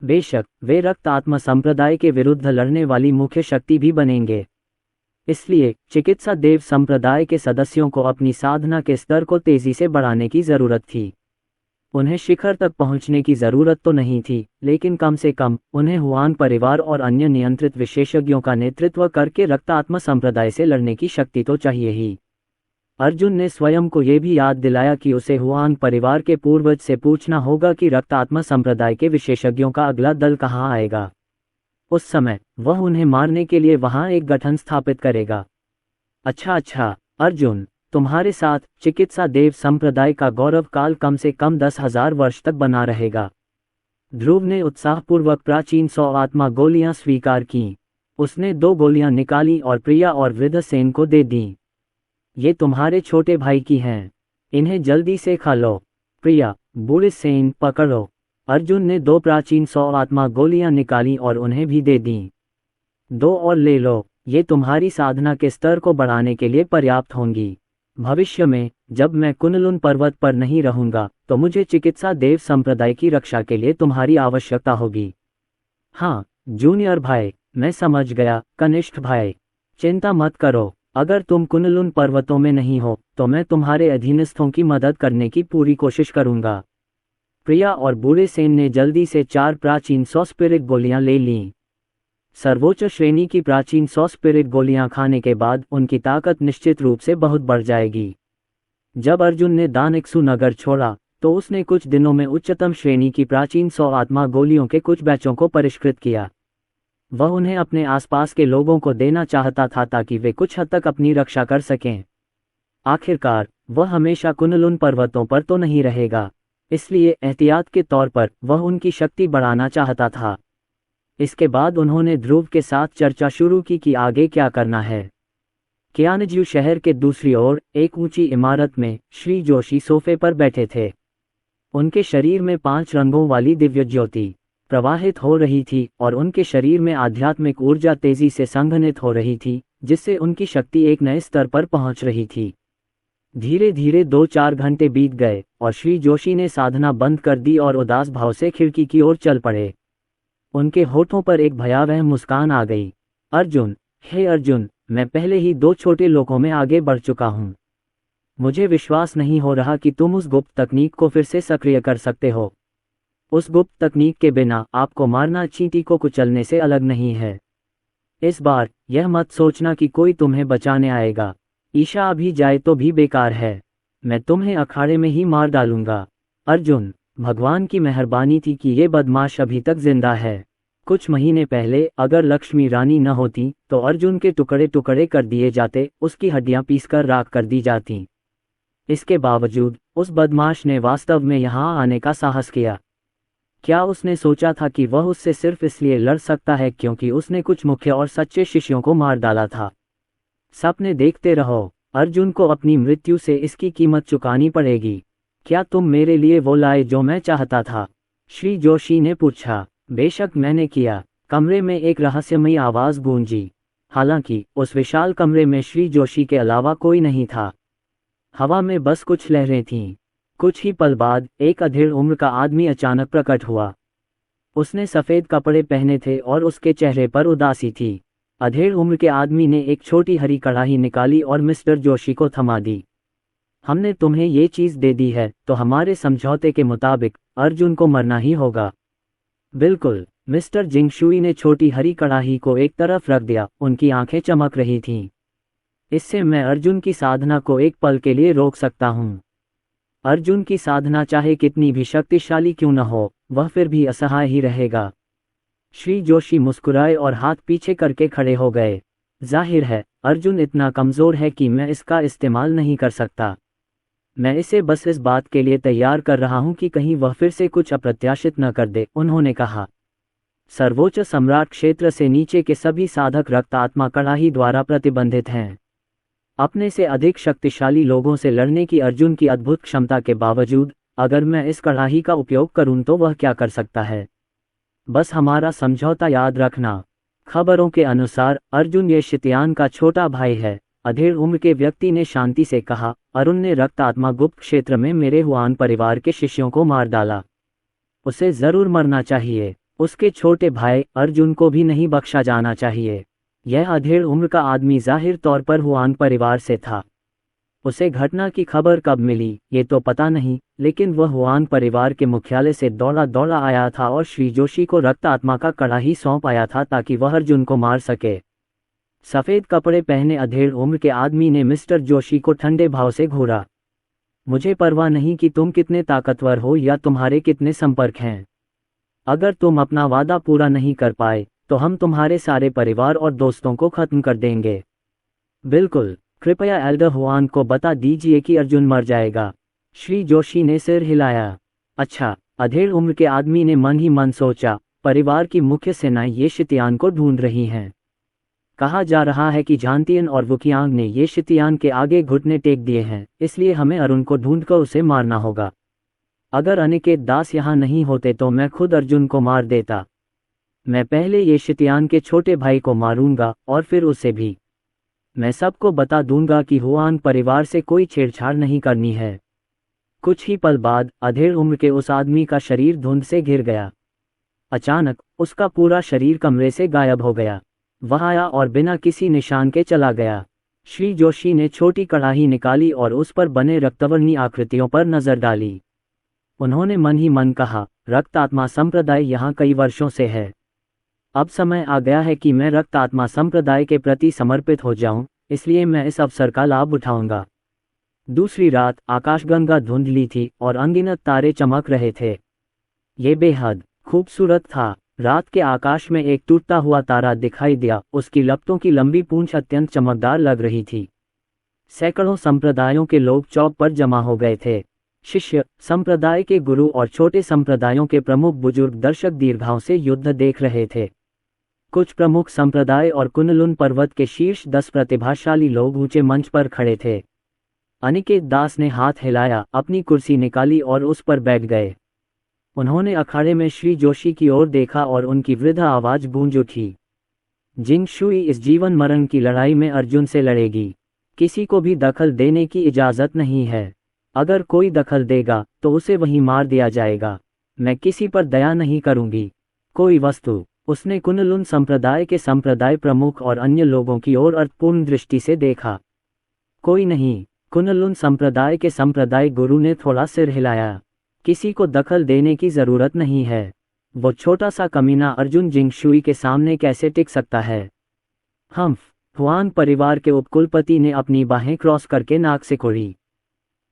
Speaker 2: बेशक वे रक्त आत्मा संप्रदाय के विरुद्ध लड़ने वाली मुख्य शक्ति भी बनेंगे। इसलिए चिकित्सा देव संप्रदाय के सदस्यों को अपनी साधना के स्तर को तेजी से बढ़ाने की जरूरत थी। उन्हें शिखर तक पहुंचने की जरूरत तो नहीं थी, लेकिन कम से कम उन्हें हुआन परिवार और अन्य नियंत्रित विशेषज्ञों का नेतृत्व करके रक्त आत्मा संप्रदाय से लड़ने की शक्ति तो चाहिए ही। अर्जुन ने स्वयं को यह भी याद दिलाया कि उसे हुआन परिवार के पूर्वज से पूछना होगा कि रक्त आत्मा संप्रदाय के विशेषज्ञों का अगला दल कहाँ आएगा। उस समय वह उन्हें मारने के लिए वहां एक गठन स्थापित करेगा। अच्छा, अर्जुन, तुम्हारे साथ चिकित्सा देव संप्रदाय का गौरव काल कम से कम 10,000 वर्ष तक बना रहेगा। ध्रुव ने उत्साहपूर्वक प्राचीन 100 आत्मा गोलियां स्वीकार की। उसने 2 गोलियां निकाली और प्रिया और वृद्ध सेन को दे दी। ये तुम्हारे छोटे भाई की हैं, इन्हें जल्दी से खा लो। प्रिया, बूढ़े सेन, पकड़ो। अर्जुन ने 2 प्राचीन 100 आत्मा गोलियां निकाली और उन्हें भी दे दी। 2 और ले लो, ये तुम्हारी साधना के स्तर को बढ़ाने के लिए पर्याप्त होंगी। भविष्य में जब मैं कुनलुन पर्वत पर नहीं रहूंगा तो मुझे चिकित्सा देव संप्रदाय की रक्षा के लिए तुम्हारी आवश्यकता होगी। हाँ जूनियर भाई, मैं समझ गया। कनिष्ठ भाई, चिंता मत करो। अगर तुम कुनलुन पर्वतों में नहीं हो तो मैं तुम्हारे अधीनस्थों की मदद करने की पूरी कोशिश करूंगा। प्रिया और बूढ़े सेन ने जल्दी से 4 प्राचीन 100 स्पिरिट गोलियां ले लीं। सर्वोच्च श्रेणी की प्राचीन 100 स्पिरिट गोलियां खाने के बाद उनकी ताकत निश्चित रूप से बहुत बढ़ जाएगी। जब अर्जुन ने दानिक्सु नगर छोड़ा तो उसने कुछ दिनों में उच्चतम श्रेणी की प्राचीन 100 आत्मा गोलियों के कुछ बैचों को परिष्कृत किया। वह उन्हें अपने आसपास के लोगों को देना चाहता था ताकि वे कुछ हद तक अपनी रक्षा कर सकें। आखिरकार वह हमेशा कुनलुन पर्वतों पर तो नहीं रहेगा, इसलिए एहतियात के तौर पर वह उनकी शक्ति बढ़ाना चाहता था। इसके बाद उन्होंने ध्रुव के साथ चर्चा शुरू की कि आगे क्या करना है। क्यानजू शहर के दूसरी ओर एक ऊंची इमारत में श्री जोशी सोफे पर बैठे थे। उनके शरीर में 5 रंगों वाली दिव्य ज्योति प्रवाहित हो रही थी और उनके शरीर में आध्यात्मिक ऊर्जा तेजी से संघनित हो रही थी, जिससे उनकी शक्ति एक नए स्तर पर पहुंच रही थी। धीरे धीरे 2-4 घंटे बीत गए और श्री जोशी ने साधना बंद कर दी और उदास भाव से खिड़की की ओर चल पड़े। उनके होठों पर एक भयावह मुस्कान आ गई। अर्जुन, हे अर्जुन, मैं पहले ही 2 छोटे लोकों में आगे बढ़ चुका हूँ। मुझे विश्वास नहीं हो रहा कि तुम उस गुप्त तकनीक को फिर से सक्रिय कर सकते हो। उस गुप्त तकनीक के बिना आपको मारना चींटी को कुचलने से अलग नहीं है। इस बार यह मत सोचना कि कोई तुम्हें बचाने आएगा। ईशा अभी जाए तो भी बेकार है। मैं तुम्हें अखाड़े में ही मार डालूंगा। अर्जुन, भगवान की मेहरबानी थी कि ये बदमाश अभी तक जिंदा है। कुछ महीने पहले अगर लक्ष्मी रानी न होती तो अर्जुन के टुकड़े टुकड़े कर दिए जाते, उसकी हड्डियां पीसकर राख कर दी जाती। इसके बावजूद उस बदमाश ने वास्तव में यहाँ आने का साहस किया। क्या उसने सोचा था कि वह उससे सिर्फ इसलिए लड़ सकता है क्योंकि उसने कुछ मुख्य और सच्चे शिष्यों को मार डाला था? सपने देखते रहो। अर्जुन को अपनी मृत्यु से इसकी कीमत चुकानी पड़ेगी। क्या तुम मेरे लिए वो लाए जो मैं चाहता था? श्री जोशी ने पूछा। बेशक मैंने किया। कमरे में एक रहस्यमयी आवाज गूंजी। हालांकि उस विशाल कमरे में श्री जोशी के अलावा कोई नहीं था। हवा में बस कुछ लहरें थीं। कुछ ही पल बाद एक अधेड़ उम्र का आदमी अचानक प्रकट हुआ। उसने सफ़ेद कपड़े पहने थे और उसके चेहरे पर उदासी थी। अधेड़ उम्र के आदमी ने एक छोटी हरी कढ़ाई निकाली और मिस्टर जोशी को थमा दी। हमने तुम्हें ये चीज़ दे दी है तो हमारे समझौते के मुताबिक अर्जुन को मरना ही होगा। बिल्कुल। मिस्टर जिंगशुई ने छोटी हरी कढ़ाई को एक तरफ रख दिया। उनकी आंखें चमक रही थीं। इससे मैं अर्जुन की साधना को एक पल के लिए रोक सकता हूँ। अर्जुन की साधना चाहे कितनी भी शक्तिशाली क्यों न हो, वह फिर भी असहाय ही रहेगा। श्री जोशी मुस्कुराए और हाथ पीछे करके खड़े हो गए। जाहिर है अर्जुन इतना कमज़ोर है कि मैं इसका इस्तेमाल नहीं कर सकता। मैं इसे बस इस बात के लिए तैयार कर रहा हूं कि कहीं वह फिर से कुछ अप्रत्याशित न कर दे, उन्होंने कहा। सर्वोच्च सम्राट क्षेत्र से नीचे के सभी साधक रक्त आत्मा कड़ाही द्वारा प्रतिबंधित हैं। अपने से अधिक शक्तिशाली लोगों से लड़ने की अर्जुन की अद्भुत क्षमता के बावजूद अगर मैं इस कड़ाही का उपयोग करूं तो वह क्या कर सकता है? बस हमारा समझौता याद रखना। खबरों के अनुसार अर्जुन ये शितयान का छोटा भाई है, अधेड़ उम्र के व्यक्ति ने शांति से कहा। अरुण ने रक्त आत्मा गुप्त क्षेत्र में मेरे हुआन परिवार के शिष्यों को मार डाला। उसे जरूर मरना चाहिए। उसके छोटे भाई अर्जुन को भी नहीं बख्शा जाना चाहिए। यह अधेड़ उम्र का आदमी जाहिर तौर पर हुआन परिवार से था। उसे घटना की खबर कब मिली ये तो पता नहीं, लेकिन वह हुआन परिवार के मुख्यालय से दौड़ा दौड़ा आया था और श्री जोशी को रक्त आत्मा का कड़ाही सौंप आया था ताकि वह अर्जुन को मार सके। सफ़ेद कपड़े पहने अधेड़ उम्र के आदमी ने मिस्टर जोशी को ठंडे भाव से घूरा। मुझे परवाह नहीं कि तुम कितने ताकतवर हो या तुम्हारे कितने संपर्क हैं। अगर तुम अपना वादा पूरा नहीं कर पाए तो हम तुम्हारे सारे परिवार और दोस्तों को खत्म कर देंगे। बिल्कुल, कृपया एल्डर हुआन को बता दीजिए कि अर्जुन मर जाएगा। श्री जोशी ने सिर हिलाया। अच्छा, अधेड़ उम्र के आदमी ने मन ही मन सोचा, परिवार की मुख्य सेनाएं ये शितयान को ढूंढ रही हैं। कहा जा रहा है कि झांतियन और वुकियांग ने ये शितयान के आगे घुटने टेक दिए हैं, इसलिए हमें अरुण को ढूंढकर उसे मारना होगा। अगर अनिकेत दास यहाँ नहीं होते तो मैं खुद अर्जुन को मार देता। मैं पहले ये शितयान के छोटे भाई को मारूंगा और फिर उसे भी। मैं सबको बता दूंगा कि हुआन परिवार से कोई छेड़छाड़ नहीं करनी है। कुछ ही पल बाद अधेड़ उम्र के उस आदमी का शरीर धुंध से घिर गया। अचानक उसका पूरा शरीर कमरे से गायब हो गया। वह आया और बिना किसी निशान के चला गया। श्री जोशी ने छोटी कड़ाही निकाली और उस पर बने रक्तवर्णी आकृतियों पर नजर डाली। उन्होंने मन ही मन कहा, रक्त आत्मा संप्रदाय यहाँ कई वर्षों से है। अब समय आ गया है कि मैं रक्त आत्मा संप्रदाय के प्रति समर्पित हो जाऊं, इसलिए मैं इस अवसर का लाभ उठाऊंगा। दूसरी रात आकाशगंगा धुंधली थी और अनगिनत तारे चमक रहे थे। ये बेहद खूबसूरत था। रात के आकाश में एक टूटता हुआ तारा दिखाई दिया। उसकी लपटों की लंबी पूंछ अत्यंत चमकदार लग रही थी। सैकड़ों संप्रदायों के लोग चौक पर जमा हो गए थे। शिष्य, संप्रदाय के गुरु और छोटे संप्रदायों के प्रमुख बुजुर्ग दर्शक दीर्घाओं से युद्ध देख रहे थे। कुछ प्रमुख संप्रदाय और कुनलुन पर्वत के शीर्ष 10 प्रतिभाशाली लोग ऊंचे मंच पर खड़े थे। अनिकेत दास ने हाथ हिलाया, अपनी कुर्सी निकाली और उस पर बैठ गए। उन्होंने अखाड़े में श्री जोशी की ओर देखा और उनकी वृद्ध आवाज गूंज उठी। जिंग शुई इस जीवन मरण की लड़ाई में अर्जुन से लड़ेगी। किसी को भी दखल देने की इजाजत नहीं है। अगर कोई दखल देगा तो उसे वहीं मार दिया जाएगा। मैं किसी पर दया नहीं करूंगी। कोई वस्तु। उसने कुनलुन संप्रदाय के संप्रदाय प्रमुख और अन्य लोगों की ओर अर्थपूर्ण दृष्टि से देखा। कोई नहीं। कुनलुन संप्रदाय के संप्रदाय गुरु ने थोड़ा सिर हिलाया। किसी को दखल देने की जरूरत नहीं है। वो छोटा सा कमीना अर्जुन जिंगशुई के सामने कैसे टिक सकता है? हुआन परिवार के उपकुलपति ने अपनी बाहें क्रॉस करके नाक से कुड़ी।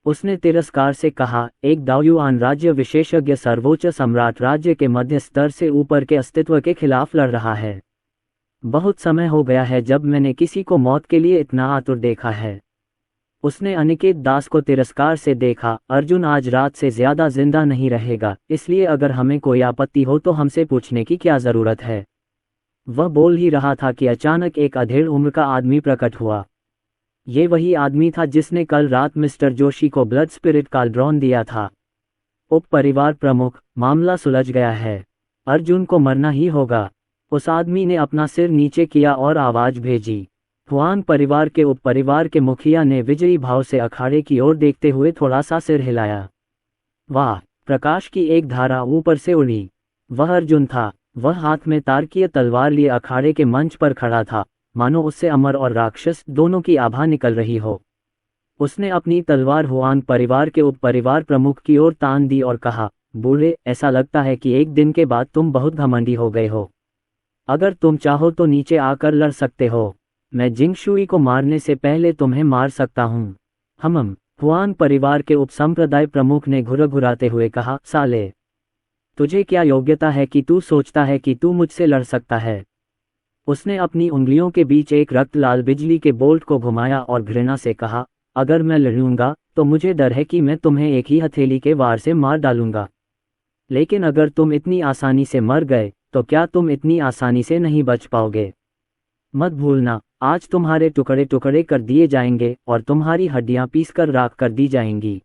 Speaker 2: उसने तिरस्कार से कहा, एक दाओयुआन राज्य विशेषज्ञ सर्वोच्च सम्राट राज्य के मध्य स्तर से ऊपर के अस्तित्व के खिलाफ लड़ रहा है। बहुत समय हो गया है जब मैंने किसी को मौत के लिए इतना आतुर देखा है। उसने अनिकेत दास को तिरस्कार से देखा। अर्जुन आज रात से ज्यादा जिंदा नहीं रहेगा, इसलिए अगर हमें कोई आपत्ति हो तो हमसे पूछने की क्या जरूरत है? वह बोल ही रहा था कि अचानक एक अधेड़ उम्र का आदमी प्रकट हुआ। ये वही आदमी था जिसने कल रात मिस्टर जोशी को ब्लड स्पिरिट काल्ड्रॉन दिया था। उप परिवार प्रमुख, मामला सुलझ गया है। अर्जुन को मरना ही होगा। उस आदमी ने अपना सिर नीचे किया और आवाज भेजी। हुआन परिवार के उप परिवार के मुखिया ने विजयी भाव से अखाड़े की ओर देखते हुए थोड़ा सा सिर हिलाया। वाह! प्रकाश की एक धारा ऊपर से उड़ी। वह अर्जुन था। वह हाथ में तारकीय तलवार लिए अखाड़े के मंच पर खड़ा था, मानो उससे अमर और राक्षस दोनों की आभा निकल रही हो। उसने अपनी तलवार हुआन परिवार के उप परिवार प्रमुख की ओर तान दी और कहा, बूढ़े, ऐसा लगता है कि एक दिन के बाद तुम बहुत घमंडी हो गए हो। अगर तुम चाहो तो नीचे आकर लड़ सकते हो। मैं जिंगशुई को मारने से पहले तुम्हें मार सकता हूँ। हुआन परिवार के उप संप्रदाय प्रमुख ने घुरघुराते हुए कहा, साले, तुझे क्या योग्यता है कि तू सोचता है कि तू मुझसे लड़ सकता है? उसने अपनी उंगलियों के बीच एक रक्त लाल बिजली के बोल्ट को घुमाया और घृणा से कहा, अगर मैं लड़ूंगा तो मुझे डर है कि मैं तुम्हें एक ही हथेली के वार से मार डालूंगा। लेकिन अगर तुम इतनी आसानी से मर गए तो क्या तुम इतनी आसानी से नहीं बच पाओगे? मत भूलना, आज तुम्हारे टुकड़े टुकड़े कर दिए जाएंगे और तुम्हारी हड्डियां पीसकर राख कर दी जाएंगी।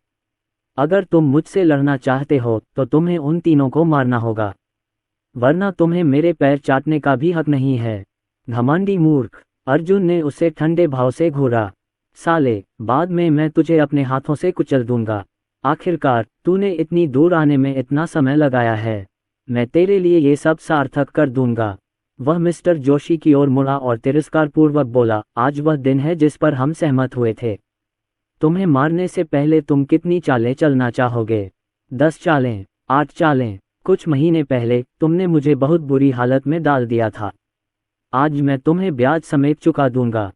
Speaker 2: अगर तुम मुझसे लड़ना चाहते हो तो तुम्हें उन तीनों को मारना होगा, वरना तुम्हें मेरे पैर चाटने का भी हक नहीं है। घमंडी मूर्ख! अर्जुन ने उसे ठंडे भाव से घूरा। साले, बाद में मैं तुझे अपने हाथों से कुचल दूंगा। आखिरकार तूने इतनी दूर आने में इतना समय लगाया है, मैं तेरे लिए ये सब सार्थक कर दूंगा। वह मिस्टर जोशी की ओर मुड़ा और तिरस्कारपूर्वक बोला, आज वह दिन है जिस पर हम सहमत हुए थे। तुम्हें मारने से पहले तुम कितनी चालें चलना चाहोगे? 10 चालें? 8 चालें? कुछ महीने पहले तुमने मुझे बहुत बुरी हालत में डाल दिया था। आज मैं तुम्हें ब्याज समेत चुका दूंगा।